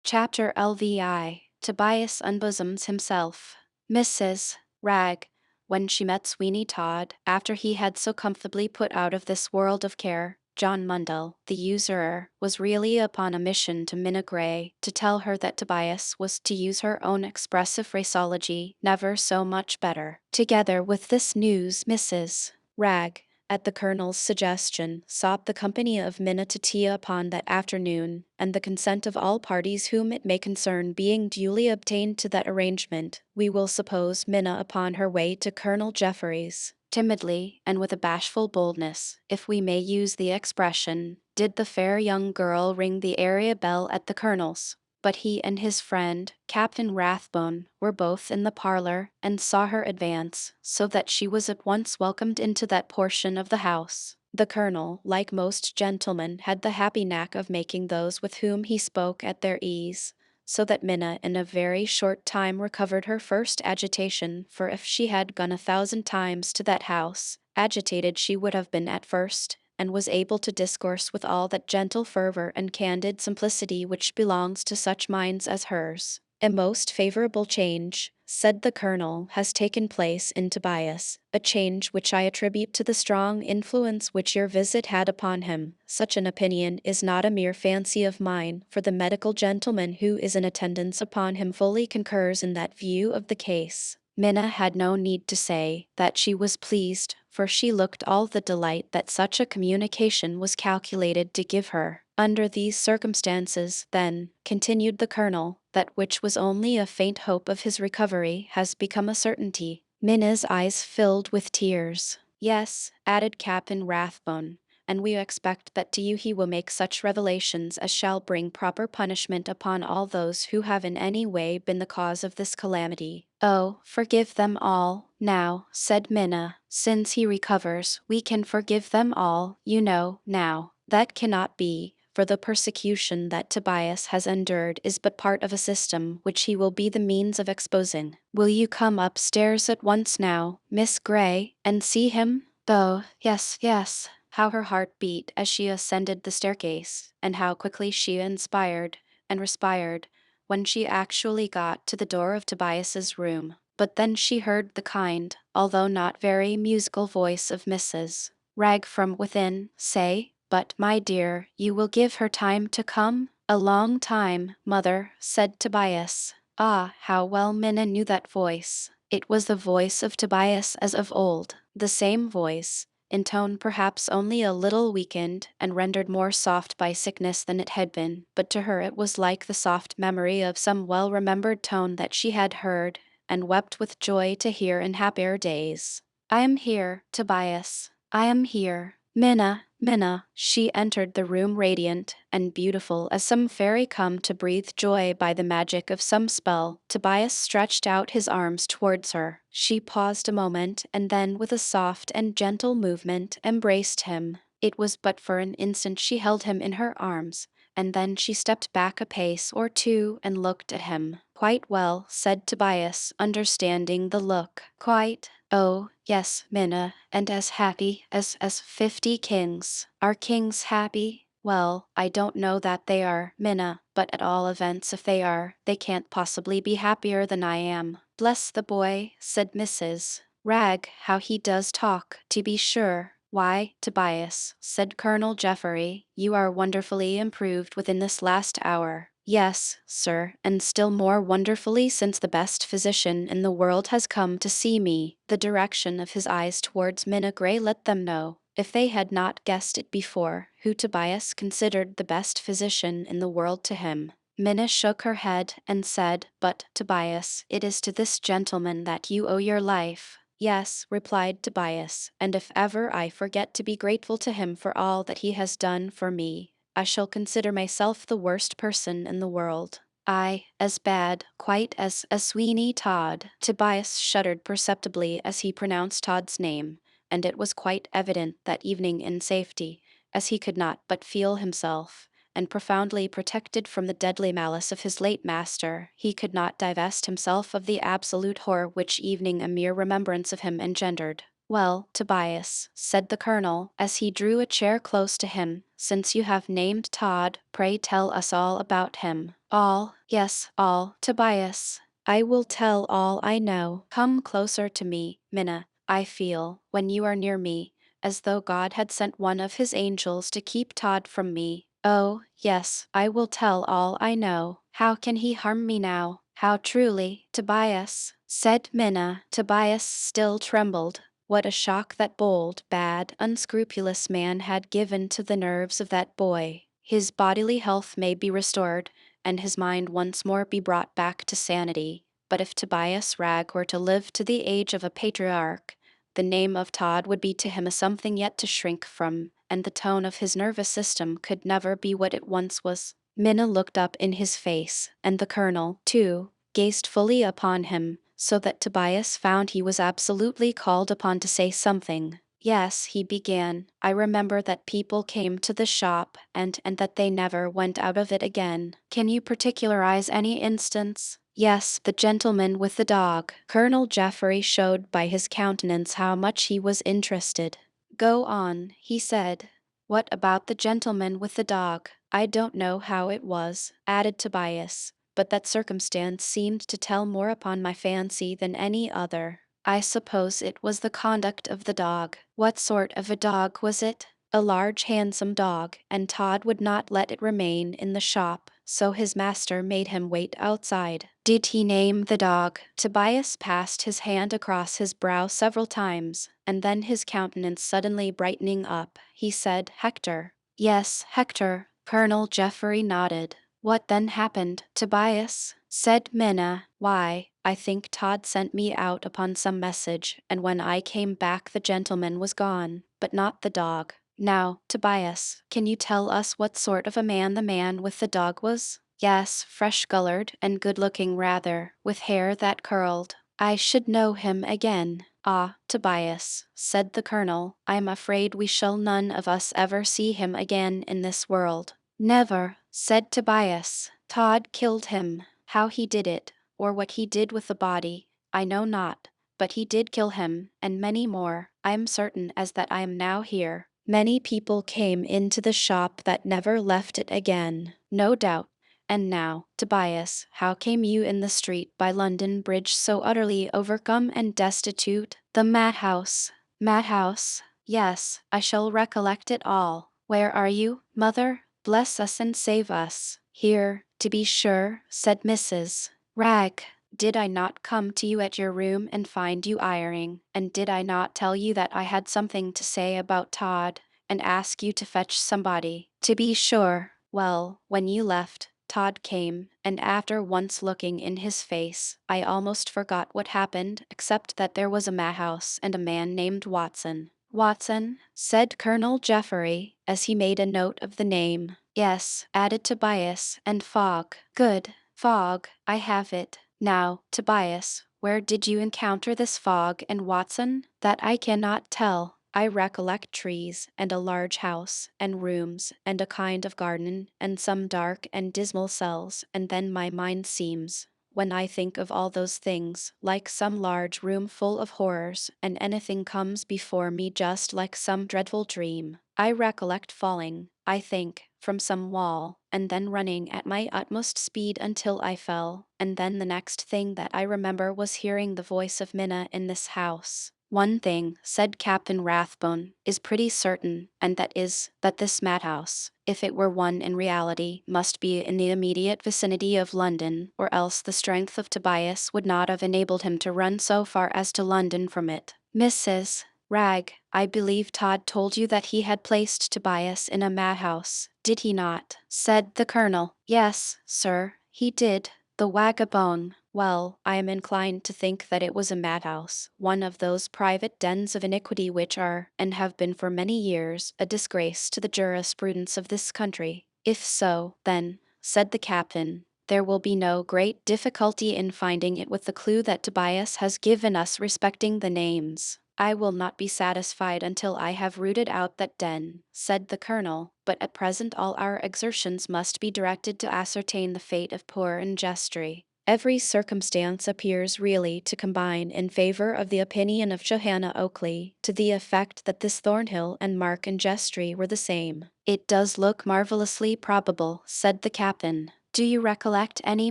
[SPEAKER 1] Chapter LVI. Tobias unbosoms himself. Mrs. Ragg, when she met Sweeney Todd, after he had so comfortably put out of this world of care, John Mundell, the usurer, was really upon a mission to Minna Gray, to tell her that Tobias was, to use her own expressive phraseology, never so much better. Together with this news, Mrs. Ragg, at the Colonel's suggestion, sought the company of Minna to tea upon that afternoon, and the consent of all parties whom it may concern being duly obtained to that arrangement, we will suppose Minna upon her way to Colonel Jeffreys. Timidly, and with a bashful boldness, if we may use the expression, did the fair young girl ring the area bell at the Colonel's. But he and his friend, Captain Rathbone, were both in the parlor, and saw her advance, so that she was at once welcomed into that portion of the house. The Colonel, like most gentlemen, had the happy knack of making those with whom he spoke at their ease, so that Minna in a very short time recovered her first agitation, for if she had gone 1,000 times to that house, agitated she would have been at first, and was able to discourse with all that gentle fervor and candid simplicity which belongs to such minds as hers. "A most favorable change," said the Colonel, "has taken place in Tobias, a change which I attribute to the strong influence which your visit had upon him. Such an opinion is not a mere fancy of mine, for the medical gentleman who is in attendance upon him fully concurs in that view of the case." Minna had no need to say that she was pleased, for she looked all the delight that such a communication was calculated to give her. Under these circumstances, then, continued the colonel, that which was only a faint hope of his recovery has become a certainty. Minna's eyes filled with tears. Yes, added Captain Rathbone, and we expect that to you he will make such revelations as shall bring proper punishment upon all those who have in any way been the cause of this calamity. Oh, forgive them all, now, said Minna. Since he recovers, we can forgive them all, you know, now. That cannot be, for the persecution that Tobias has endured is but part of a system which he will be the means of exposing. Will you come upstairs at once now, Miss Gray, and see him? Oh, yes, yes. How her heart beat as she ascended the staircase, and how quickly she inspired and respired when she actually got to the door of Tobias's room. But then she heard the kind, although not very musical voice of Mrs. Ragg from within say, "But, my dear, you will give her time to come?" "A long time, mother," said Tobias. Ah, how well Minna knew that voice. It was the voice of Tobias as of old, the same voice, in tone perhaps only a little weakened and rendered more soft by sickness than it had been, but to her it was like the soft memory of some well-remembered tone that she had heard and wept with joy to hear in happier days. "I am here, Tobias. I am here. Minna, Minna." She entered the room radiant and beautiful as some fairy come to breathe joy by the magic of some spell. Tobias stretched out his arms towards her. She paused a moment and then with a soft and gentle movement embraced him. It was but for an instant she held him in her arms, and then she stepped back a pace or two and looked at him. "Quite well," said Tobias, understanding the look. "Quite. Oh, yes, Minna, and as happy as 50 kings. Are kings happy? Well, I don't know that they are, Minna, but at all events if they are, they can't possibly be happier than I am." "Bless the boy," said Mrs. Ragg, "how he does talk, to be sure." "Why, Tobias," said Colonel Jeffrey, "you are wonderfully improved within this last hour." "Yes, sir, and still more wonderfully since the best physician in the world has come to see me." The direction of his eyes towards Minna Gray let them know, if they had not guessed it before, who Tobias considered the best physician in the world to him. Minna shook her head and said, "But, Tobias, it is to this gentleman that you owe your life." "Yes," replied Tobias, "and if ever I forget to be grateful to him for all that he has done for me, I shall consider myself the worst person in the world. I, as bad, quite as Sweeney Todd." Tobias shuddered perceptibly as he pronounced Todd's name, and it was quite evident that evening in safety, as he could not but feel himself, and profoundly protected from the deadly malice of his late master, he could not divest himself of the absolute horror which evening a mere remembrance of him engendered. "Well, Tobias," said the colonel, as he drew a chair close to him, "since you have named Todd, pray tell us all about him." "All, yes, all, Tobias. I will tell all I know. Come closer to me, Minna. I feel, when you are near me, as though God had sent one of his angels to keep Todd from me. Oh, yes, I will tell all I know. How can he harm me now?" "How truly, Tobias," said Minna. Tobias still trembled. What a shock that bold, bad, unscrupulous man had given to the nerves of that boy. His bodily health may be restored, and his mind once more be brought back to sanity. But if Tobias Ragg were to live to the age of a patriarch, the name of Todd would be to him a something yet to shrink from, and the tone of his nervous system could never be what it once was. Minna looked up in his face, and the colonel, too, gazed fully upon him, so that Tobias found he was absolutely called upon to say something. "Yes," he began, "I remember that people came to the shop, and that they never went out of it again. Can you particularize any instance?" "Yes, the gentleman with the dog." Colonel Jeffrey showed by his countenance how much he was interested. "Go on," he said. "What about the gentleman with the dog?" "I don't know how it was," added Tobias, "but that circumstance seemed to tell more upon my fancy than any other. I suppose it was the conduct of the dog." "What sort of a dog was it?" "A large handsome dog, and Todd would not let it remain in the shop, so his master made him wait outside." Did he name the dog? Tobias passed his hand across his brow several times, and then his countenance suddenly brightening up, he said, Hector. Yes, Hector. Colonel Jeffrey nodded. What then happened, Tobias? Said Minna. Why, I think Todd sent me out upon some message, and when I came back the gentleman was gone, but not the dog. Now, Tobias, can you tell us what sort of a man with the dog was? Yes, fresh-colored and good-looking rather, with hair that curled. I should know him again. Ah, Tobias, said the colonel, I am afraid we shall none of us ever see him again in this world. Never, said Tobias. Todd killed him. How he did it, or what he did with the body, I know not, but he did kill him, and many more, I am certain as that I am now here. Many people came into the shop that never left it again, no doubt. And now, Tobias, how came you in the street by London Bridge so utterly overcome and destitute? The madhouse. Madhouse? Yes, I shall recollect it all. Where are you, mother? Bless us and save us. Here, to be sure, said Mrs. Ragg. Did I not come to you at your room and find you ironing, and did I not tell you that I had something to say about Todd, and ask you to fetch somebody? To be sure. Well, when you left, Todd came, and after once looking in his face, I almost forgot what happened except that there was a madhouse and a man named Watson. Watson, said Colonel Jeffrey, as he made a note of the name. Yes, added Tobias, and Fogg. Good. Fogg, I have it. Now, Tobias, where did you encounter this Fogg and Watson? That I cannot tell. I recollect trees, and a large house, and rooms, and a kind of garden, and some dark and dismal cells, and then my mind seems, when I think of all those things, like some large room full of horrors, and anything comes before me just like some dreadful dream. I recollect falling, I think, from some wall, and then running at my utmost speed until I fell, and then the next thing that I remember was hearing the voice of Minna in this house. One thing, said Captain Rathbone, is pretty certain, and that is, that this madhouse, if it were one in reality, must be in the immediate vicinity of London, or else the strength of Tobias would not have enabled him to run so far as to London from it. Mrs. Ragg, I believe Todd told you that he had placed Tobias in a madhouse, did he not? Said the colonel. Yes, sir, he did. The vagabond. Well, I am inclined to think that it was a madhouse, one of those private dens of iniquity which are, and have been for many years, a disgrace to the jurisprudence of this country. If so, then, said the captain, there will be no great difficulty in finding it with the clue that Tobias has given us respecting the names. I will not be satisfied until I have rooted out that den, said the colonel, but at present all our exertions must be directed to ascertain the fate of poor Ingestry. Every circumstance appears really to combine in favor of the opinion of Johanna Oakley, to the effect that this Thornhill and Mark Ingestry were the same. It does look marvelously probable, said the captain. Do you recollect any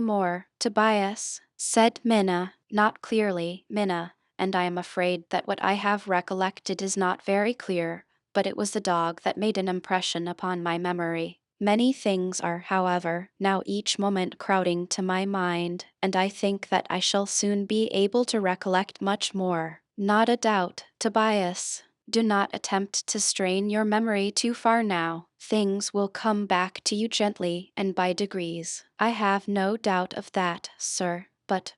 [SPEAKER 1] more, Tobias? Said Minna. Not clearly, Minna, and I am afraid that what I have recollected is not very clear, but it was the dog that made an impression upon my memory. Many things are, however, now each moment crowding to my mind, and I think that I shall soon be able to recollect much more. Not a doubt, Tobias. Do not attempt to strain your memory too far now. Things will come back to you gently and by degrees. I have no doubt of that, sir. But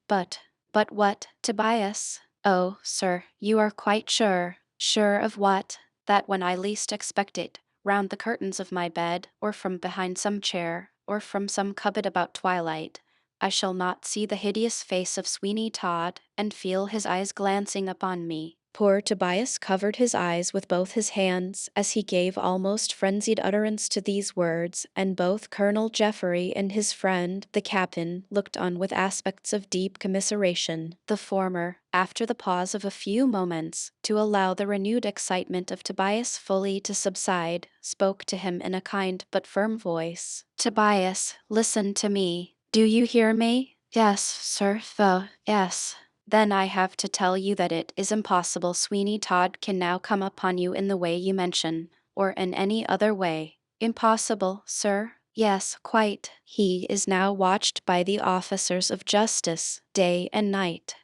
[SPEAKER 1] what, Tobias? Oh, sir, you are quite sure. Sure of what? That when I least expect it, round the curtains of my bed, or from behind some chair, or from some cupboard about twilight, I shall not see the hideous face of Sweeney Todd, and feel his eyes glancing upon me. Poor Tobias covered his eyes with both his hands as he gave almost frenzied utterance to these words, and both Colonel Jeffrey and his friend, the captain, looked on with aspects of deep commiseration. The former, after the pause of a few moments, to allow the renewed excitement of Tobias fully to subside, spoke to him in a kind but firm voice. Tobias, listen to me. Do you hear me? Yes, sir, yes. Then I have to tell you that it is impossible Sweeney Todd can now come upon you in the way you mention, or in any other way. Impossible, sir? Yes, quite. He is now watched by the officers of justice, day and night.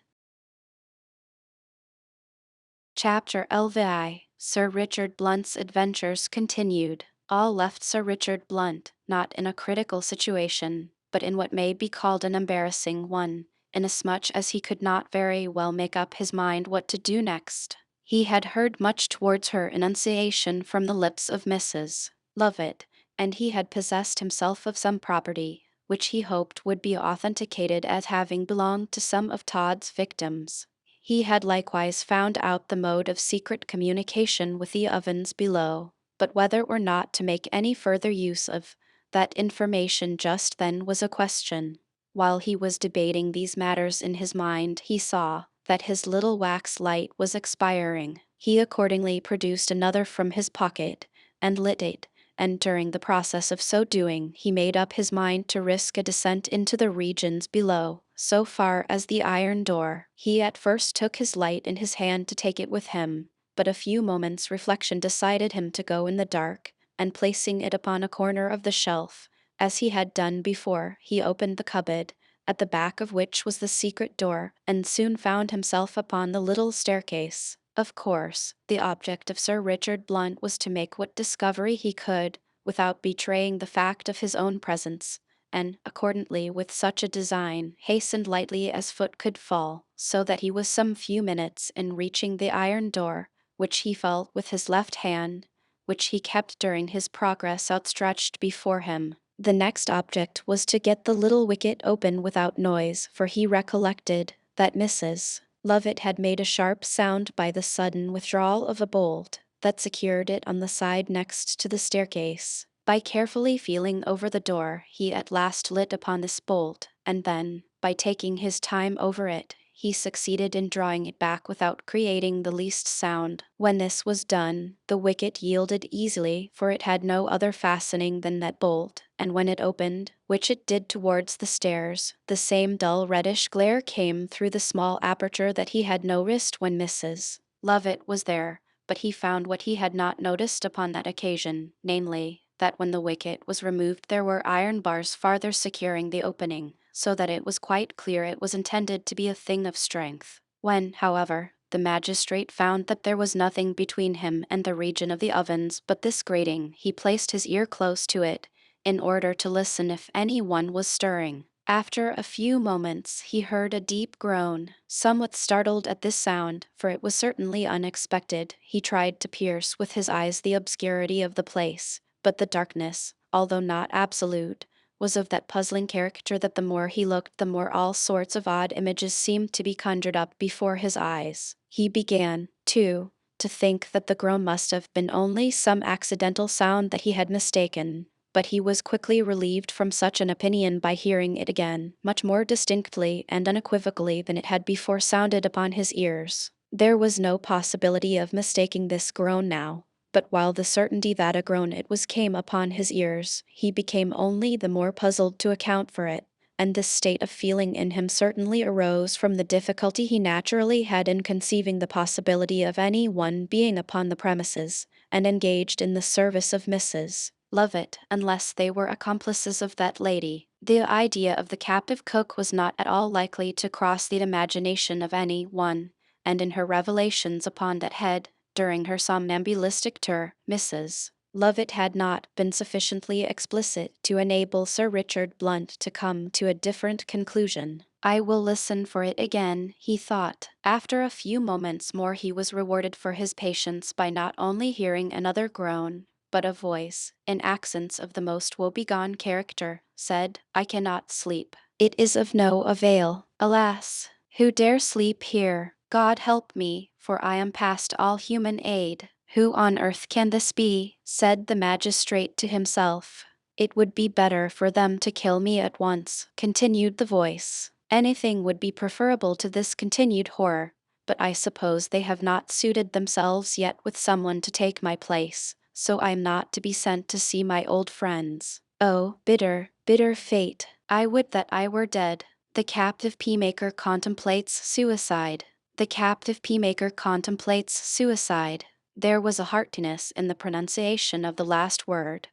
[SPEAKER 1] Chapter LVI Sir Richard Blunt's adventures continued. All left Sir Richard Blunt, not in a critical situation, but in what may be called an embarrassing one, inasmuch as he could not very well make up his mind what to do next. He had heard much towards her enunciation from the lips of Mrs. Lovett, and he had possessed himself of some property, which he hoped would be authenticated as having belonged to some of Todd's victims. He had likewise found out the mode of secret communication with the ovens below, but whether or not to make any further use of that information just then was a question. While he was debating these matters in his mind, he saw that his little wax light was expiring. He accordingly produced another from his pocket and lit it, and during the process of so doing he made up his mind to risk a descent into the regions below, so far as the iron door. He at first took his light in his hand to take it with him, but a few moments' reflection decided him to go in the dark, and placing it upon a corner of the shelf, as he had done before, he opened the cupboard, at the back of which was the secret door, and soon found himself upon the little staircase. Of course, the object of Sir Richard Blunt was to make what discovery he could, without betraying the fact of his own presence, and, accordingly with such a design, hastened lightly as foot could fall, so that he was some few minutes in reaching the iron door, which he felt with his left hand, which he kept during his progress outstretched before him. The next object was to get the little wicket open without noise, for he recollected that Mrs. Lovett had made a sharp sound by the sudden withdrawal of a bolt that secured it on the side next to the staircase. By carefully feeling over the door, he at last lit upon this bolt, and then, by taking his time over it, he succeeded in drawing it back without creating the least sound. When this was done, the wicket yielded easily, for it had no other fastening than that bolt, and when it opened, which it did towards the stairs, the same dull reddish glare came through the small aperture that he had noticed when Mrs. Lovett was there, but he found what he had not noticed upon that occasion, namely, that when the wicket was removed there were iron bars farther securing the opening, so that it was quite clear it was intended to be a thing of strength. When, however, the magistrate found that there was nothing between him and the region of the ovens but this grating, he placed his ear close to it, in order to listen if any one was stirring. After a few moments he heard a deep groan. Somewhat startled at this sound, for it was certainly unexpected, he tried to pierce with his eyes the obscurity of the place, but the darkness, although not absolute, was of that puzzling character that the more he looked the more all sorts of odd images seemed to be conjured up before his eyes. He began, too, to think that the groan must have been only some accidental sound that he had mistaken, but he was quickly relieved from such an opinion by hearing it again, much more distinctly and unequivocally than it had before sounded upon his ears. There was no possibility of mistaking this groan now, but while the certainty that a groan it was came upon his ears, he became only the more puzzled to account for it, and this state of feeling in him certainly arose from the difficulty he naturally had in conceiving the possibility of any one being upon the premises, and engaged in the service of Mrs. Lovett, unless they were accomplices of that lady. The idea of the captive cook was not at all likely to cross the imagination of any one, and in her revelations upon that head, during her somnambulistic tour, Mrs. Lovett had not been sufficiently explicit to enable Sir Richard Blunt to come to a different conclusion. I will listen for it again, he thought. After a few moments more he was rewarded for his patience by not only hearing another groan, but a voice, in accents of the most woebegone character, said, "I cannot sleep. It is of no avail. Alas! Who dare sleep here? God help me, for I am past all human aid." "Who on earth can this be?" said the magistrate to himself. "It would be better for them to kill me at once," continued the voice. "Anything would be preferable to this continued horror, but I suppose they have not suited themselves yet with someone to take my place, so I am not to be sent to see my old friends. Oh, bitter, bitter fate! I would that I were dead." The captive pea-maker contemplates suicide. The captive pea-maker contemplates suicide. There was a heartiness in the pronunciation of the last word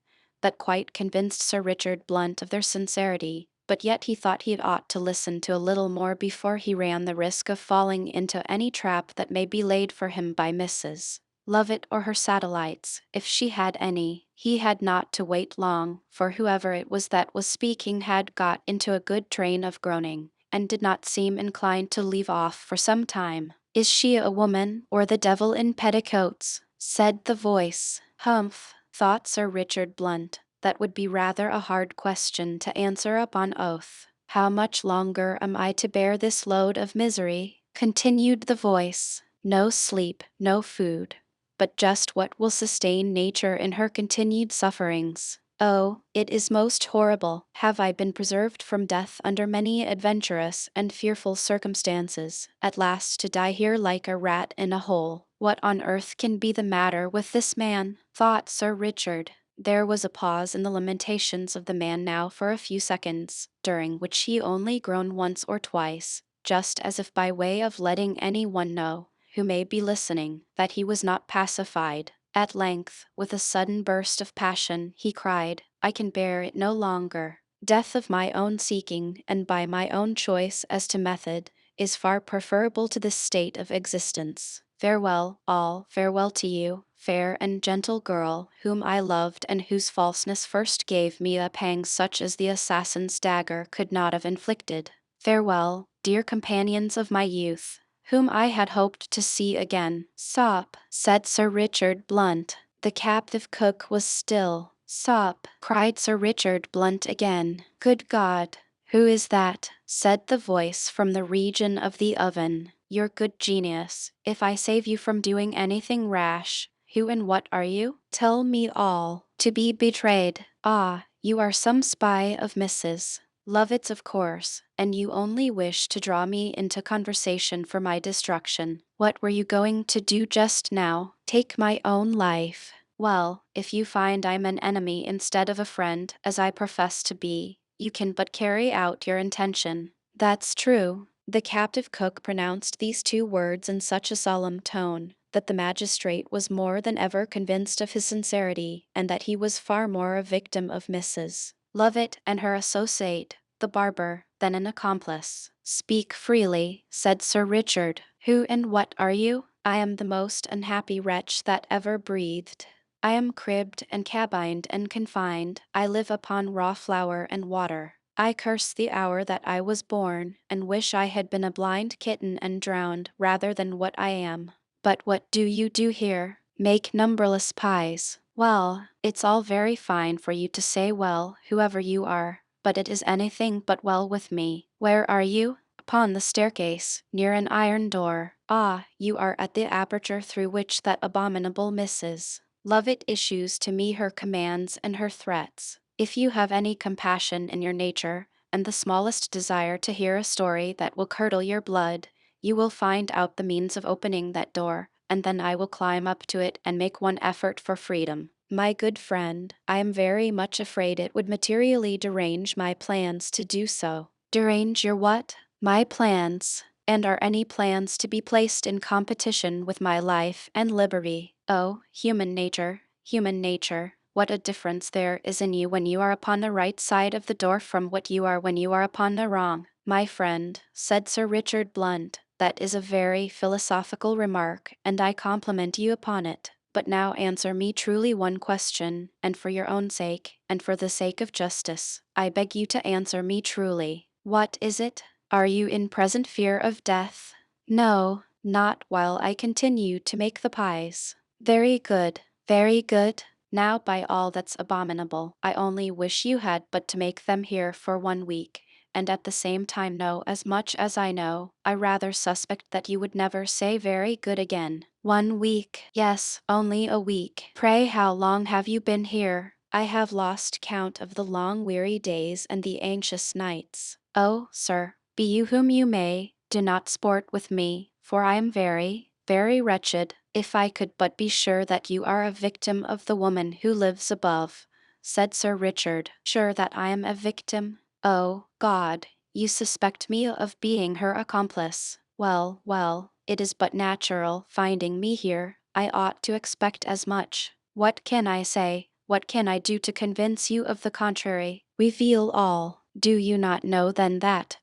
[SPEAKER 1] that quite convinced Sir Richard Blunt of their sincerity, but yet he thought he ought to listen to a little more before he ran the risk of falling into any trap that may be laid for him by Mrs. Lovett or her satellites, if she had any. He had not to wait long, for whoever it was that was speaking had got into a good train of groaning, and did not seem inclined to leave off for some time. "Is she a woman, or the devil in petticoats?" said the voice. "Humph," thought Sir Richard Blunt, "that would be rather a hard question to answer upon oath." "How much longer am I to bear this load of misery?" continued the voice. "No sleep, no food, but just what will sustain nature in her continued sufferings. Oh, it is most horrible. Have I been preserved from death under many adventurous and fearful circumstances, at last to die here like a rat in a hole? What on earth can be the matter with this man?" thought Sir Richard. There was a pause in the lamentations of the man now for a few seconds, during which he only groaned once or twice, just as if by way of letting any one know, who may be listening, that he was not pacified. At length, with a sudden burst of passion, he cried, "I can bear it no longer. Death of my own seeking, and by my own choice as to method, is far preferable to this state of existence. Farewell, all, farewell to you, fair and gentle girl, whom I loved and whose falseness first gave me a pang such as the assassin's dagger could not have inflicted. Farewell, dear companions of my youth, whom I had hoped to see again." "Sop," said Sir Richard Blunt. The captive cook was still. "Sop," cried Sir Richard Blunt again. "Good God! Who is that?" said the voice from the region of the oven. "Your good genius, if I save you from doing anything rash. Who and what are you? Tell me all." "To be betrayed. Ah, you are some spy of Mrs. Lovett's, of course, and you only wish to draw me into conversation for my destruction. What were you going to do just now? Take my own life. Well, if you find I'm an enemy instead of a friend, as I profess to be, you can but carry out your intention." "That's true." The captive cook pronounced these two words in such a solemn tone that the magistrate was more than ever convinced of his sincerity, and that he was far more a victim of Mrs. Lovett and her associate, the barber, than an accomplice. "Speak freely," said Sir Richard. "Who and what are you?" "I am the most unhappy wretch that ever breathed. I am cribbed and cabined and confined. I live upon raw flour and water. I curse the hour that I was born, and wish I had been a blind kitten and drowned rather than what I am." "But what do you do here?" "Make numberless pies." "Well, it's all very fine for you to say well, whoever you are, but it is anything but well with me. Where are you?" "Upon the staircase, near an iron door." "Ah, you are at the aperture through which that abominable Mrs. Lovett issues to me her commands and her threats. If you have any compassion in your nature, and the smallest desire to hear a story that will curdle your blood, you will find out the means of opening that door, and then I will climb up to it and make one effort for freedom." "My good friend, I am very much afraid it would materially derange my plans to do so." "Derange your what?" "My plans. And are any plans to be placed in competition with my life and liberty? Oh, human nature, human nature. What a difference there is in you when you are upon the right side of the door from what you are when you are upon the wrong." "My friend," said Sir Richard Blunt, "that is a very philosophical remark, and I compliment you upon it. But now answer me truly one question, and for your own sake, and for the sake of justice, I beg you to answer me truly." "What is it?" "Are you in present fear of death?" "No, not while I continue to make the pies." "Very good, very good. Now by all that's abominable, I only wish you had but to make them here for 1 week, and at the same time know as much as I know. I rather suspect that you would never say very good again." 1 week. Yes, only a week. Pray how long have you been here? I have lost count of the long weary days and the anxious nights. Oh, sir, be you whom you may, do not sport with me, for I am very, very wretched. If I could but be sure that you are a victim of the woman who lives above," said Sir Richard. "Sure that I am a victim? Oh, God, you suspect me of being her accomplice. Well, well, it is but natural, finding me here. I ought to expect as much. What can I say? What can I do to convince you of the contrary? Reveal all. Do you not know then that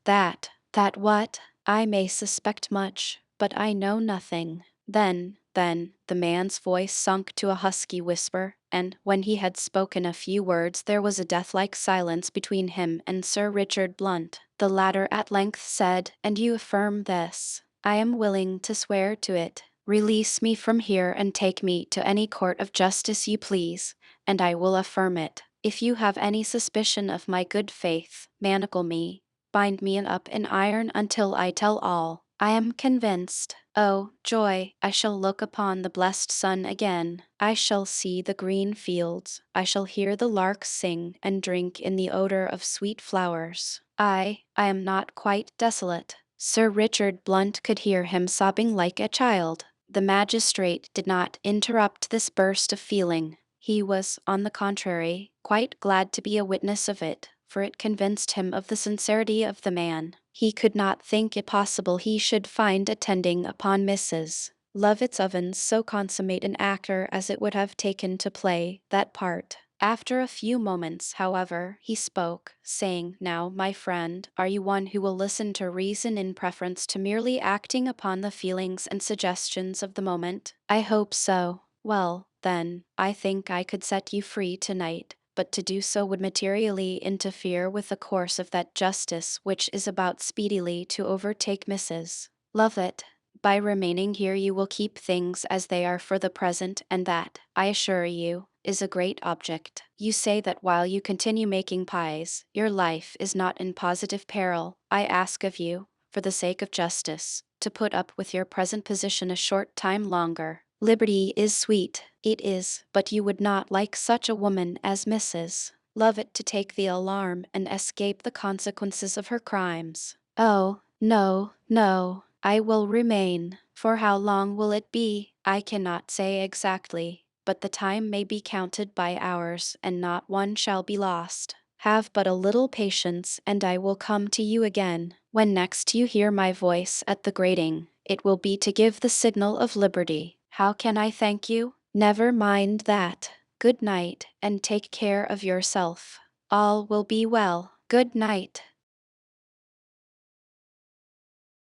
[SPEAKER 1] what? I may suspect much, but I know nothing. Then, the man's voice sunk to a husky whisper, and when he had spoken a few words, there was a death-like silence between him and Sir Richard Blunt. The latter at length said, "And you affirm this?" "I am willing to swear to it. Release me from here and take me to any court of justice you please, and I will affirm it. If you have any suspicion of my good faith, manacle me, bind me up in iron until I tell all. I am convinced. Oh, joy, I shall look upon the blessed sun again. I shall see the green fields. I shall hear the larks sing and drink in the odor of sweet flowers. I am not quite desolate." Sir Richard Blunt could hear him sobbing like a child. The magistrate did not interrupt this burst of feeling. He was, on the contrary, quite glad to be a witness of it, for it convinced him of the sincerity of the man. He could not think it possible he should find attending upon Mrs. Lovett's ovens so consummate an actor as it would have taken to play that part. After a few moments, however, he spoke, saying, "Now, my friend, are you one who will listen to reason in preference to merely acting upon the feelings and suggestions of the moment?" "I hope so." "Well, then, I think I could set you free tonight, but to do so would materially interfere with the course of that justice which is about speedily to overtake Mrs. Lovett. By remaining here you will keep things as they are for the present, and that, I assure you, is a great object. You say that while you continue making pies, your life is not in positive peril. I ask of you, for the sake of justice, to put up with your present position a short time longer. Liberty is sweet, it is, but you would not like such a woman as Mrs. Lovett to take the alarm and escape the consequences of her crimes." "Oh, no, no, I will remain. For how long will it be? I cannot say exactly, but the time may be counted by hours, and not one shall be lost. Have but a little patience, and I will come to you again. When next you hear my voice at the grating, it will be to give the signal of liberty. How can I thank you? Never mind that. Good night, and take care of yourself. All will be well. Good night."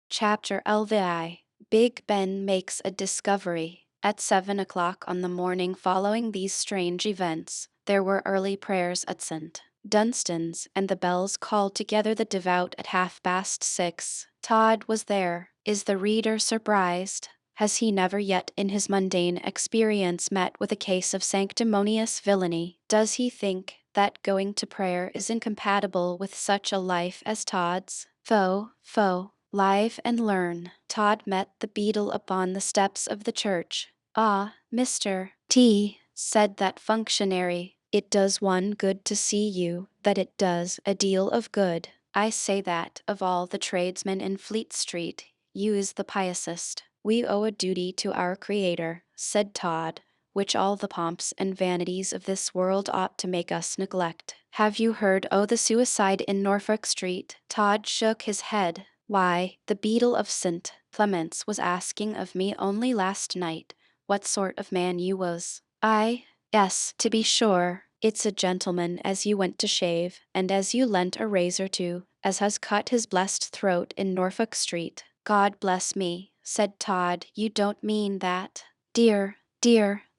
[SPEAKER 1] Chapter LVI. Big Ben makes a discovery. At 7 o'clock on the morning following these strange events, there were early prayers at St. Dunstan's, and the bells called together the devout at 6:30. Todd was there. Is the reader surprised? Has he never yet in his mundane experience met with a case of sanctimonious villainy? Does he think that going to prayer is incompatible with such a life as Todd's? Foe. Live and learn. Todd met the beadle upon the steps of the church. "Ah, Mr. T," said that functionary, "it does one good to see you, that it does a deal of good. I say that, of all the tradesmen in Fleet Street, you is the piousest." "We owe a duty to our Creator," said Todd, "which all the pomps and vanities of this world ought to make us neglect. Have you heard o' the suicide in Norfolk Street?" Todd shook his head. "Why, the beadle of St. Clement's was asking of me only last night what sort of man you was." Yes, to be sure. It's a gentleman as you went to shave, and as you lent a razor to, as has cut his blessed throat in Norfolk Street." "God bless me," said Todd, "you don't mean that." Dear,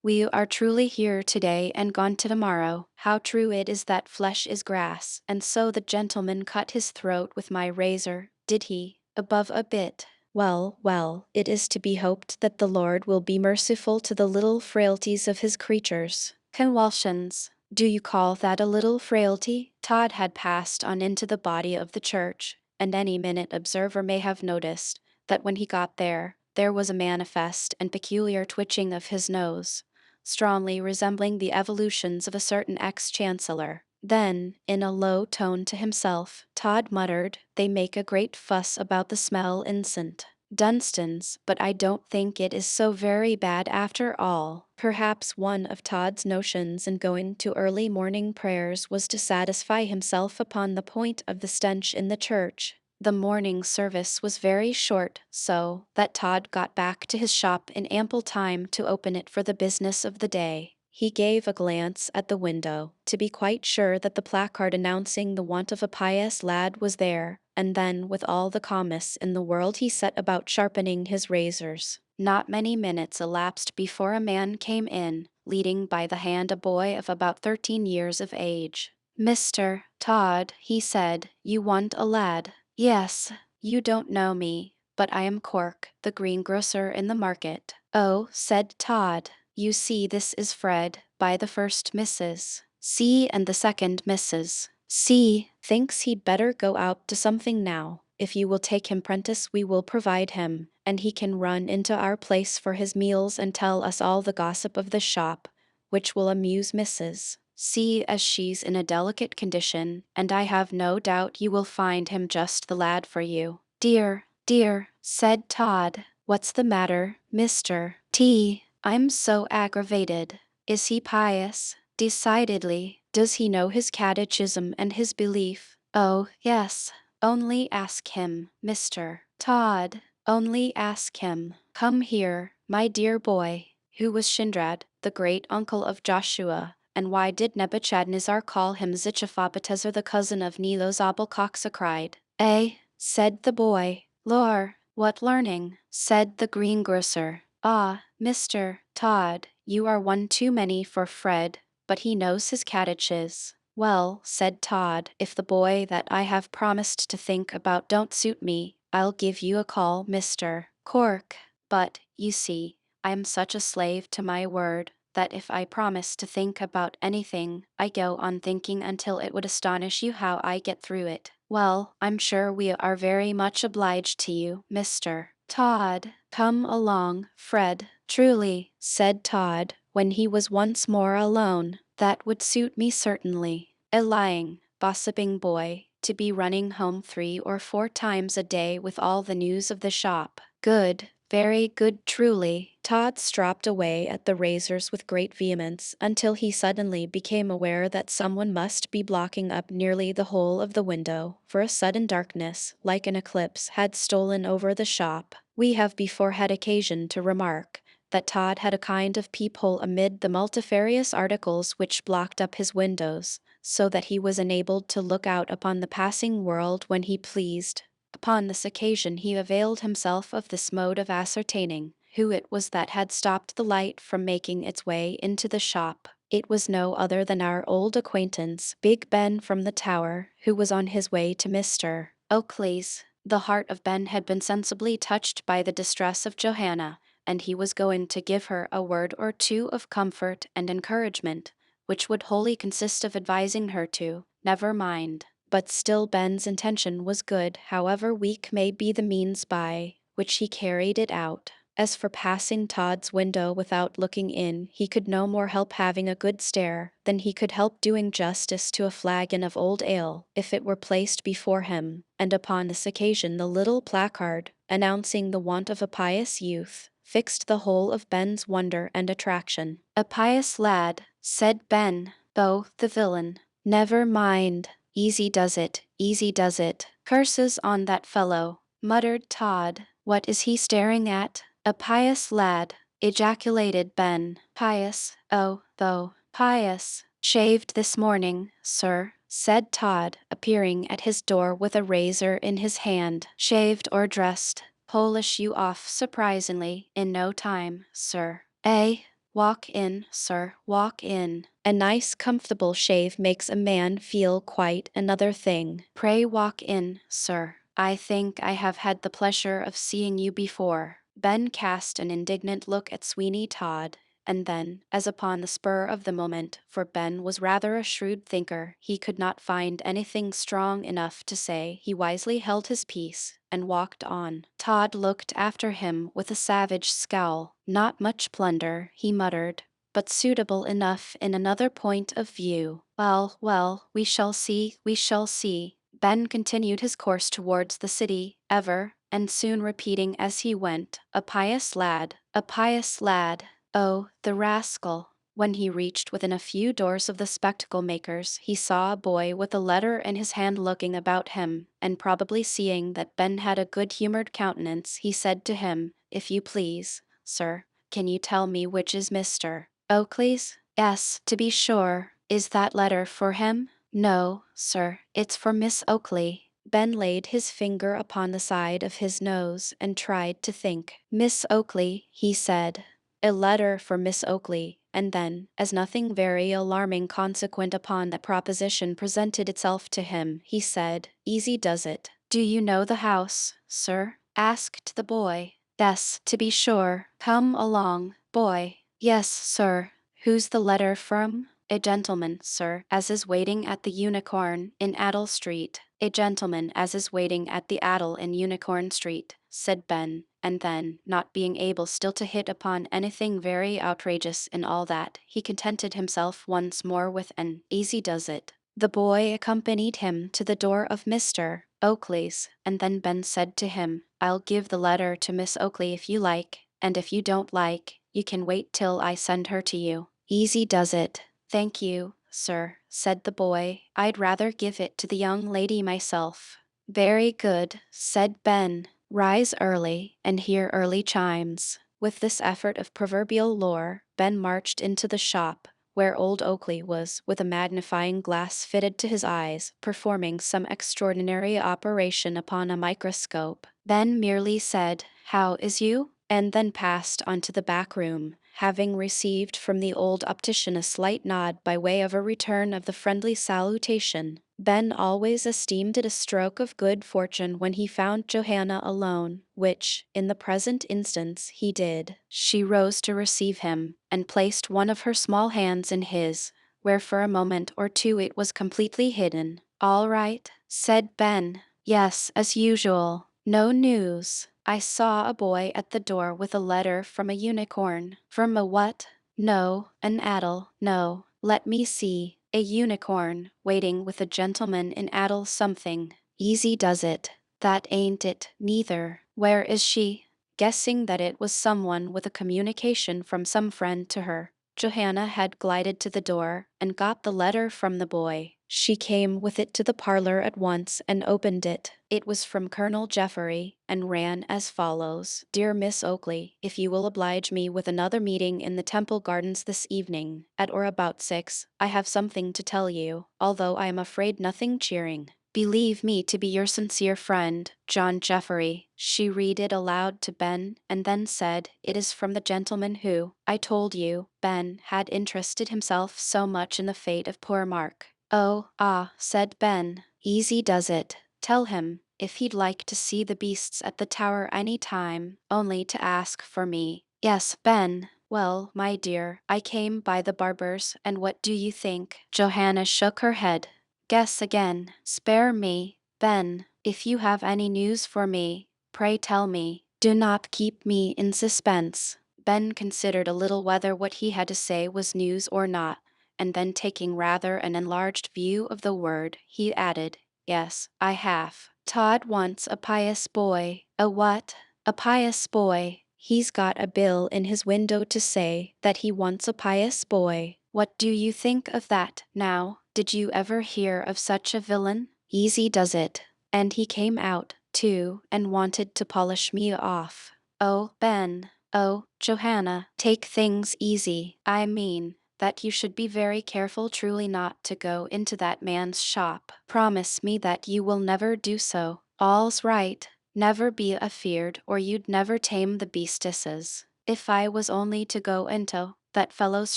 [SPEAKER 1] we are truly here today and gone to tomorrow. How true it is that flesh is grass, and so the gentleman cut his throat with my razor, did he? Above a bit. Well, it is to be hoped that the Lord will be merciful to the little frailties of his creatures. Convulsions. Do you call that a little frailty? Todd had passed on into the body of the church, and any minute observer may have noticed that when he got there was a manifest and peculiar twitching of his nose, strongly resembling the evolutions of a certain ex-chancellor. Then, in a low tone to himself, Todd muttered, "They make a great fuss about the smell in St. Dunstan's, but I don't think it is so very bad after all." Perhaps one of Todd's notions in going to early morning prayers was to satisfy himself upon the point of the stench in the church. The morning service was very short, so that Todd got back to his shop in ample time to open it for the business of the day. He gave a glance at the window, to be quite sure that the placard announcing the want of a pious lad was there, and then, with all the calmness in the world, he set about sharpening his razors. Not many minutes elapsed before a man came in, leading by the hand a boy of about 13 years of age. "Mr. Todd," he said, "you want a lad." "Yes, you don't know me, but I am Cork, the greengrocer in the market." "Oh," said Todd, "you see this is Fred, by the first Mrs. C and the second Mrs. C thinks he'd better go out to something now. If you will take him prentice we will provide him, and he can run into our place for his meals and tell us all the gossip of the shop, which will amuse Mrs. C as she's in a delicate condition, and I have no doubt you will find him just the lad for you." "Dear, dear," said Todd, "what's the matter, Mr. T? I'm so aggravated. Is he pious?" "Decidedly." "Does he know his catechism and his belief?" "Oh, yes. Only ask him, Mr. Todd. Only ask him. Come here, my dear boy." Who was Shindrad, the great uncle of Joshua, and why did Nebuchadnezzar call him Zichaphapatezer, the cousin of Nelozabelcoxacride? "Eh?" said the boy. "Lor, what learning," said the greengrocer. "Ah, Mr. Todd, you are one too many for Fred, but he knows his catechism." "Well," said Todd, "if the boy that I have promised to think about don't suit me, I'll give you a call, Mr. Cork. But, you see, I am such a slave to my word, that if I promise to think about anything, I go on thinking until it would astonish you how I get through it." "Well, I'm sure we are very much obliged to you, Mr. Todd. Come along, Fred." "Truly," said Todd, when he was once more alone, "that would suit me certainly. A lying, gossiping boy, to be running home 3 or 4 times a day with all the news of the shop. Good, very good truly." Todd stropped away at the razors with great vehemence until he suddenly became aware that someone must be blocking up nearly the whole of the window, for a sudden darkness, like an eclipse, had stolen over the shop. We have before had occasion to remark that Todd had a kind of peephole amid the multifarious articles which blocked up his windows, so that he was enabled to look out upon the passing world when he pleased. Upon this occasion he availed himself of this mode of ascertaining who it was that had stopped the light from making its way into the shop. It was no other than our old acquaintance, Big Ben from the Tower, who was on his way to Mr. Oakley's. The heart of Ben had been sensibly touched by the distress of Johanna, and he was going to give her a word or two of comfort and encouragement, which would wholly consist of advising her to never mind. But still Ben's intention was good, however weak may be the means by which he carried it out. As for passing Todd's window without looking in, he could no more help having a good stare than he could help doing justice to a flagon of old ale if it were placed before him, and upon this occasion the little placard, announcing the want of a pious youth, fixed the whole of Ben's wonder and attraction. "A pious lad," said Ben, "though the villain." "Never mind. Easy does it, easy does it." "Curses on that fellow," muttered Todd. "What is he staring at?" "A pious lad," ejaculated Ben. "Pious, oh, though, pious." "Shaved this morning, sir," said Todd, appearing at his door with a razor in his hand. "Shaved or dressed. Polish you off surprisingly in no time, sir." "Eh? Walk in, sir, walk in. A nice comfortable shave makes a man feel quite another thing. Pray walk in, sir. I think I have had the pleasure of seeing you before." Ben cast an indignant look at Sweeney Todd, and then, as upon the spur of the moment, for Ben was rather a shrewd thinker, he could not find anything strong enough to say, he wisely held his peace and walked on. Todd looked after him with a savage scowl. "Not much plunder," he muttered, "but suitable enough in another point of view. Well, well, we shall see, we shall see." Ben continued his course towards the city, ever and soon repeating as he went, "A pious lad, a pious lad." Oh, the rascal! When he reached within a few doors of the spectacle maker's, he saw a boy with a letter in his hand looking about him, and probably seeing that Ben had a good-humored countenance, he said to him, "If you please, sir, can you tell me which is Mr. Oakley's?" Yes, to be sure. Is that letter for him? No, sir, it's for Miss Oakley. Ben laid his finger upon the side of his nose and tried to think. Miss Oakley, he said. A letter for Miss Oakley, and then, as nothing very alarming consequent upon that proposition presented itself to him, he said, Easy does it. Do you know the house, sir? Asked the boy. Yes, to be sure. Come along, boy. Yes, sir. Who's the letter from? A gentleman, sir, as is waiting at the Unicorn in Addle Street. A gentleman as is waiting at the Addle in Unicorn Street, said Ben, and then, not being able still to hit upon anything very outrageous in all that, he contented himself once more with an easy does it. The boy accompanied him to the door of Mr. Oakley's, and then Ben said to him, I'll give the letter to Miss Oakley if you like, and if you don't like, you can wait till I send her to you. Easy does it. Thank you, sir, said the boy. I'd rather give it to the young lady myself. Very good, said Ben. Rise early and hear early chimes. With this effort of proverbial lore, Ben marched into the shop, where old Oakley was, with a magnifying glass fitted to his eyes, performing some extraordinary operation upon a microscope. Ben merely said, How is you? And then passed on to the back room, having received from the old optician a slight nod by way of a return of the friendly salutation. Ben always esteemed it a stroke of good fortune when he found Johanna alone, which, in the present instance, he did. She rose to receive him, and placed one of her small hands in his, where for a moment or two it was completely hidden. All right, said Ben. Yes, as usual. No news. I saw a boy at the door with a letter from a unicorn. From a what? No, an addle. No, let me see. A unicorn, waiting with a gentleman in addle something. Easy does it. That ain't it, neither. Where is she? Guessing that it was someone with a communication from some friend to her, Johanna had glided to the door and got the letter from the boy. She came with it to the parlor at once and opened it. It was from Colonel Jeffery, and ran as follows. Dear Miss Oakley, if you will oblige me with another meeting in the Temple Gardens this evening, at or about 6, I have something to tell you, although I am afraid nothing cheering. Believe me to be your sincere friend, John Jeffery. She read it aloud to Ben, and then said, It is from the gentleman who, I told you, Ben, had interested himself so much in the fate of poor Mark. Oh, ah, said Ben. Easy does it. Tell him, if he'd like to see the beasts at the tower any time, only to ask for me. Yes, Ben. Well, my dear, I came by the Barber's, and what do you think? Johanna shook her head. Guess again. Spare me, Ben. If you have any news for me, pray tell me. Do not keep me in suspense. Ben considered a little whether what he had to say was news or not, and then taking rather an enlarged view of the word, he added, Yes, I have. Todd wants a pious boy. A what? A pious boy. He's got a bill in his window to say that he wants a pious boy. What do you think of that, now? Did you ever hear of such a villain? Easy does it. And he came out, too, and wanted to polish me off. Oh, Ben. Oh, Johanna, take things easy. I mean, that you should be very careful truly not to go into that man's shop. Promise me that you will never do so. All's right. Never be afeard, or you'd never tame the beastesses. If I was only to go into that fellow's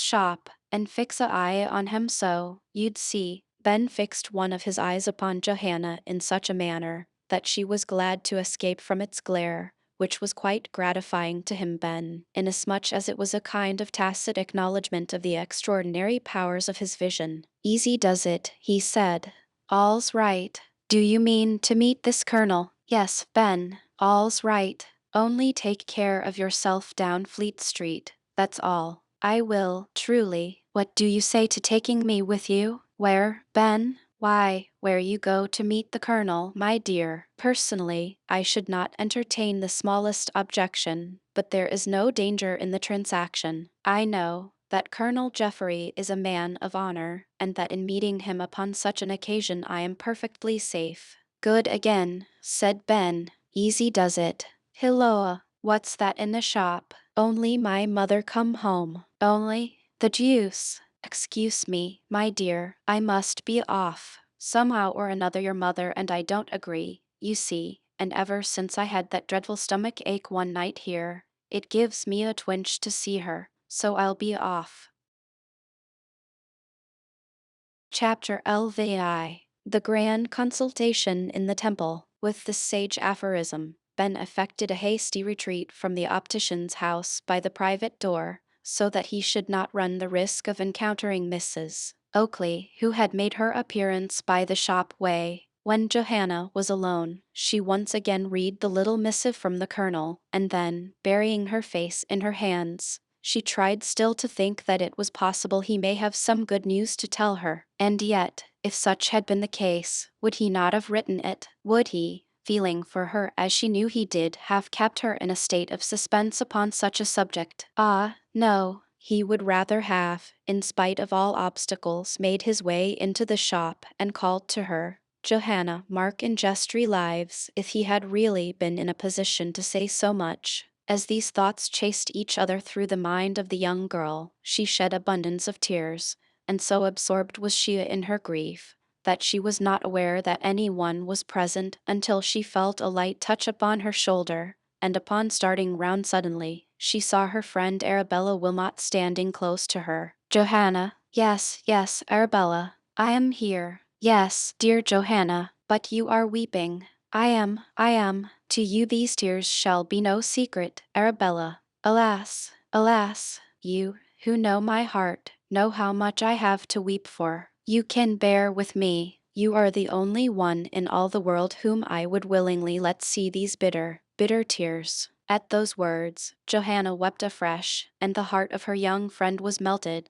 [SPEAKER 1] shop, and fix a eye on him so, you'd see. Ben fixed one of his eyes upon Johanna in such a manner that she was glad to escape from its glare, which was quite gratifying to him, Ben, inasmuch as it was a kind of tacit acknowledgment of the extraordinary powers of his vision. Easy does it, he said. All's right. Do you mean to meet this colonel? Yes, Ben. All's right. Only take care of yourself down Fleet Street. That's all. I will, truly. What do you say to taking me with you? Where, Ben? Why, where you go to meet the colonel, my dear. Personally, I should not entertain the smallest objection, but there is no danger in the transaction. I know that Colonel Jeffery is a man of honor, and that in meeting him upon such an occasion I am perfectly safe. Good again, said Ben. Easy does it. Hilloa, what's that in the shop? Only my mother come home. Only? The deuce. Excuse me, my dear, I must be off. Somehow or another, your mother and I don't agree, you see, and ever since I had that dreadful stomach ache one night here, it gives me a twinge to see her, so I'll be off. Chapter LVI. The Grand Consultation in the Temple. With this sage aphorism, Ben effected a hasty retreat from the optician's house by the private door, so that he should not run the risk of encountering Mrs. Oakley, who had made her appearance by the shop way. When Johanna was alone, she once again read the little missive from the colonel, and then, burying her face in her hands, she tried still to think that it was possible he may have some good news to tell her. And yet, if such had been the case, would he not have written it? Would he, feeling for her as she knew he did, have kept her in a state of suspense upon such a subject? Ah, no. He would rather have, in spite of all obstacles, made his way into the shop and called to her, Johanna, Mark and Jestry lives, if he had really been in a position to say so much. As these thoughts chased each other through the mind of the young girl, she shed abundance of tears, and so absorbed was she in her grief, that she was not aware that any one was present until she felt a light touch upon her shoulder, and upon starting round suddenly, she saw her friend Arabella Wilmot standing close to her. Johanna, yes, yes, Arabella, I am here. Yes, dear Johanna, but you are weeping. I am. To you these tears shall be no secret, Arabella. Alas, alas, you, who know my heart, know how much I have to weep for. You can bear with me. You are the only one in all the world whom I would willingly let see these bitter, bitter tears. At those words, Johanna wept afresh, and the heart of her young friend was melted.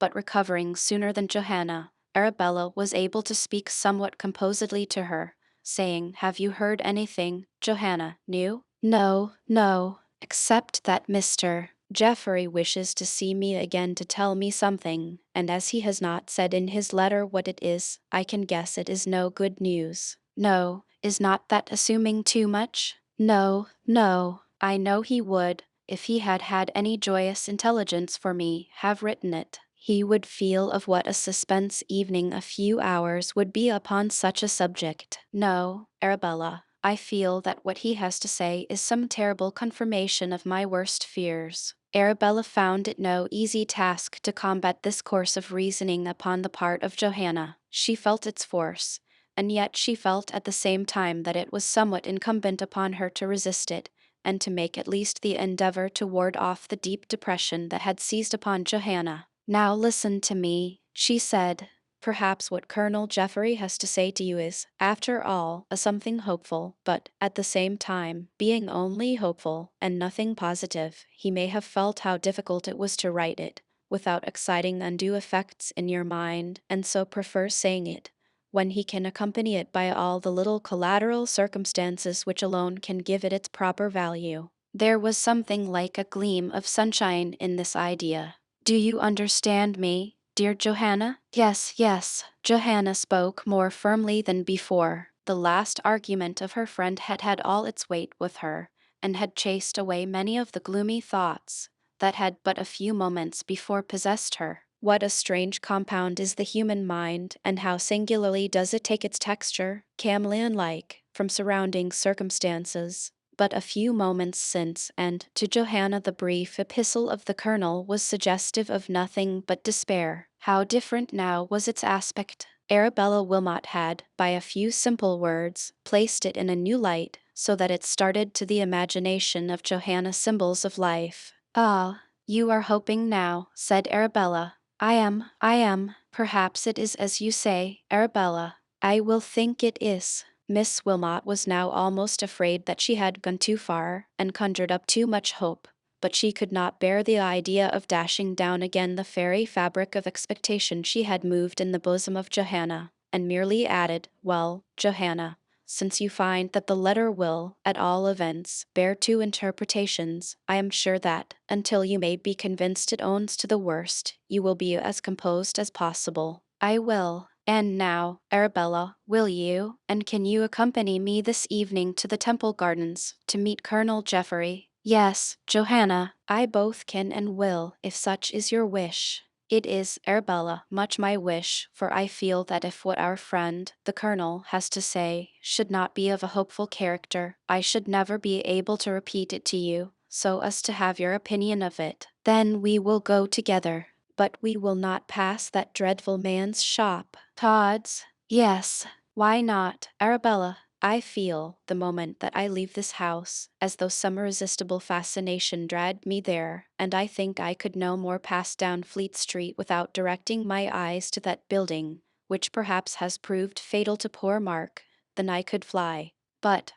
[SPEAKER 1] But recovering sooner than Johanna, Arabella was able to speak somewhat composedly to her, saying, Have you heard anything, Johanna, new? No, no, except that Mr. Geoffrey wishes to see me again to tell me something, and as he has not said in his letter what it is, I can guess it is no good news. No, is not that assuming too much? No, no, I know he would, if he had had any joyous intelligence for me, have written it. He would feel of what a suspense evening a few hours would be upon such a subject. No, Arabella, I feel that what he has to say is some terrible confirmation of my worst fears. Arabella found it no easy task to combat this course of reasoning upon the part of Johanna. She felt its force, and yet she felt at the same time that it was somewhat incumbent upon her to resist it, and to make at least the endeavor to ward off the deep depression that had seized upon Johanna. Now listen to me, she said. Perhaps what Colonel Geoffrey has to say to you is, after all, a something hopeful, but, at the same time, being only hopeful, and nothing positive, he may have felt how difficult it was to write it, without exciting undue effects in your mind, and so prefers saying it, when he can accompany it by all the little collateral circumstances which alone can give it its proper value. There was something like a gleam of sunshine in this idea. Do you understand me, dear Johanna? Yes, yes. Johanna spoke more firmly than before. The last argument of her friend had had all its weight with her, and had chased away many of the gloomy thoughts that had but a few moments before possessed her. What a strange compound is the human mind, and how singularly does it take its texture, chameleon-like, from surrounding circumstances. But a few moments since, and to Johanna the brief epistle of the colonel was suggestive of nothing but despair. How different now was its aspect! Arabella Wilmot had, by a few simple words, placed it in a new light, so that it started to the imagination of Johanna symbols of life. Ah, you are hoping now, said Arabella. I am. Perhaps it is as you say, Arabella. I will think it is. Miss Wilmot was now almost afraid that she had gone too far, and conjured up too much hope, but she could not bear the idea of dashing down again the fairy fabric of expectation she had moved in the bosom of Johanna, and merely added, Well, Johanna, since you find that the letter will, at all events, bear two interpretations, I am sure that, until you may be convinced it owns to the worst, you will be as composed as possible. I will. And now, Arabella, will you, and can you accompany me this evening to the Temple Gardens, to meet Colonel Geoffrey? Yes, Johanna, I both can and will, if such is your wish. It is, Arabella, much my wish, for I feel that if what our friend, the Colonel, has to say should not be of a hopeful character, I should never be able to repeat it to you, so as to have your opinion of it. Then we will go together. But we will not pass that dreadful man's shop. Todd's? Yes. Why not, Arabella? I feel, the moment that I leave this house, as though some irresistible fascination dragged me there, and I think I could no more pass down Fleet Street without directing my eyes to that building, which perhaps has proved fatal to poor Mark, than I could fly. But,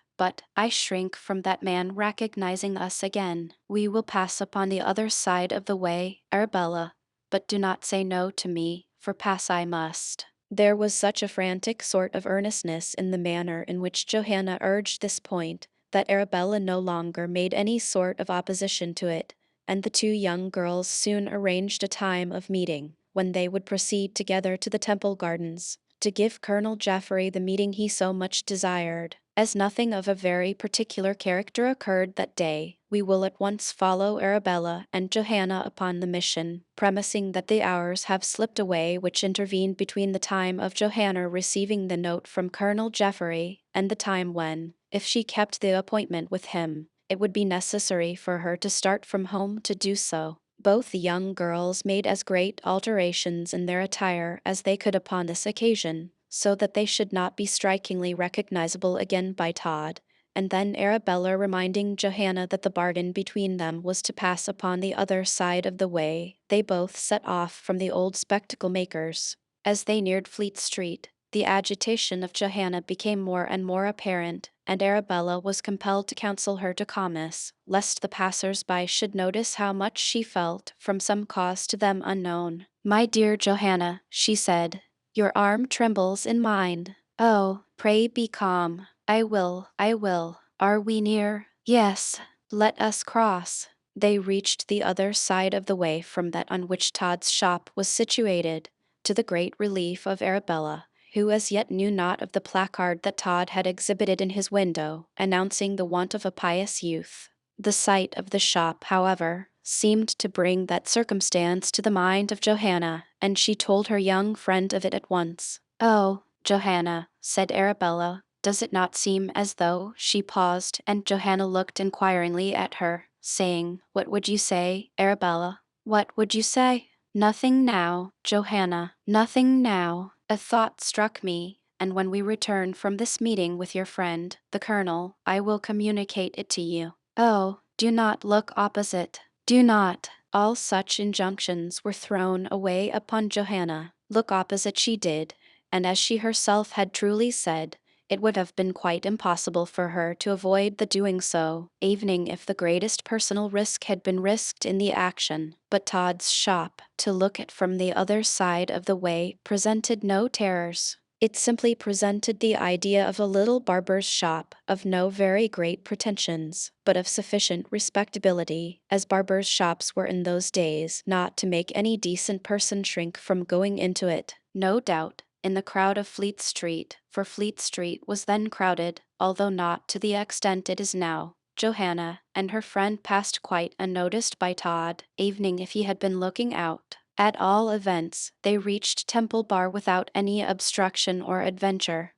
[SPEAKER 1] I shrink from that man recognizing us again. We will pass upon the other side of the way, Arabella, but do not say no to me, for pass I must. There was such a frantic sort of earnestness in the manner in which Johanna urged this point, that Arabella no longer made any sort of opposition to it, and the two young girls soon arranged a time of meeting, when they would proceed together to the Temple Gardens, to give Colonel Jeffrey the meeting he so much desired. As nothing of a very particular character occurred that day, we will at once follow Arabella and Johanna upon the mission, premising that the hours have slipped away which intervened between the time of Johanna receiving the note from Colonel Jeffrey and the time when, if she kept the appointment with him, it would be necessary for her to start from home to do so. Both the young girls made as great alterations in their attire as they could upon this occasion, so that they should not be strikingly recognizable again by Todd, and then Arabella reminding Johanna that the bargain between them was to pass upon the other side of the way, they both set off from the old spectacle maker's. As they neared Fleet Street, the agitation of Johanna became more and more apparent, and Arabella was compelled to counsel her to calmness, lest the passers-by should notice how much she felt from some cause to them unknown. "My dear Johanna," she said, "your arm trembles in mine. Oh, pray be calm. I will. Are we near? Yes. Let us cross." They reached the other side of the way from that on which Todd's shop was situated, to the great relief of Arabella, who as yet knew not of the placard that Todd had exhibited in his window, announcing the want of a pious youth. The sight of the shop, however, seemed to bring that circumstance to the mind of Johanna, and she told her young friend of it at once. "Oh, Johanna," said Arabella, "does it not seem as though—" She paused, and Johanna looked inquiringly at her, saying, "What would you say, Arabella? What would you say?" "Nothing now, Johanna, nothing now. A thought struck me, and when we return from this meeting with your friend, the Colonel, I will communicate it to you. Oh, do not look opposite. Do not." All such injunctions were thrown away upon Johanna. Look opposite she did, and as she herself had truly said, it would have been quite impossible for her to avoid the doing so, even if the greatest personal risk had been risked in the action. But Todd's shop, to look at from the other side of the way, presented no terrors. It simply presented the idea of a little barber's shop, of no very great pretensions, but of sufficient respectability, as barbers' shops were in those days, not to make any decent person shrink from going into it. No doubt, in the crowd of Fleet Street, for Fleet Street was then crowded, although not to the extent it is now, Johanna and her friend passed quite unnoticed by Todd, even if he had been looking out. At all events, they reached Temple Bar without any obstruction or adventure.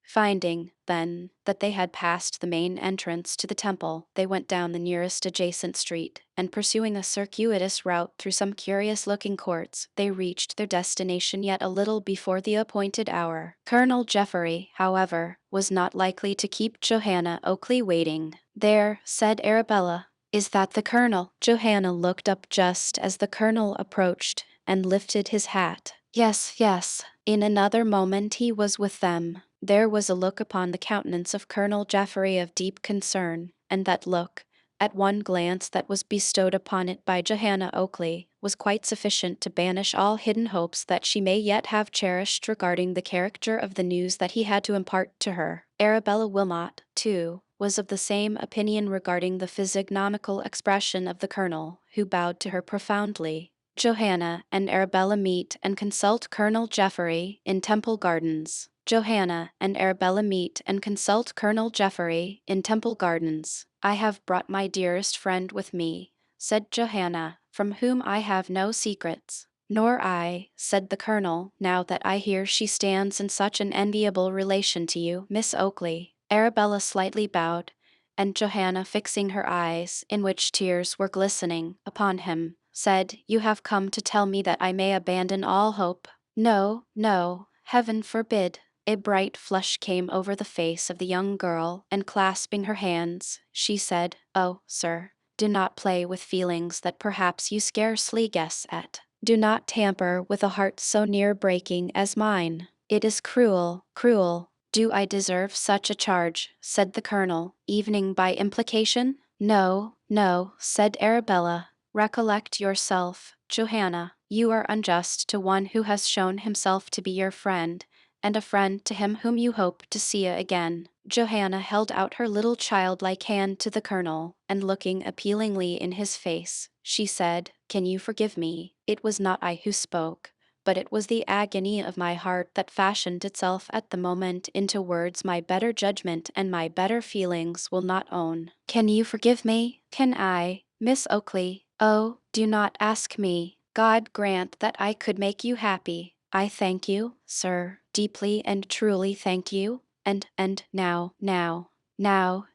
[SPEAKER 1] Finding, then, that they had passed the main entrance to the temple, they went down the nearest adjacent street, and pursuing a circuitous route through some curious-looking courts, they reached their destination yet a little before the appointed hour. Colonel Jeffrey, however, was not likely to keep Johanna Oakley waiting. "There," said Arabella. "Is that the Colonel?" Johanna looked up just as the Colonel approached, and lifted his hat. Yes. In another moment he was with them. There was a look upon the countenance of Colonel Jeffrey of deep concern, and that look, at one glance that was bestowed upon it by Johanna Oakley, was quite sufficient to banish all hidden hopes that she may yet have cherished regarding the character of the news that he had to impart to her. Arabella Wilmot, too, was of the same opinion regarding the physiognomical expression of the Colonel, who bowed to her profoundly. Johanna and Arabella meet and consult Colonel Jeffrey in Temple Gardens. Johanna and Arabella meet and consult Colonel Jeffrey in Temple Gardens. "I have brought my dearest friend with me," said Johanna, "from whom I have no secrets. Nor I, said the colonel, now that I hear she stands in such an enviable relation to you, Miss Oakley. Arabella slightly bowed, and Johanna, fixing her eyes, in which tears were glistening, upon him, said, You have come to tell me that I may abandon all hope. No, no, heaven forbid. A bright flush came over the face of the young girl, and clasping her hands, she said, Oh, sir, do not play with feelings that perhaps you scarcely guess at. Do not tamper with a heart so near breaking as mine. It is cruel, cruel. Do I deserve such a charge? Said the colonel, evening by implication. No, no, said Arabella. Recollect yourself, Johanna. You are unjust to one who has shown himself to be your friend, and a friend to him whom you hope to see again. Johanna held out her little childlike hand to the colonel, and looking appealingly in his face, she said, Can you forgive me? It was not I who spoke, but it was the agony of my heart that fashioned itself at the moment into words my better judgment and my better feelings will not own. Can you forgive me? Can I, Miss Oakley? Oh, do not ask me. God grant that I could make you happy. I thank you, sir, deeply and truly thank you. And now,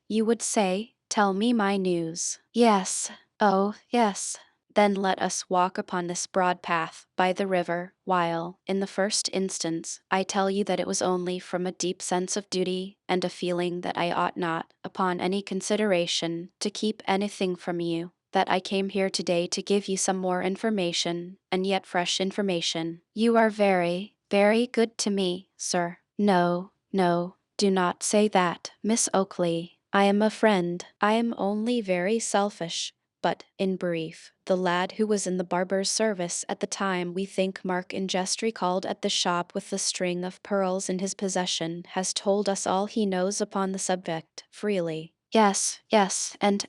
[SPEAKER 1] you would say, tell me my news. Yes, oh, yes. Then let us walk upon this broad path by the river, while, in the first instance, I tell you that it was only from a deep sense of duty and a feeling that I ought not, upon any consideration, to keep anything from you, that I came here today to give you some more information, and yet fresh information. You are very, very good to me, sir. No, no, do not say that, Miss Oakley. I am a friend. I am only very selfish. But, in brief, the lad who was in the barber's service at the time we think Mark in jest recalled at the shop with the string of pearls in his possession has told us all he knows upon the subject, freely. Yes, yes, and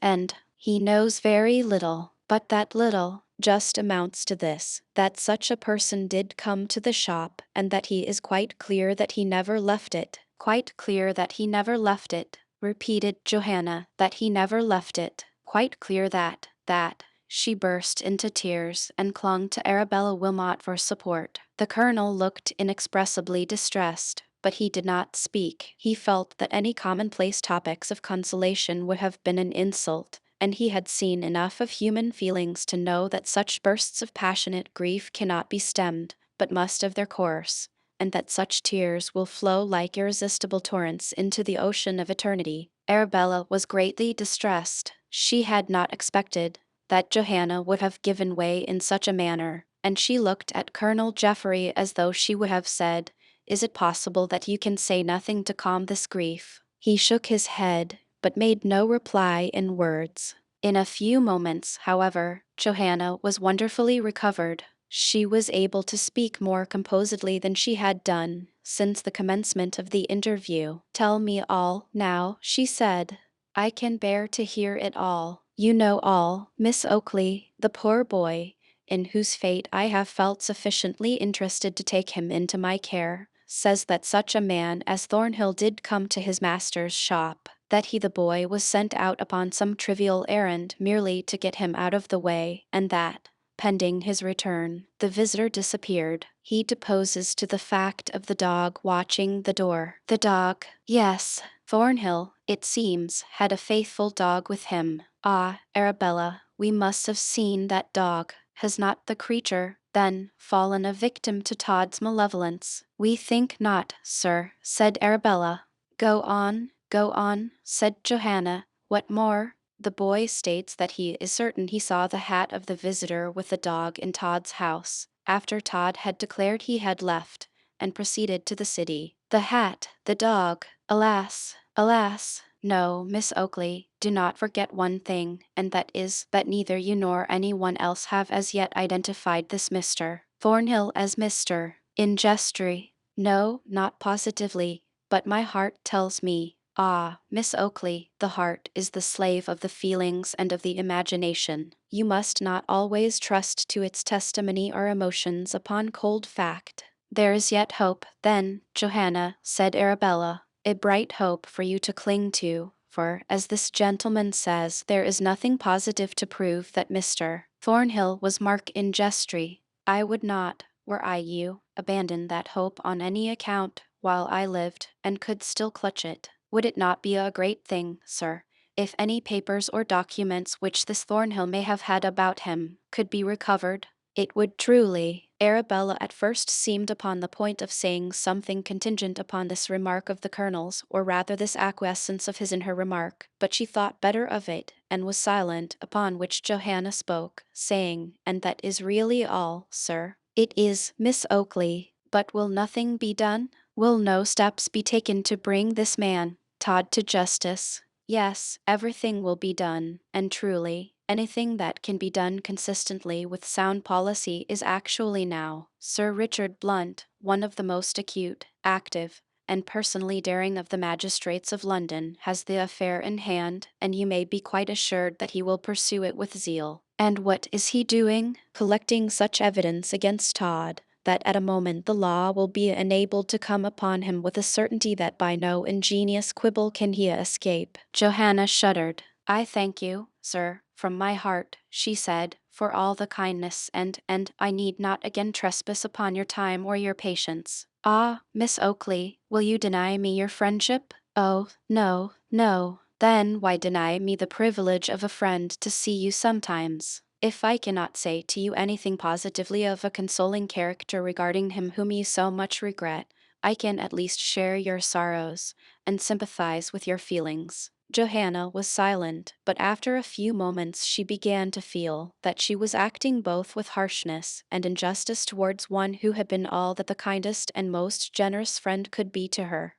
[SPEAKER 1] he knows very little, but that little just amounts to this, that such a person did come to the shop, and that he is quite clear that he never left it. Quite clear that he never left it, repeated Johanna, that he never left it. Quite clear that. She burst into tears and clung to Arabella Wilmot for support. The colonel looked inexpressibly distressed, but he did not speak. He felt that any commonplace topics of consolation would have been an insult, and he had seen enough of human feelings to know that such bursts of passionate grief cannot be stemmed, but must of their course, and that such tears will flow like irresistible torrents into the ocean of eternity. Arabella was greatly distressed. She had not expected that Johanna would have given way in such a manner, and she looked at Colonel Jeffrey as though she would have said, Is it possible that you can say nothing to calm this grief? He shook his head, but made no reply in words. In a few moments, however, Johanna was wonderfully recovered. She was able to speak more composedly than she had done since the commencement of the interview. Tell me all, now, she said. I can bear to hear it all. You know all, Miss Oakley, the poor boy, in whose fate I have felt sufficiently interested to take him into my care, says that such a man as Thornhill did come to his master's shop, that he the boy was sent out upon some trivial errand merely to get him out of the way, and that, pending his return, the visitor disappeared. He deposes to the fact of the dog watching the door. The dog, yes, Thornhill, it seems, had a faithful dog with him. Ah, Arabella, we must have seen that dog. Has not the creature, then, fallen a victim to Todd's malevolence? We think not, sir, said Arabella. Go on, said Johanna. What more? The boy states that he is certain he saw the hat of the visitor with the dog in Todd's house, after Todd had declared he had left, and proceeded to the city. The hat, the dog, alas, alas! No, Miss Oakley, do not forget one thing, and that is that neither you nor any one else have as yet identified this Mr. Thornhill as Mr. Ingestry. No, not positively, but my heart tells me. Ah, Miss Oakley, the heart is the slave of the feelings and of the imagination. You must not always trust to its testimony or emotions upon cold fact. There is yet hope, then, Johanna, said Arabella, a bright hope for you to cling to, for, as this gentleman says, there is nothing positive to prove that Mr. Thornhill was Mark Ingestry. I would not, were I you, abandon that hope on any account while I lived and could still clutch it. Would it not be a great thing, sir, if any papers or documents which this Thornhill may have had about him could be recovered? It would truly. Arabella at first seemed upon the point of saying something contingent upon this remark of the colonel's, or rather this acquiescence of his in her remark, but she thought better of it, and was silent, upon which Johanna spoke, saying, "And that is really all, sir." "It is, Miss Oakley, but will nothing be done? Will no steps be taken to bring this man, Todd, to justice?" "Yes, everything will be done, and truly, anything that can be done consistently with sound policy is actually now. Sir Richard Blunt, one of the most acute, active, and personally daring of the magistrates of London, has the affair in hand, and you may be quite assured that he will pursue it with zeal." "And what is he doing?" "Collecting such evidence against Todd that at a moment the law will be enabled to come upon him with a certainty that by no ingenious quibble can he escape." Johanna shuddered. "I thank you, sir, from my heart," she said, "for all the kindness, and I need not again trespass upon your time or your patience." "Ah, Miss Oakley, will you deny me your friendship?" "Oh, no, no. Then why deny me the privilege of a friend to see you sometimes? If I cannot say to you anything positively of a consoling character regarding him whom you so much regret, I can at least share your sorrows, and sympathize with your feelings." Johanna was silent, but after a few moments she began to feel that she was acting both with harshness and injustice towards one who had been all that the kindest and most generous friend could be to her.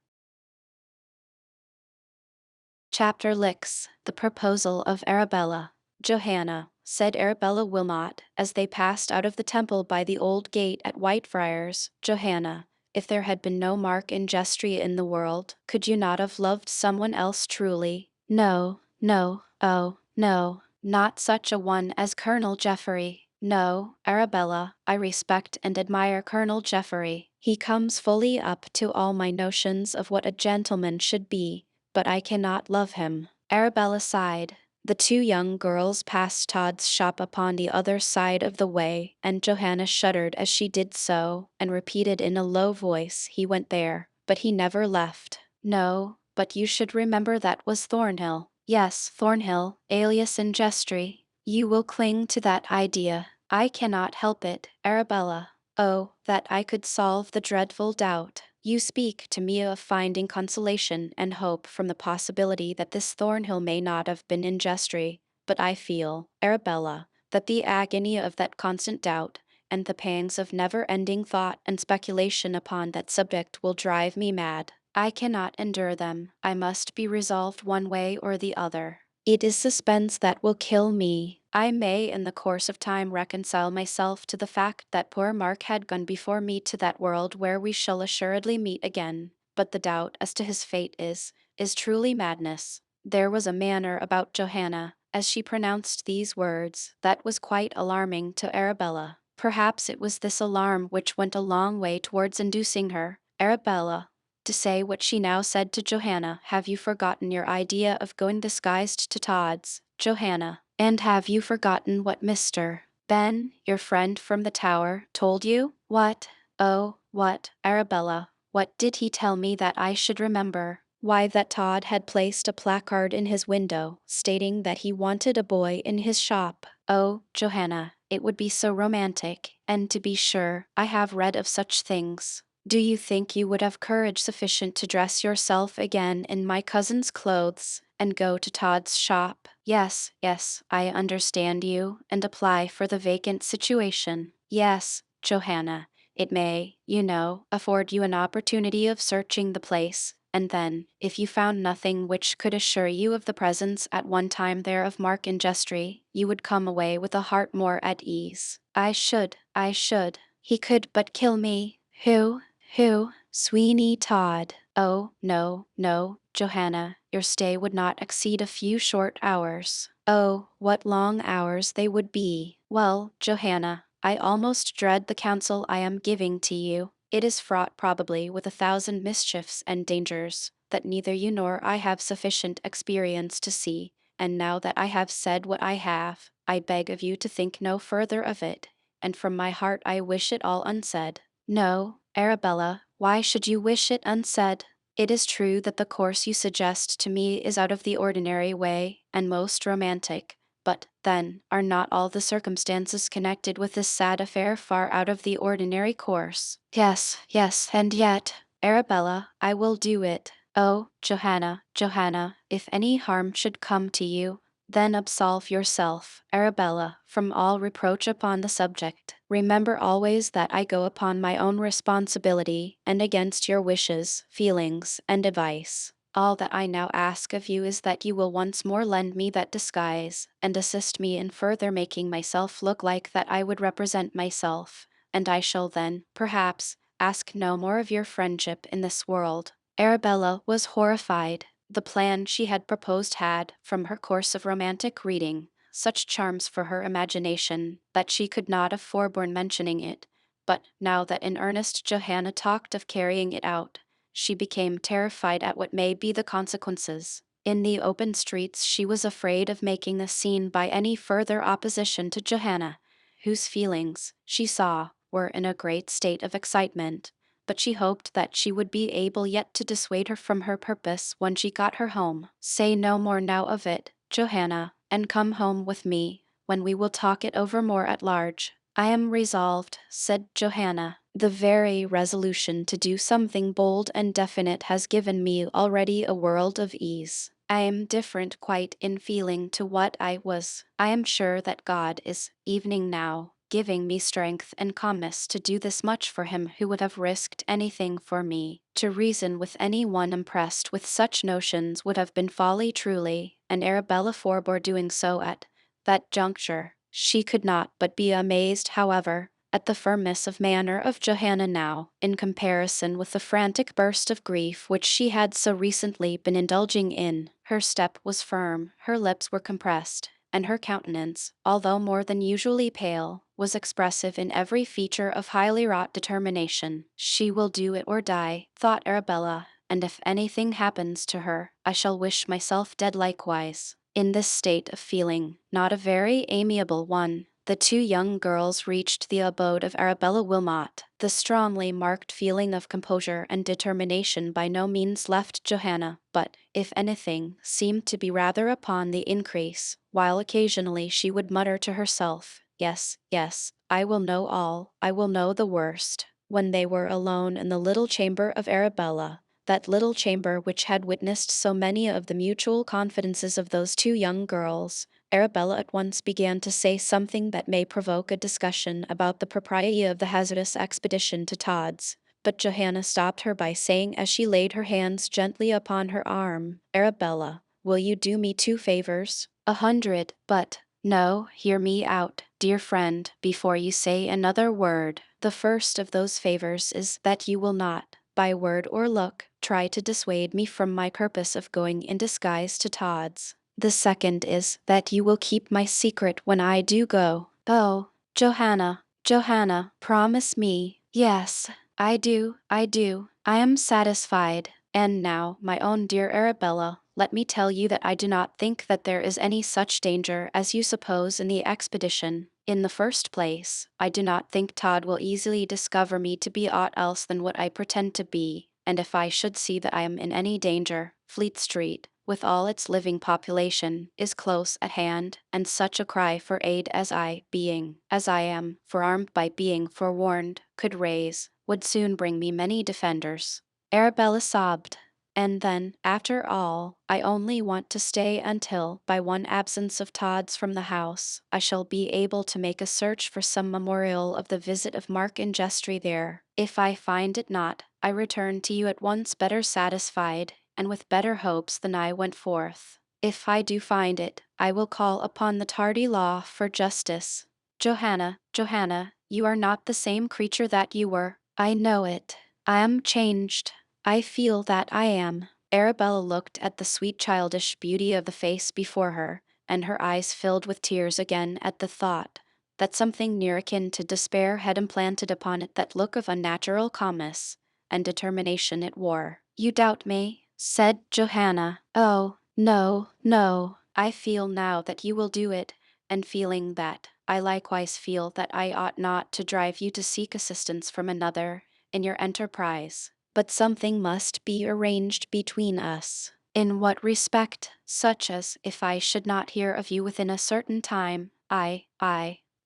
[SPEAKER 1] Chapter 6: The Proposal of Arabella. "Johanna," said Arabella Wilmot, as they passed out of the temple by the old gate at Whitefriars, "Johanna, if there had been no Mark in Jestry in the world, could you not have loved someone else truly?" "No, no, oh, no, not such a one as Colonel Jeffrey. No, Arabella, I respect and admire Colonel Jeffrey. He comes fully up to all my notions of what a gentleman should be, but I cannot love him." Arabella sighed. The two young girls passed Todd's shop upon the other side of the way, and Johanna shuddered as she did so, and repeated in a low voice, "He went there, but he never left." "No, but you should remember that was Thornhill." "Yes, Thornhill, alias in Jestry. You will cling to that idea." "I cannot help it, Arabella. Oh, that I could solve the dreadful doubt. You speak to me of finding consolation and hope from the possibility that this Thornhill may not have been in Jestry, but I feel, Arabella, that the agony of that constant doubt, and the pangs of never-ending thought and speculation upon that subject will drive me mad. I cannot endure them. I must be resolved one way or the other. It is suspense that will kill me. I may in the course of time reconcile myself to the fact that poor Mark had gone before me to that world where we shall assuredly meet again, but the doubt as to his fate is truly madness." There was a manner about Johanna, as she pronounced these words, that was quite alarming to Arabella. Perhaps it was this alarm which went a long way towards inducing her, Arabella, to say what she now said to Johanna. "Have you forgotten your idea of going disguised to Todd's, Johanna? And have you forgotten what Mr. Ben, your friend from the Tower, told you?" "What? Oh, what, Arabella? What did he tell me that I should remember?" "Why, that Todd had placed a placard in his window, stating that he wanted a boy in his shop." "Oh, Johanna, it would be so romantic, and to be sure, I have read of such things. Do you think you would have courage sufficient to dress yourself again in my cousin's clothes, and go to Todd's shop?" "Yes, yes, I understand you, and apply for the vacant situation." "Yes, Johanna, it may, you know, afford you an opportunity of searching the place, and then, if you found nothing which could assure you of the presence at one time there of Mark in Jestry, you would come away with a heart more at ease." I should. He could but kill me." Who? Who?" "Sweeney Todd." "Oh, no, no, Johanna, your stay would not exceed a few short hours." "Oh, what long hours they would be!" "Well, Johanna, I almost dread the counsel I am giving to you. It is fraught probably with 1,000 mischiefs and dangers, that neither you nor I have sufficient experience to see, and now that I have said what I have, I beg of you to think no further of it. and from my heart I wish it all unsaid. No, Arabella, why should you wish it unsaid? It is true that the course you suggest to me is out of the ordinary way and most romantic, but, then, are not all the circumstances connected with this sad affair far out of the ordinary course? Yes, yes, and yet, Arabella, I will do it. Oh, Johanna, Johanna, if any harm should come to you, then absolve yourself, Arabella, from all reproach upon the subject. Remember always that I go upon my own responsibility and against your wishes, feelings, and advice. All that I now ask of you is that you will once more lend me that disguise, and assist me in further making myself look like that I would represent myself, and I shall then, perhaps, ask no more of your friendship in this world. Arabella was horrified. The plan she had proposed had, from her course of romantic reading, such charms for her imagination that she could not have forborne mentioning it, but now that in earnest Johanna talked of carrying it out, she became terrified at what may be the consequences. In the open streets she was afraid of making a scene by any further opposition to Johanna, whose feelings, she saw, were in a great state of excitement, but she hoped that she would be able yet to dissuade her from her purpose when she got her home. Say no more now of it, Johanna, and come home with me, when we will talk it over more at large. I am resolved, said Johanna. The very resolution to do something bold and definite has given me already a world of ease. I am different quite in feeling to what I was. I am sure that God is, evening now, giving me strength and calmness to do this much for him who would have risked anything for me. To reason with any one impressed with such notions would have been folly truly, and Arabella forbore doing so at that juncture. She could not but be amazed, however, at the firmness of manner of Johanna now, in comparison with the frantic burst of grief which she had so recently been indulging in. Her step was firm, her lips were compressed, and her countenance, although more than usually pale, was expressive in every feature of highly wrought determination. She will do it or die, thought Arabella, and if anything happens to her, I shall wish myself dead likewise. In this state of feeling, not a very amiable one, the two young girls reached the abode of Arabella Wilmot. The strongly marked feeling of composure and determination by no means left Johanna, but, if anything, seemed to be rather upon the increase, while occasionally she would mutter to herself, "Yes, yes, I will know all, I will know the worst." When they were alone in the little chamber of Arabella, that little chamber which had witnessed so many of the mutual confidences of those two young girls, Arabella at once began to say something that may provoke a discussion about the propriety of the hazardous expedition to Todd's, but Johanna stopped her by saying as she laid her hands gently upon her arm, "Arabella, will you do me 2 favors? 100, but, no, hear me out, dear friend, before you say another word. The first of those favors is that you will not, by word or look, try to dissuade me from my purpose of going in disguise to Todd's. The second is that you will keep my secret when I do go. Oh, Johanna, Johanna, promise me." "Yes, I do, I do. I am satisfied. And now, my own dear Arabella, let me tell you that I do not think that there is any such danger as you suppose in the expedition. In the first place, I do not think Todd will easily discover me to be aught else than what I pretend to be, and if I should see that I am in any danger, Fleet Street, with all its living population, is close at hand, and such a cry for aid as I, being, as I am, forearmed by being forewarned, could raise, would soon bring me many defenders." Arabella sobbed. "And then, after all, I only want to stay until, by one absence of Todd's from the house, I shall be able to make a search for some memorial of the visit of Mark and Jestry there. If I find it not, I return to you at once better satisfied, and with better hopes than I went forth. If I do find it, I will call upon the tardy law for justice. Johanna, Johanna, you are not the same creature that you were. I know it. I am changed. I feel that I am." Arabella looked at the sweet childish beauty of the face before her, and her eyes filled with tears again at the thought that something near akin to despair had implanted upon it that look of unnatural calmness and determination it wore. "You doubt me?" said Johanna. "Oh, no, no. I feel now that you will do it, and feeling that, I likewise feel that I ought not to drive you to seek assistance from another in your enterprise, but something must be arranged between us. In what respect? Such as, if I should not hear of you within a certain time,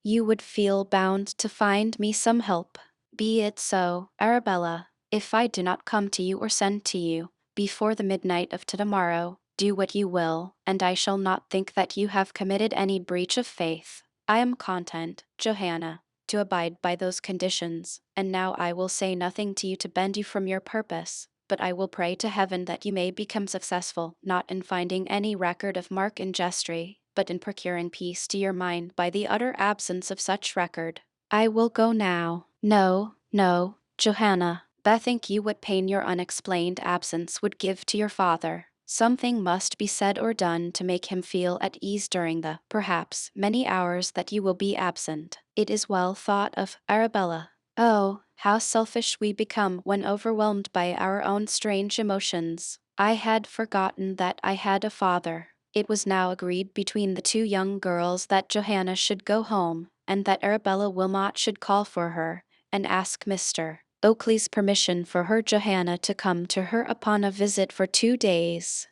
[SPEAKER 1] you would feel bound to find me some help. Be it so, Arabella. If I do not come to you or send to you before the midnight of tomorrow, do what you will, and I shall not think that you have committed any breach of faith. I am content, Johanna, to abide by those conditions, and now I will say nothing to you to bend you from your purpose, but I will pray to heaven that you may become successful, not in finding any record of Mark and Jestry, but in procuring peace to your mind by the utter absence of such record. I will go now. No, no, Johanna. Bethink you what pain your unexplained absence would give to your father. Something must be said or done to make him feel at ease during the, perhaps, many hours that you will be absent. It is well thought of, Arabella. Oh, how selfish we become when overwhelmed by our own strange emotions. I had forgotten that I had a father. It was now agreed between the two young girls that Johanna should go home, and that Arabella Wilmot should call for her, and ask Mr. Oakley's permission for her Johanna to come to her upon a visit for 2 days.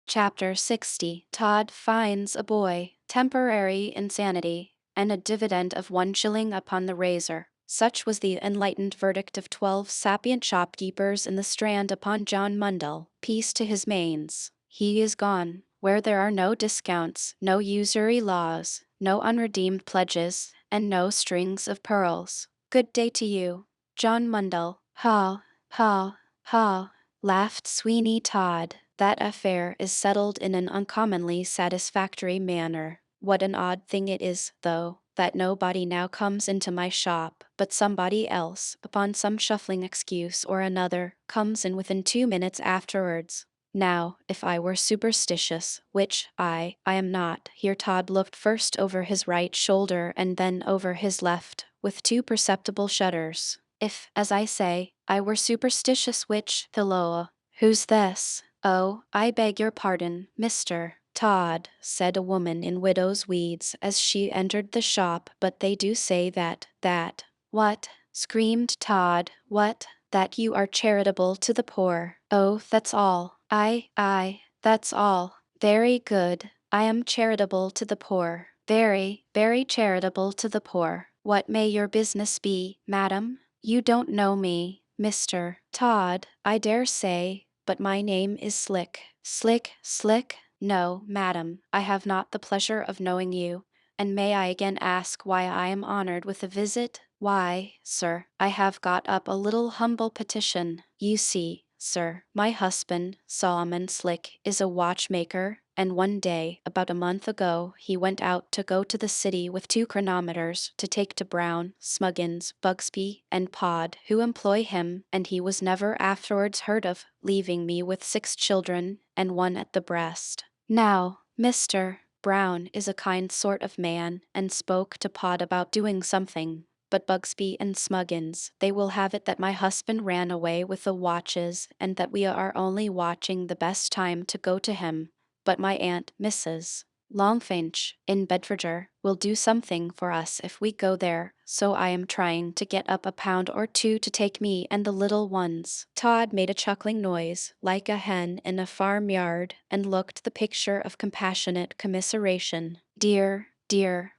[SPEAKER 1] Chapter 60. Todd finds a boy, temporary insanity, and a dividend of 1 shilling upon the razor. Such was the enlightened verdict of 12 sapient shopkeepers in the Strand upon John Mundell. Peace to his manes. He is gone, where there are no discounts, no usury laws, no unredeemed pledges, and no strings of pearls. Good day to you, John Mundell. Ha, ha, ha, laughed Sweeney Todd. That affair is settled in an uncommonly satisfactory manner. What an odd thing it is, though, that nobody now comes into my shop, but somebody else, upon some shuffling excuse or another, comes in within 2 minutes afterwards. Now, if I were superstitious, which I am not, here Todd looked first over his right shoulder and then over his left, with 2 perceptible shudders. If, as I say, I were superstitious, which, Theloa, who's this? Oh, I beg your pardon, Mr. Todd, said a woman in widow's weeds as she entered the shop, but they do say that. What? Screamed Todd. What? That you are charitable to the poor. Oh, that's all. That's all. Very good. I am charitable to the poor. Very, very charitable to the poor. What may your business be, madam? You don't know me, Mr. Todd, I dare say, but my name is Slick. Slick? No, madam, I have not the pleasure of knowing you. And may I again ask why I am honored with a visit? Why, sir, I have got up a little humble petition. You see, sir, my husband, Solomon Slick, is a watchmaker, and one day, about a month ago, he went out to go to the city with 2 chronometers to take to Brown, Smuggins, Bugsby, and Pod, who employ him, and he was never afterwards heard of, leaving me with 6 children, and 1 at the breast. Now, Mr. Brown is a kind sort of man, and spoke to Pod about doing something. But Bugsby and Smuggins, they will have it that my husband ran away with the watches, and that we are only watching the best time to go to him. But my aunt, Mrs. Longfinch, in Bedfordshire, will do something for us if we go there, so I am trying to get up £1 or 2 to take me and the little ones. Todd made a chuckling noise, like a hen in a farmyard, and looked the picture of compassionate commiseration. Dear,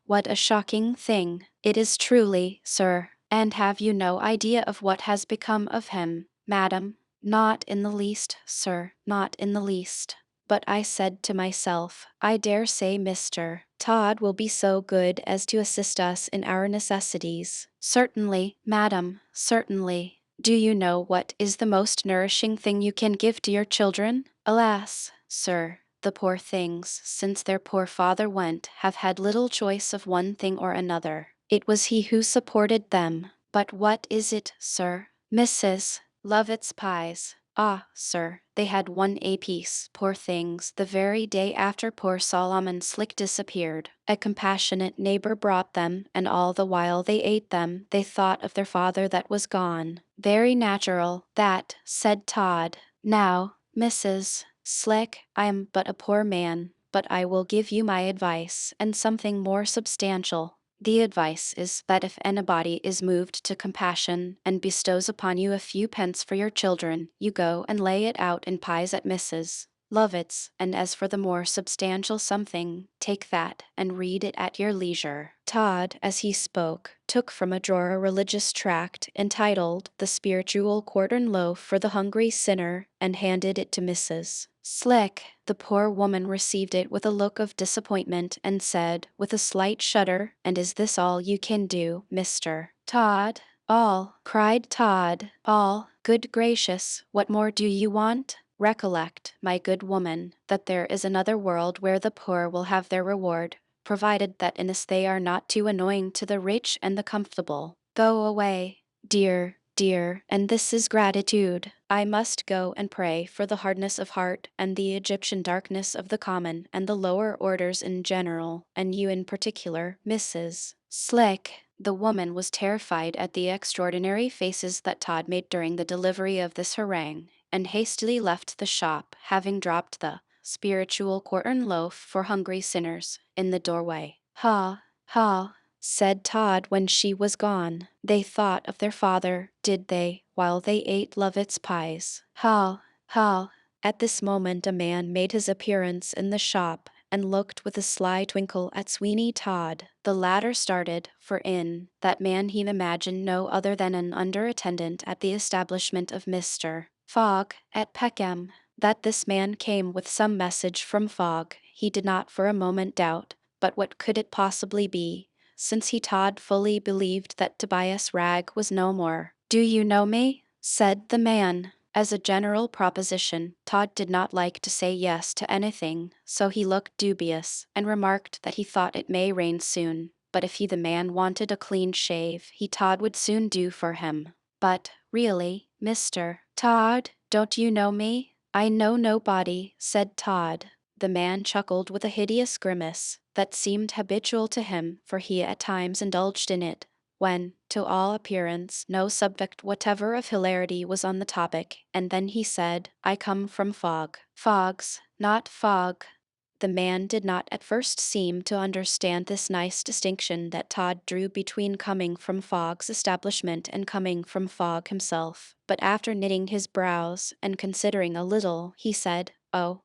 [SPEAKER 1] what a shocking thing. It is truly, sir. And have you no idea of what has become of him, madam? Not in the least, sir, not in the least. But I said to myself, I dare say Mr. Todd will be so good as to assist us in our necessities. Certainly, madam, certainly. Do you know what is the most nourishing thing you can give to your children? Alas, sir, the poor things, since their poor father went, have had little choice of one thing or another. It was he who supported them. But what is it, sir? Mrs. Lovett's pies. Ah, sir, they had 1 apiece, poor things, the very day after poor Solomon Slick disappeared. A compassionate neighbor brought them, and all the while they ate them, they thought of their father that was gone. Very natural, that, said Todd. Now, Mrs. Slick, I am but a poor man, but I will give you my advice and something more substantial. The advice is that if anybody is moved to compassion and bestows upon you a few pence for your children, you go and lay it out in pies at Mrs. Lovett's, and as for the more substantial something, take that and read it at your leisure. Todd, as he spoke, took from a drawer a religious tract entitled The Spiritual Quartern Loaf for the Hungry Sinner and handed it to Mrs. Slick. The poor woman received it with a look of disappointment and said, with a slight shudder, "And is this all you can do, Mr. Todd?" "All," cried Todd, "all. Good gracious, what more do you want? Recollect, my good woman, that there is another world where the poor will have their reward, provided that in this they are not too annoying to the rich and the comfortable. Go away, dear, dear, and this is gratitude. I must go and pray for the hardness of heart and the Egyptian darkness of the common and the lower orders in general, and you in particular, Mrs. Slick." The woman was terrified at the extraordinary faces that Todd made during the delivery of this harangue, and hastily left the shop, having dropped the spiritual quartern loaf for hungry sinners in the doorway. "Ha, ha," said Todd when she was gone. "They thought of their father, did they, while they ate Lovett's pies? Ha, ha." At this moment a man made his appearance in the shop and looked with a sly twinkle at Sweeney Todd. The latter started, for in that man he imagined no other than an under-attendant at the establishment of Mr. Fogg at Peckham. That this man came with some message from Fogg, he did not for a moment doubt, but what could it possibly be, since he Todd fully believed that Tobias Ragg was no more. "Do you know me?" said the man. As a general proposition, Todd did not like to say yes to anything, so he looked dubious, and remarked that he thought it may rain soon, but if he the man wanted a clean shave, he Todd would soon do for him. "But, really, Mr. Todd, don't you know me?" "I know nobody," said Todd. The man chuckled with a hideous grimace that seemed habitual to him, for he at times indulged in it, when, to all appearance, no subject whatever of hilarity was on the topic, and then he said, "I come from Fogg." "Fogg's, not Fogg." The man did not at first seem to understand this nice distinction that Todd drew between coming from Fogg's establishment and coming from Fogg himself, but after knitting his brows and considering a little, he said, "Oh,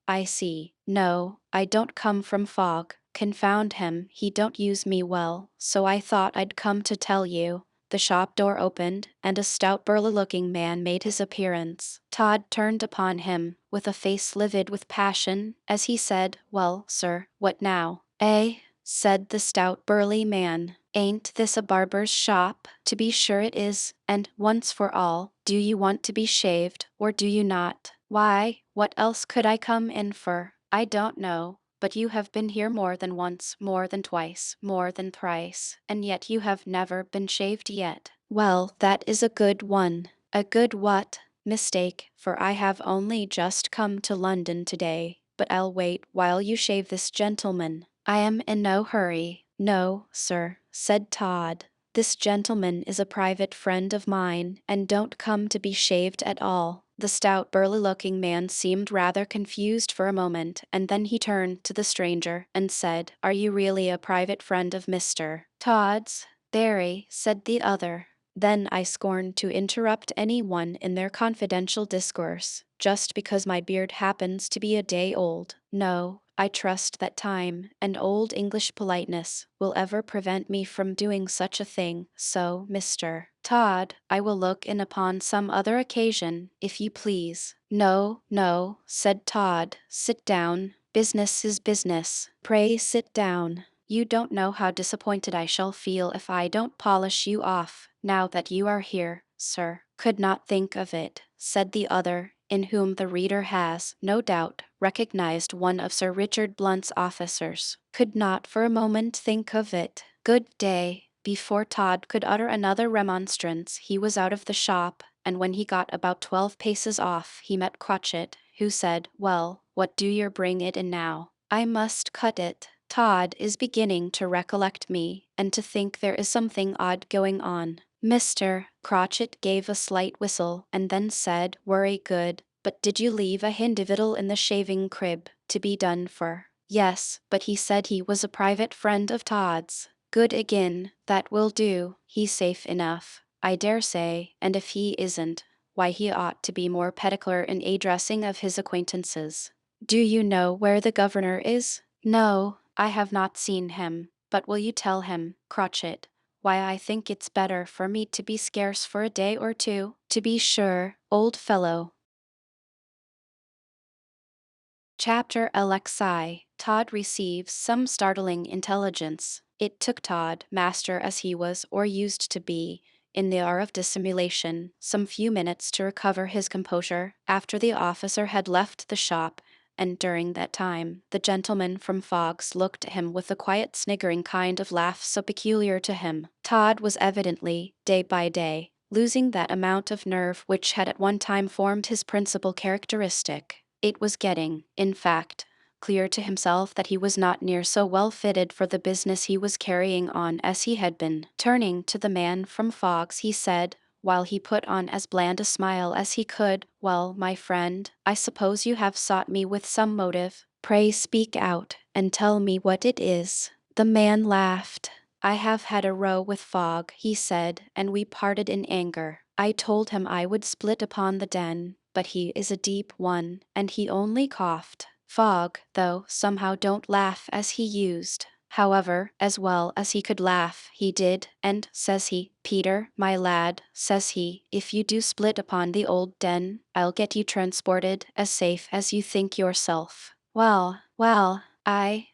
[SPEAKER 1] I see. No, I don't come from Fogg. Confound him, he don't use me well, so I thought I'd come to tell you." The shop door opened, and a stout burly-looking man made his appearance. Todd turned upon him, with a face livid with passion, as he said, "Well, sir, what now?" "Eh?" said the stout burly man. "Ain't this a barber's shop?" "To be sure it is, and, once for all, do you want to be shaved, or do you not?" "Why, what else could I come in for?" "I don't know. But you have been here more than once, more than twice, more than thrice, and yet you have never been shaved yet." "Well, that is a good one." "A good what?" "Mistake, for I have only just come to London today, but I'll wait while you shave this gentleman." "I am in no hurry." "No, sir," said Todd. "This gentleman is a private friend of mine, and don't come to be shaved at all." The stout burly-looking man seemed rather confused for a moment, and then he turned to the stranger and said, "Are you really a private friend of Mr. Todd's?" "Very," said the other. "Then I scorn to interrupt any one in their confidential discourse, just because my beard happens to be a day old. No, I trust that time and old English politeness will ever prevent me from doing such a thing, so, Mr. Todd, I will look in upon some other occasion, if you please." "No, no," said Todd, "sit down. Business is business. Pray sit down. You don't know how disappointed I shall feel if I don't polish you off, now that you are here, sir." "Could not think of it," said the other, in whom the reader has, no doubt, recognized one of Sir Richard Blunt's officers. "Could not for a moment think of it. Good day." Before Todd could utter another remonstrance, he was out of the shop, and when he got about 12 paces off, he met Crotchet, who said, "Well, what do you bring it in now?" "I must cut it." Todd is beginning to recollect me, and to think there is something odd going on. "Mr. Crotchet gave a slight whistle, and then said, "Worry good, but did you leave a hindividdle in the shaving crib, to be done for?" Yes, but he said he was a private friend of Todd's. Good again, that will do, he's safe enough, I dare say, and if he isn't, why he ought to be more particular in addressing of his acquaintances. Do you know where the governor is? No, I have not seen him, but will you tell him, Crotchet, why I think it's better for me to be scarce for a day or two? To be sure, old fellow. Chapter LXI. Todd receives some startling intelligence. It took Todd, master as he was or used to be, in the hour of dissimulation, some few minutes to recover his composure after the officer had left the shop, and during that time the gentleman from Fogg's looked at him with the quiet sniggering kind of laugh so peculiar to him. Todd was evidently, day by day, losing that amount of nerve which had at one time formed his principal characteristic. It was getting, in fact, clear to himself that he was not near so well fitted for the business he was carrying on as he had been. Turning to the man from Fogg's, he said, while he put on as bland a smile as he could, "Well, my friend, I suppose you have sought me with some motive. Pray speak out, and tell me what it is." The man laughed. "I have had a row with Fogg," he said, "and we parted in anger. I told him I would split upon the den, but he is a deep one, and he only coughed. Fogg, though, somehow don't laugh as he used. However, as well as he could laugh, he did, and says he, 'Peter, my lad,' says he, 'if you do split upon the old den, I'll get you transported as safe as you think yourself.' Well, well, I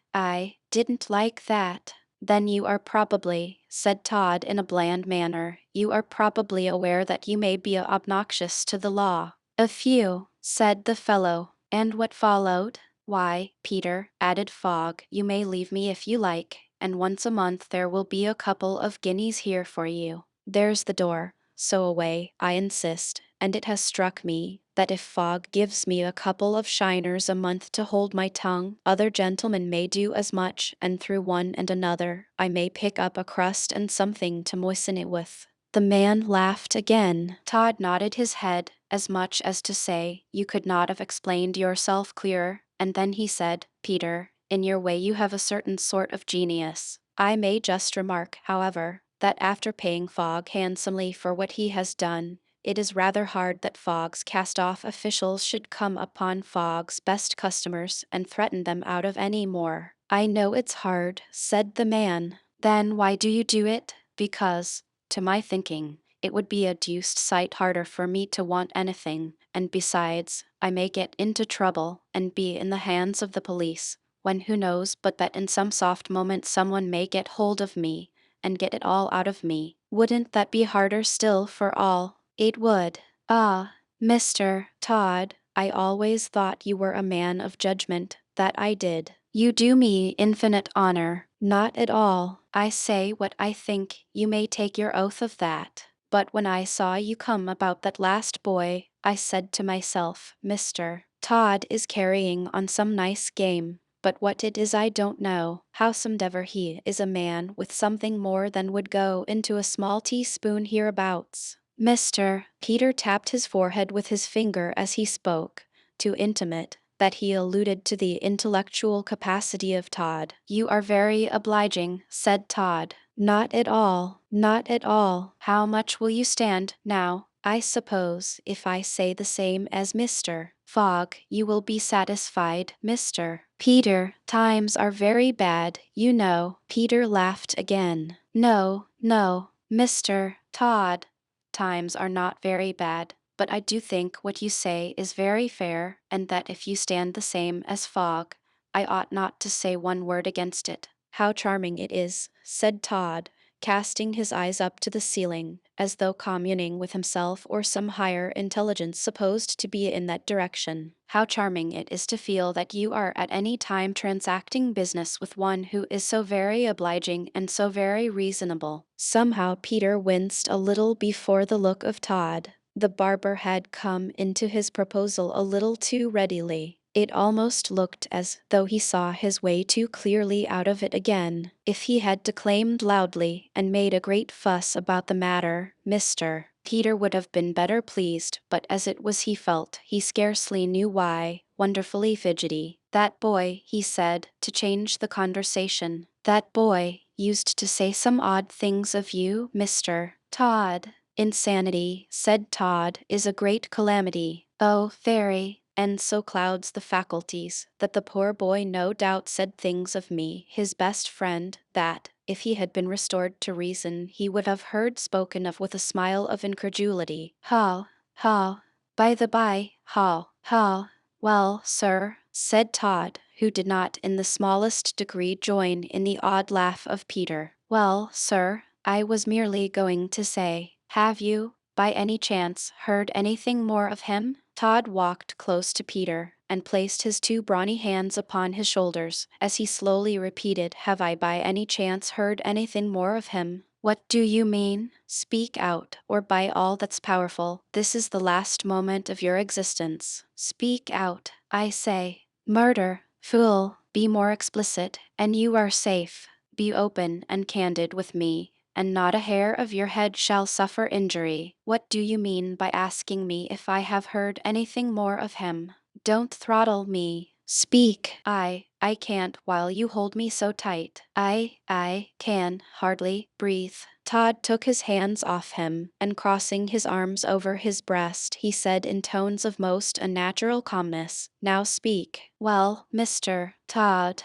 [SPEAKER 1] didn't like that." "Then you are probably," said Todd in a bland manner, "you are probably aware that you may be obnoxious to the law." "A few," said the fellow. "And what followed?" "Why, Peter," added Fogg, "you may leave me if you like, and once a month there will be a couple of guineas here for you. There's the door. So away, I insist, and it has struck me that if Fogg gives me a couple of shiners a month to hold my tongue, other gentlemen may do as much, and through one and another I may pick up a crust and something to moisten it with." The man laughed again. Todd nodded his head, as much as to say, "You could not have explained yourself clearer," and then he said, "Peter, in your way you have a certain sort of genius. I may just remark, however, that after paying Fogg handsomely for what he has done, it is rather hard that Fogg's cast-off officials should come upon Fogg's best customers and threaten them out of any more." "I know it's hard," said the man. "Then why do you do it?" "Because, to my thinking, it would be a deuced sight harder for me to want anything, and besides, I may get into trouble and be in the hands of the police, when who knows but that in some soft moment someone may get hold of me and get it all out of me. Wouldn't that be harder still for all?" "It would." "Ah, Mr. Todd, I always thought you were a man of judgment, that I did. You do me infinite honor." "Not at all. I say what I think, you may take your oath of that. But when I saw you come about that last boy, I said to myself, Mr. Todd is carrying on some nice game, but what it is I don't know. Howsomedever, he is a man with something more than would go into a small teaspoon hereabouts. Mr. Peter tapped his forehead with his finger as he spoke, to intimate that he alluded to the intellectual capacity of Todd. "You are very obliging," said Todd. "Not at all, not at all. How much will you stand, now? I suppose, if I say the same as Mr. Fogg, you will be satisfied, Mr. Peter. Times are very bad, you know." Peter laughed again. "No, no, Mr. Todd. Times are not very bad, but I do think what you say is very fair, and that if you stand the same as Fogg, I ought not to say one word against it." "How charming it is," said Todd, casting his eyes up to the ceiling, as though communing with himself or some higher intelligence supposed to be in that direction. "How charming it is to feel that you are at any time transacting business with one who is so very obliging and so very reasonable." Somehow Peter winced a little before the look of Todd. The barber had come into his proposal a little too readily. It almost looked as though he saw his way too clearly out of it again. If he had declaimed loudly and made a great fuss about the matter, Mr. Peter would have been better pleased, but as it was he felt, he scarcely knew why, wonderfully fidgety. That boy, he said, to change the conversation. That boy used to say some odd things of you, Mr. Todd. Insanity, said Todd, is a great calamity. Oh, very. And so clouds the faculties, that the poor boy no doubt said things of me, his best friend, that, if he had been restored to reason, he would have heard spoken of with a smile of incredulity. Ha! Ha! By the by, ha! Ha! Well, sir, said Todd, who did not in the smallest degree join in the odd laugh of Peter. Well, sir, I was merely going to say, have you, by any chance, heard anything more of him? Todd walked close to Peter, and placed his two brawny hands upon his shoulders, as he slowly repeated, have I by any chance heard anything more of him? What do you mean? Speak out, or by all that's powerful, this is the last moment of your existence. Speak out, I say. Murder, fool, be more explicit, and you are safe. Be open and candid with me, and not a hair of your head shall suffer injury. What do you mean by asking me if I have heard anything more of him? Don't throttle me. Speak. I can't while you hold me so tight. I can hardly breathe. Todd took his hands off him, and crossing his arms over his breast, he said in tones of most unnatural calmness, now speak. Well, Mr. Todd,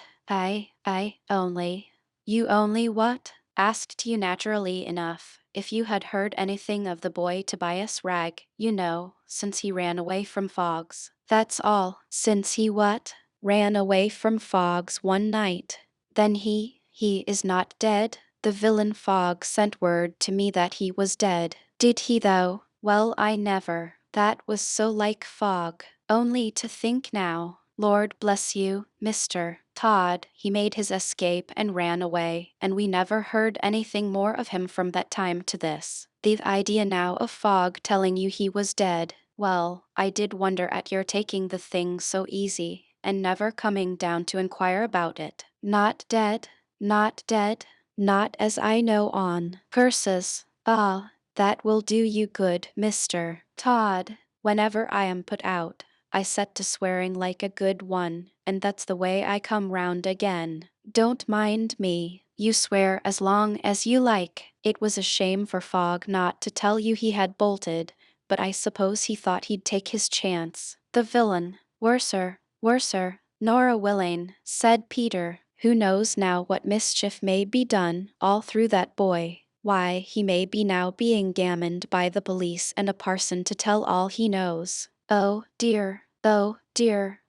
[SPEAKER 1] you only what? Asked you naturally enough, if you had heard anything of the boy Tobias Ragg, you know, since he ran away from Fogg's. That's all. Since he what? Ran away from Fogg's one night. Then he is not dead? The villain Fogg sent word to me that he was dead. Did he though? Well, I never. That was so like Fogg. Only to think now. Lord bless you, Mr. Todd, he made his escape and ran away, and we never heard anything more of him from that time to this. The idea now of Fogg telling you he was dead. Well, I did wonder at your taking the thing so easy, and never coming down to inquire about it. Not dead? Not dead? Not as I know on. Curses. Ah, that will do you good, Mr. Todd. Whenever I am put out, I set to swearing like a good one, and that's the way I come round again. Don't mind me. You swear as long as you like. It was a shame for Fogg not to tell you he had bolted, but I suppose he thought he'd take his chance. The villain. Worser, Nora Willane, said Peter, who knows now what mischief may be done all through that boy. Why, he may be now being gammoned by the police and a parson to tell all he knows. Oh dear,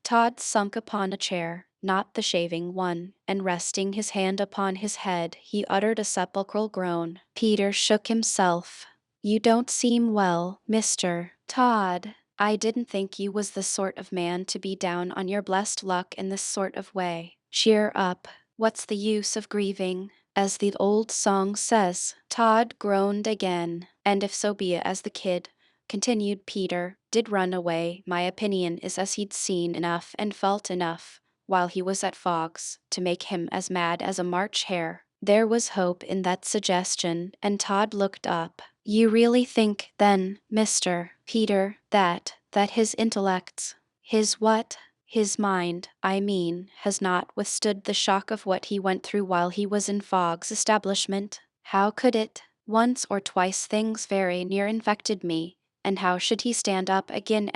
[SPEAKER 1] Todd sunk upon a chair, not the shaving one, and resting his hand upon his head, he uttered a sepulchral groan. Peter shook himself. You don't seem well, Mr. Todd. I didn't think you was the sort of man to be down on your blessed luck in this sort of way. Cheer up. What's the use of grieving? As the old song says. Todd groaned again. And if so be it as the kid, continued Peter, did run away, my opinion is as he'd seen enough and felt enough, while he was at Fogg's, to make him as mad as a March hare. There was hope in that suggestion, and Todd looked up. You really think, then, Mr. Peter, that his intellects, his what? His mind, I mean, has not withstood the shock of what he went through while he was in Fogg's establishment? How could it? Once or twice things very near infected me, and how should he stand up again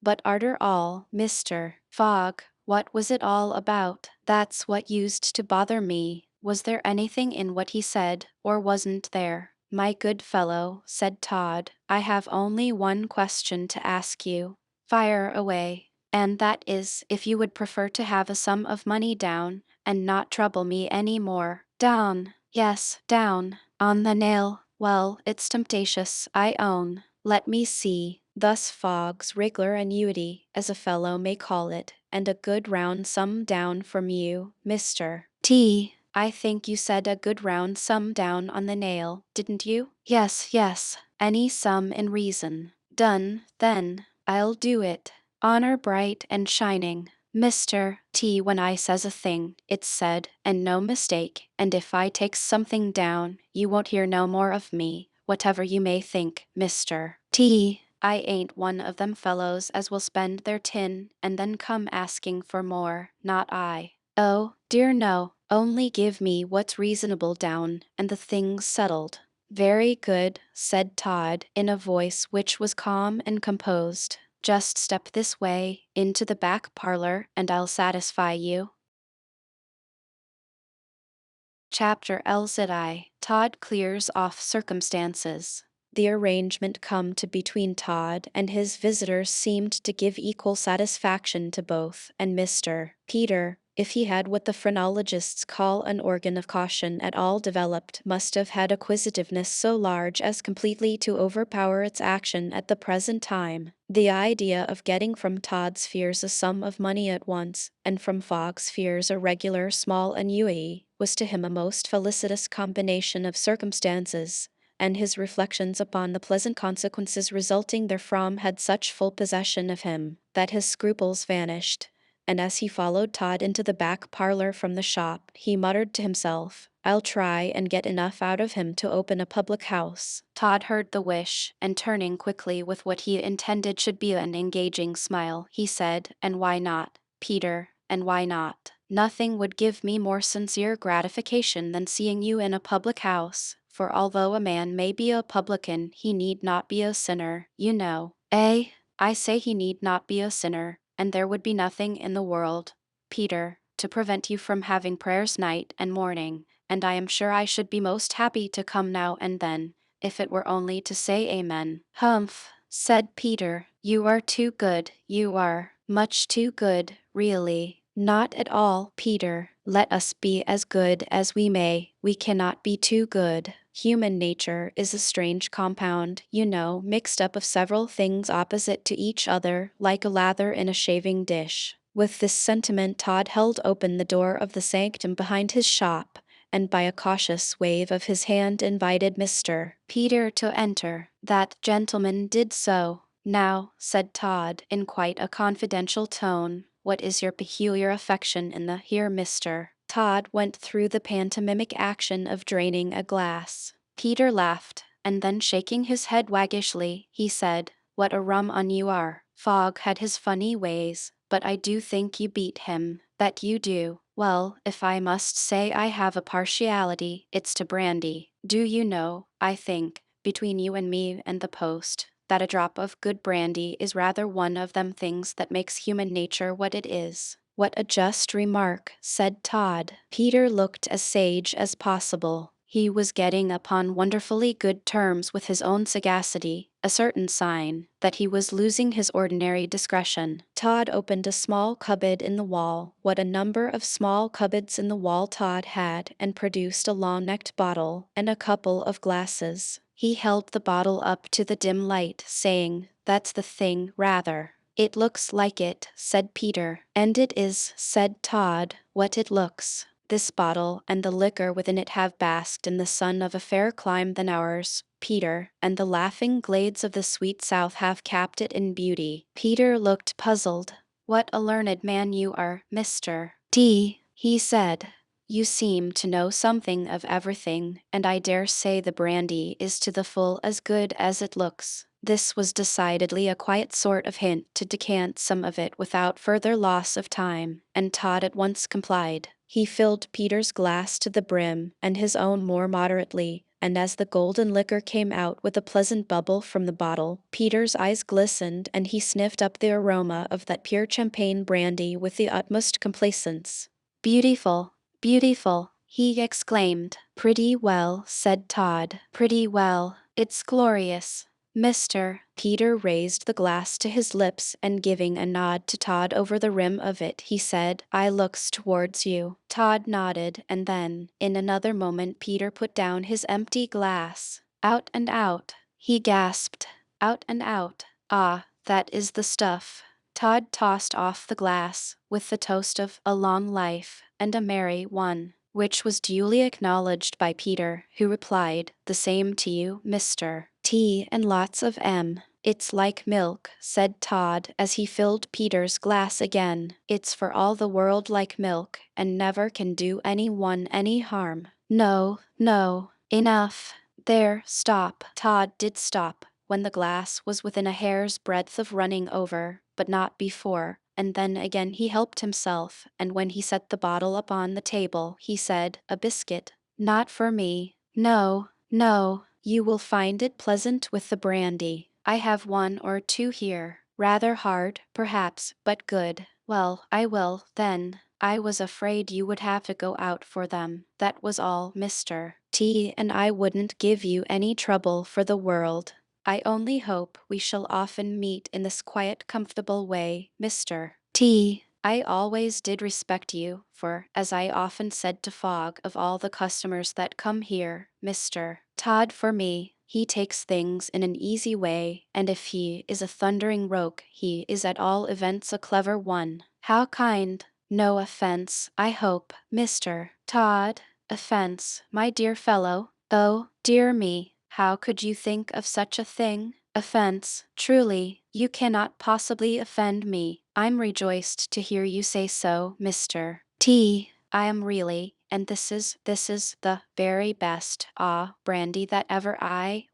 [SPEAKER 1] But arter all, Mr. Fogg, what was it all about? That's what used to bother me. Was there anything in what he said, or wasn't there? My good fellow, said Todd, I have only one question to ask you. Fire away. And that is, if you would prefer to have a sum of money down, and not trouble me any more. Down. Yes, down. On the nail. Well, it's temptatious, I own. Let me see. Thus Fogg's regular annuity, as a fellow may call it, and a good round sum down from you, Mr. T. I think you said a good round sum down on the nail, didn't you? Yes. Any sum in reason. Done, then. I'll do it. Honor bright and shining. Mr. T. When I says a thing, it's said, and no mistake, and if I takes something down, you won't hear no more of me, whatever you may think, Mr. T. I ain't one of them fellows as will spend their tin and then come asking for more, not I. Oh, dear no, only give me what's reasonable down, and the thing's settled. Very good, said Todd, in a voice which was calm and composed. Just step this way, into the back parlor, and I'll satisfy you. Chapter LZI. Todd clears off circumstances. The arrangement come to between Todd and his visitors seemed to give equal satisfaction to both, and Mr. Peter, if he had what the phrenologists call an organ of caution at all developed, must have had acquisitiveness so large as completely to overpower its action at the present time. The idea of getting from Todd's fears a sum of money at once, and from Fogg's fears a regular small annuity, was to him a most felicitous combination of circumstances, and his reflections upon the pleasant consequences resulting therefrom had such full possession of him, that his scruples vanished, and as he followed Todd into the back parlor from the shop, he muttered to himself, I'll try and get enough out of him to open a public house. Todd heard the wish, and turning quickly with what he intended should be an engaging smile, he said, and why not, Peter, and why not? Nothing would give me more sincere gratification than seeing you in a public house, for although a man may be a publican, he need not be a sinner, you know. I say he need not be a sinner, and there would be nothing in the world, Peter, to prevent you from having prayers night and morning, and I am sure I should be most happy to come now and then, if it were only to say amen. Humph, said Peter, you are too good, you are, much too good, really. Not at all, Peter. Let us be as good as we may, we cannot be too good. Human nature is a strange compound, you know, mixed up of several things opposite to each other, like a lather in a shaving dish. With this sentiment Todd held open the door of the sanctum behind his shop, and by a cautious wave of his hand invited Mr. Peter to enter. That gentleman did so. Now, said Todd, in quite a confidential tone, what is your peculiar affection in the here, Mr. Todd went through the pantomimic action of draining a glass. Peter laughed, and then shaking his head waggishly, he said, what a rum un you are. Fogg had his funny ways, but I do think you beat him. That you do. Well, if I must say I have a partiality, it's to brandy. Do you know, I think, between you and me and the post, that a drop of good brandy is rather one of them things that makes human nature what it is. What a just remark, said Todd. Peter looked as sage as possible. He was getting upon wonderfully good terms with his own sagacity, a certain sign that he was losing his ordinary discretion. Todd opened a small cupboard in the wall, what a number of small cupboards in the wall Todd had, and produced a long-necked bottle and a couple of glasses. He held the bottle up to the dim light, saying, that's the thing, rather. It looks like it, said Peter. And it is, said Todd, what it looks. This bottle and the liquor within it have basked in the sun of a fairer clime than ours, Peter, and the laughing glades of the sweet south have capped it in beauty. Peter looked puzzled. What a learned man you are, Mr. D, he said. You seem to know something of everything, and I dare say the brandy is to the full as good as it looks. This was decidedly a quiet sort of hint to decant some of it without further loss of time, and Todd at once complied. He filled Peter's glass to the brim, and his own more moderately, and as the golden liquor came out with a pleasant bubble from the bottle, Peter's eyes glistened and he sniffed up the aroma of that pure champagne brandy with the utmost complacence. Beautiful! Beautiful, he exclaimed. Pretty well, said Todd. Pretty well. It's glorious. Mr. Peter raised the glass to his lips and giving a nod to Todd over the rim of it, he said, I looks towards you. Todd nodded, and then, in another moment Peter put down his empty glass. Out and out, he gasped. Out and out. Ah, that is the stuff. Todd tossed off the glass, with the toast of a long life, and a merry one, which was duly acknowledged by Peter, who replied, the same to you, Mr. T, and lots of M. It's like milk, said Todd, as he filled Peter's glass again. It's for all the world like milk, and never can do any one any harm. No, no, enough. There, stop. Todd did stop. when the glass was within a hair's breadth of running over, but not before, and then again he helped himself, and when he set the bottle upon the table, he said, "A biscuit? Not for me. No, no, you will find it pleasant with the brandy. I have one or two here. Rather hard, perhaps, but good. Well, I will, then. I was afraid you would have to go out for them. That was all, Mr. T, and I wouldn't give you any trouble for the world. I only hope we shall often meet in this quiet, comfortable way, Mr. T. I always did respect you, for, as I often said to Fogg, of all the customers that come here, Mr. Todd for me, he takes things in an easy way, and if he is a thundering rogue, he is at all events a clever one. How kind! No offense, I hope, Mr. Todd. Offense, my dear fellow? Oh, dear me, how could you think of such a thing? Offense, truly, you cannot possibly offend me. I'm rejoiced to hear you say so, Mr. T. I am really, and this is the very best, brandy that ever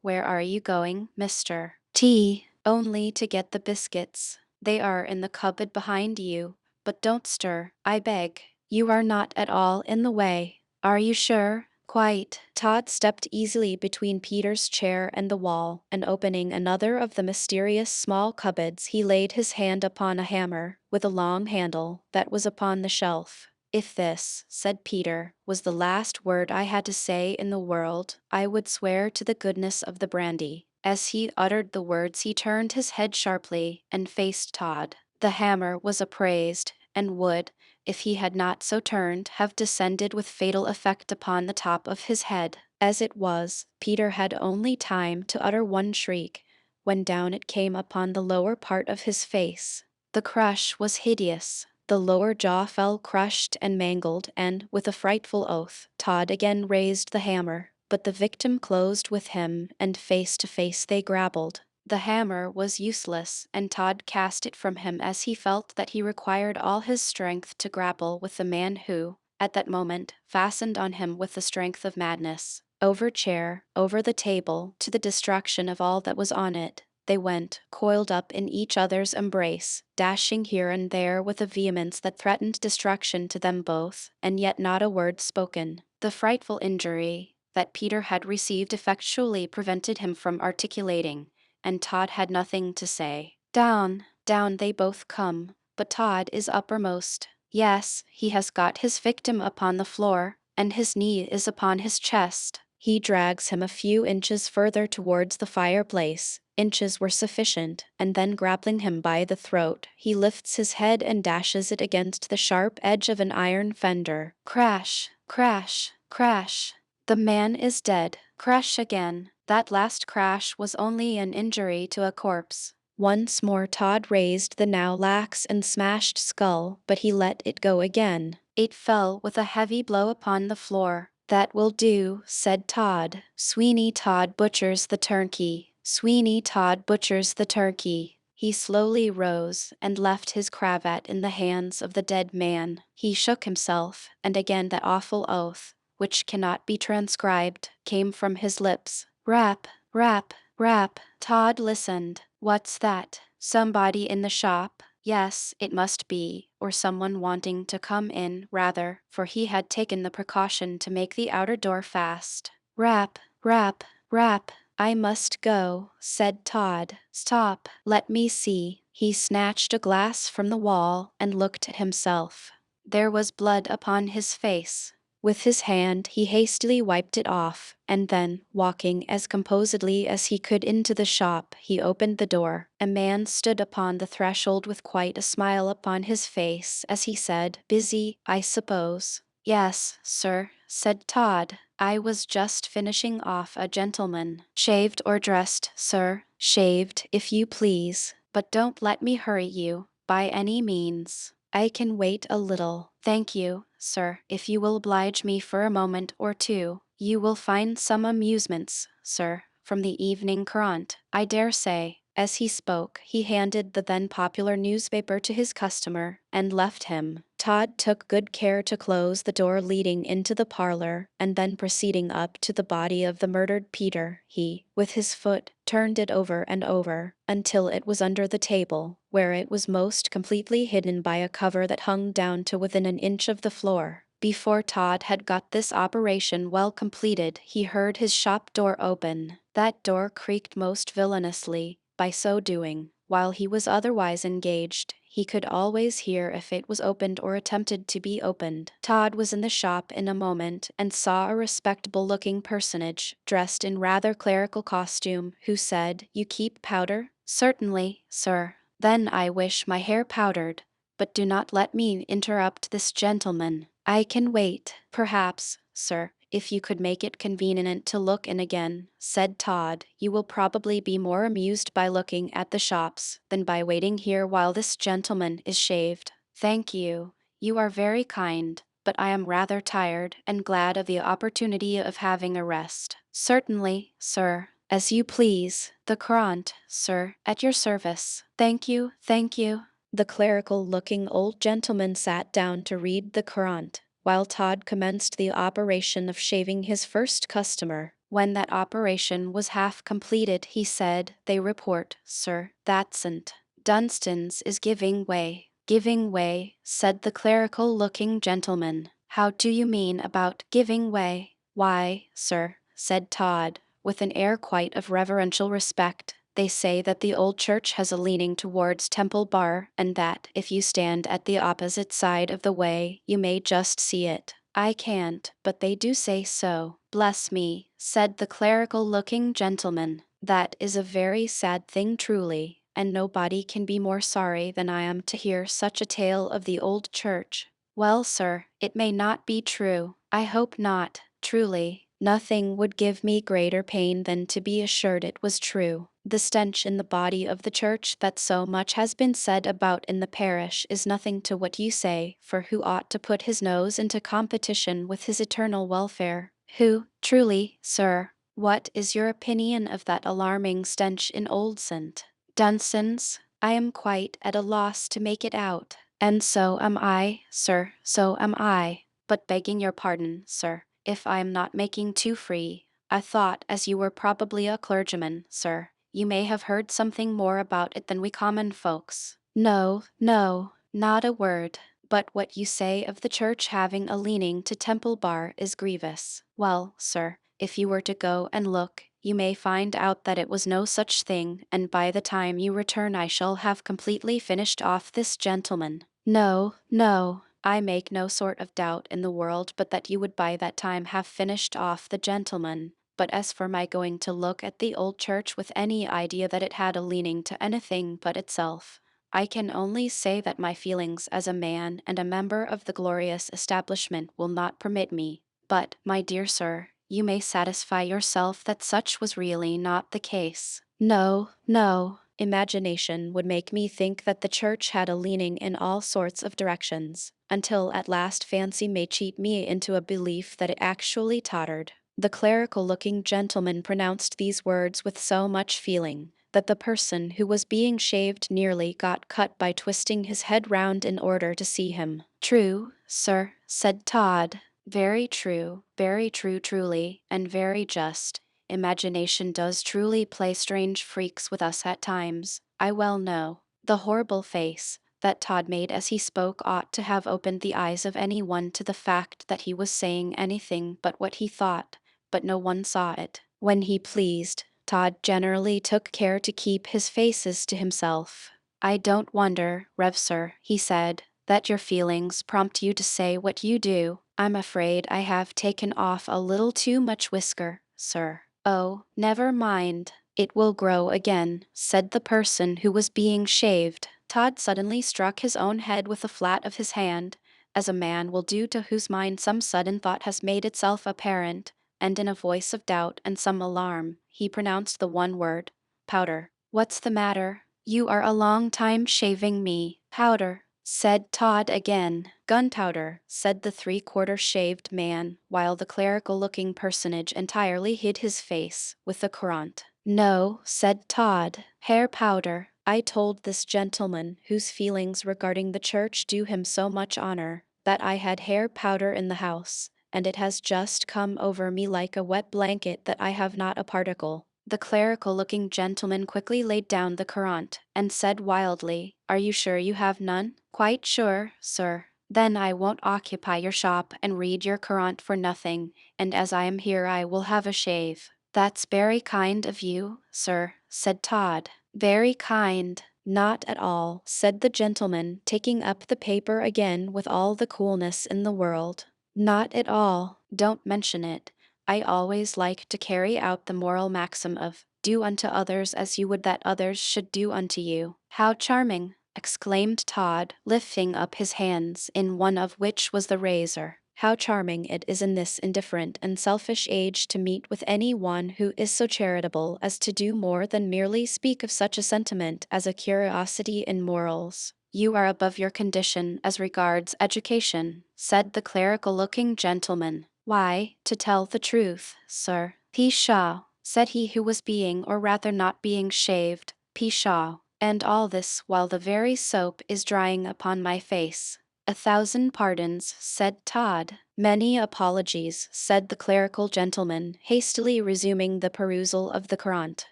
[SPEAKER 1] Where are you going, Mr. T? Only to get the biscuits. They are in the cupboard behind you, but don't stir, I beg. You are not at all in the way. Are you sure? Quite. Todd stepped easily between Peter's chair and the wall, and opening another of the mysterious small cupboards, he laid his hand upon a hammer, with a long handle, that was upon the shelf. If this, said Peter, was the last word I had to say in the world, I would swear to the goodness of the brandy. As he uttered the words, he turned his head sharply, and faced Todd. The hammer was upraised, and would, if he had not so turned, have descended with fatal effect upon the top of his head. As it was, Peter had only time to utter one shriek, when down it came upon the lower part of his face. The crush was hideous. The lower jaw fell crushed and mangled, and, with a frightful oath, Todd again raised the hammer, but the victim closed with him, and face to face they grappled. The hammer was useless, and Todd cast it from him as he felt that he required all his strength to grapple with the man who, at that moment, fastened on him with the strength of madness. Over chair, over the table, to the destruction of all that was on it, they went, coiled up in each other's embrace, dashing here and there with a vehemence that threatened destruction to them both, and yet not a word spoken. The frightful injury that Peter had received effectually prevented him from articulating, and Todd had nothing to say. Down, down they both come, but Todd is uppermost. Yes, he has got his victim upon the floor, and his knee is upon his chest. He drags him a few inches further towards the fireplace. Inches were sufficient, and then grappling him by the throat, he lifts his head and dashes it against the sharp edge of an iron fender. Crash, crash, crash. The man is dead. Crash again. That last crash was only an injury to a corpse. Once more Todd raised the now lax and smashed skull, but he let it go again. It fell with a heavy blow upon the floor. That will do, said Todd. Sweeney Todd butchers the turkey. Sweeney Todd butchers the turkey. He slowly rose and left his cravat in the hands of the dead man. He shook himself, and again that awful oath, which cannot be transcribed, came from his lips. Rap, rap, rap. Todd listened. What's that? Somebody in the shop? Yes, it must be, or someone wanting to come in, rather, for he had taken the precaution to make the outer door fast. Rap, rap, rap. I must go, said Todd. Stop, let me see. He snatched a glass from the wall and looked at himself. There was blood upon his face. With his hand he hastily wiped it off, and then, walking as composedly as he could into the shop, he opened the door. A man stood upon the threshold with quite a smile upon his face as he said, "Busy, I suppose?" "Yes, sir," said Todd. "I was just finishing off a gentleman." "Shaved or dressed, sir?" "Shaved, if you please. But don't let me hurry you, by any means. I can wait a little. Thank you, sir. If you will oblige me for a moment or two, you will find some amusements, sir, from the Evening Courant, I dare say." As he spoke, he handed the then popular newspaper to his customer and left him. Todd took good care to close the door leading into the parlor, and then proceeding up to the body of the murdered Peter, he, with his foot, turned it over and over, until it was under the table, where it was most completely hidden by a cover that hung down to within an inch of the floor. Before Todd had got this operation well completed, he heard his shop door open. That door creaked most villainously. By so doing, while he was otherwise engaged, he could always hear if it was opened or attempted to be opened. Todd was in the shop in a moment and saw a respectable-looking personage, dressed in rather clerical costume, who said, "You keep powder?" "Certainly, sir." "Then I wish my hair powdered. But do not let me interrupt this gentleman. I can wait. Perhaps, sir, if you could make it convenient to look in again," said Todd, "you will probably be more amused by looking at the shops than by waiting here while this gentleman is shaved." "Thank you. You are very kind, but I am rather tired and glad of the opportunity of having a rest." "Certainly, sir. As you please. The Courant, sir, at your service." "Thank you, thank you." The clerical-looking old gentleman sat down to read the Courant, while Todd commenced the operation of shaving his first customer. When that operation was half completed, he said, "They report, sir, that St. Dunstan's is giving way." "Giving way," said the clerical-looking gentleman. "How do you mean about giving way?" "Why, sir," said Todd, with an air quite of reverential respect, "they say that the old church has a leaning towards Temple Bar, and that, if you stand at the opposite side of the way, you may just see it." "I can't, but they do say so." "Bless me," said the clerical-looking gentleman. "That is a very sad thing truly, and nobody can be more sorry than I am to hear such a tale of the old church." "Well, sir, it may not be true. I hope not. Truly, nothing would give me greater pain than to be assured it was true. The stench in the body of the church that so much has been said about in the parish is nothing to what you say, for who ought to put his nose into competition with his eternal welfare? Who, truly, sir? What is your opinion of that alarming stench in Old St. Dunstan's? I am quite at a loss to make it out. And so am I, sir, so am I. But begging your pardon, sir, if I am not making too free, I thought, as you were probably a clergyman, sir, you may have heard something more about it than we common folks." "No, no, not a word. But what you say of the church having a leaning to Temple Bar is grievous. Well, sir, if you were to go and look, you may find out that it was no such thing, and by the time you return I shall have completely finished off this gentleman." "No, no. I make no sort of doubt in the world but that you would by that time have finished off the gentleman. But as for my going to look at the old church with any idea that it had a leaning to anything but itself, I can only say that my feelings as a man and a member of the glorious establishment will not permit me. But, my dear sir, you may satisfy yourself that such was really not the case." "No, no. Imagination would make me think that the church had a leaning in all sorts of directions, until at last fancy may cheat me into a belief that it actually tottered." The clerical-looking gentleman pronounced these words with so much feeling that the person who was being shaved nearly got cut by twisting his head round in order to see him. "True, sir," said Todd. Very true truly, and very just. Imagination does truly play strange freaks with us at times, I well know." The horrible face that Todd made as he spoke ought to have opened the eyes of anyone to the fact that he was saying anything but what he thought, but no one saw it. When he pleased, Todd generally took care to keep his faces to himself. "I don't wonder, Rev. Sir," he said, "that your feelings prompt you to say what you do. I'm afraid I have taken off a little too much whisker, sir." "Oh, never mind. It will grow again," said the person who was being shaved. Todd suddenly struck his own head with the flat of his hand, as a man will do to whose mind some sudden thought has made itself apparent, and in a voice of doubt and some alarm, he pronounced the one word, "Powder." "What's the matter? You are a long time shaving me." "Powder," said Todd again. Gunpowder, said the three-quarter shaved man, while the clerical-looking personage entirely hid his face with the currant. No, said Todd, hair powder. I told this gentleman, whose feelings regarding the church do him so much honor, that I had hair powder in the house, and it has just come over me like a wet blanket that I have not a particle. The clerical-looking gentleman quickly laid down the currant, and said wildly, Are you sure you have none? Quite sure, sir. Then I won't occupy your shop and read your currant for nothing, and as I am here I will have a shave. That's very kind of you, sir, said Todd. Very kind. Not at all, said the gentleman, taking up the paper again with all the coolness in the world. Not at all. Don't mention it. I always like to carry out the moral maxim of, do unto others as you would that others should do unto you. How charming! Exclaimed Todd, lifting up his hands, in one of which was the razor. How charming it is in this indifferent and selfish age to meet with any one who is so charitable as to do more than merely speak of such a sentiment as a curiosity in morals. You are above your condition as regards education, said the clerical-looking gentleman. Why, to tell the truth, sir. Pshaw, said he who was being or rather not being shaved. Pshaw. And all this while the very soap is drying upon my face. 1,000 pardons, said Todd. Many apologies, said the clerical gentleman, hastily resuming the perusal of the currant.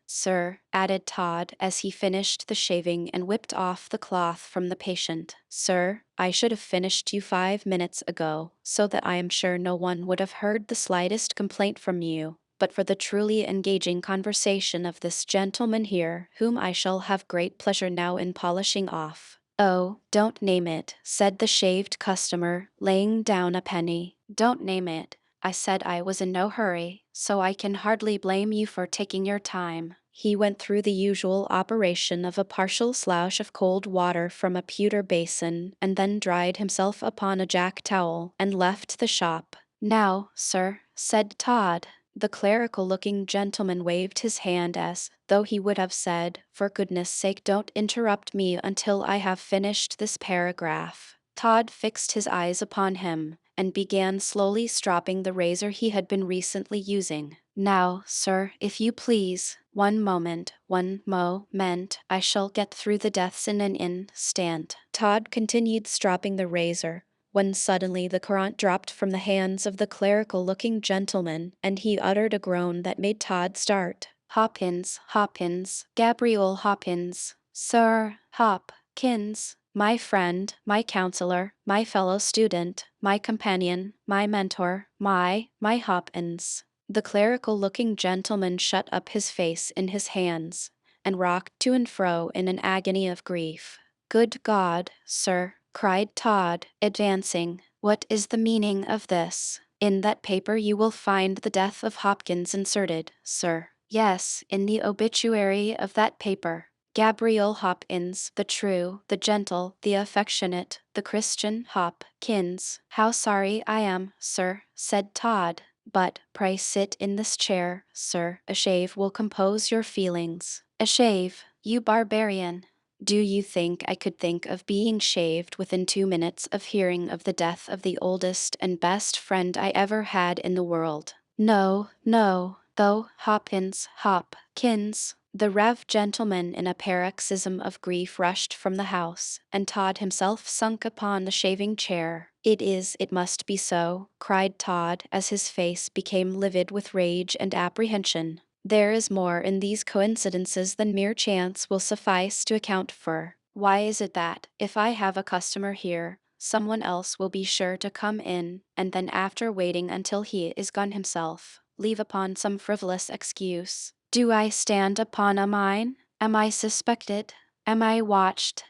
[SPEAKER 1] Sir, added Todd as he finished the shaving and whipped off the cloth from the patient. Sir, I should have finished you 5 minutes ago, so that I am sure no one would have heard the slightest complaint from you, but for the truly engaging conversation of this gentleman here, whom I shall have great pleasure now in polishing off. Oh, don't name it, said the shaved customer, laying down a penny. Don't name it. I said I was in no hurry, so I can hardly blame you for taking your time. He went through the usual operation of a partial slouch of cold water from a pewter basin, and then dried himself upon a jack towel, and left the shop. Now, sir, said Todd. The clerical-looking gentleman waved his hand as though he would have said, For goodness sake don't interrupt me until I have finished this paragraph. Todd fixed his eyes upon him, and began slowly stropping the razor he had been recently using. Now, sir, if you please, one moment, I shall get through the deaths in an instant. Todd continued stropping the razor, when suddenly the currant dropped from the hands of the clerical-looking gentleman, and he uttered a groan that made Todd start. Hopkins, Gabriel Hopkins, Sir Hopkins, my friend, my counselor, my fellow student, my companion, my mentor, my Hopkins. The clerical-looking gentleman shut up his face in his hands, and rocked to and fro in an agony of grief. Good God, sir, cried Todd, advancing. What is the meaning of this? In that paper you will find the death of Hopkins inserted, sir. Yes, in the obituary of that paper. Gabriel Hopkins, the true, the gentle, the affectionate, the Christian Hopkins. How sorry I am, sir, said Todd. But pray sit in this chair, sir. A shave will compose your feelings. A shave, you barbarian. Do you think I could think of being shaved within 2 minutes of hearing of the death of the oldest and best friend I ever had in the world? No, though Hopkins. The rev gentleman in a paroxysm of grief rushed from the house, and Todd himself sunk upon the shaving chair. It must be so, cried Todd as his face became livid with rage and apprehension. There is more in these coincidences than mere chance will suffice to account for. Why is it that, if I have a customer here, someone else will be sure to come in, and then after waiting until he is gone himself, leave upon some frivolous excuse? Do I stand upon a mine? Am I suspected? Am I watched?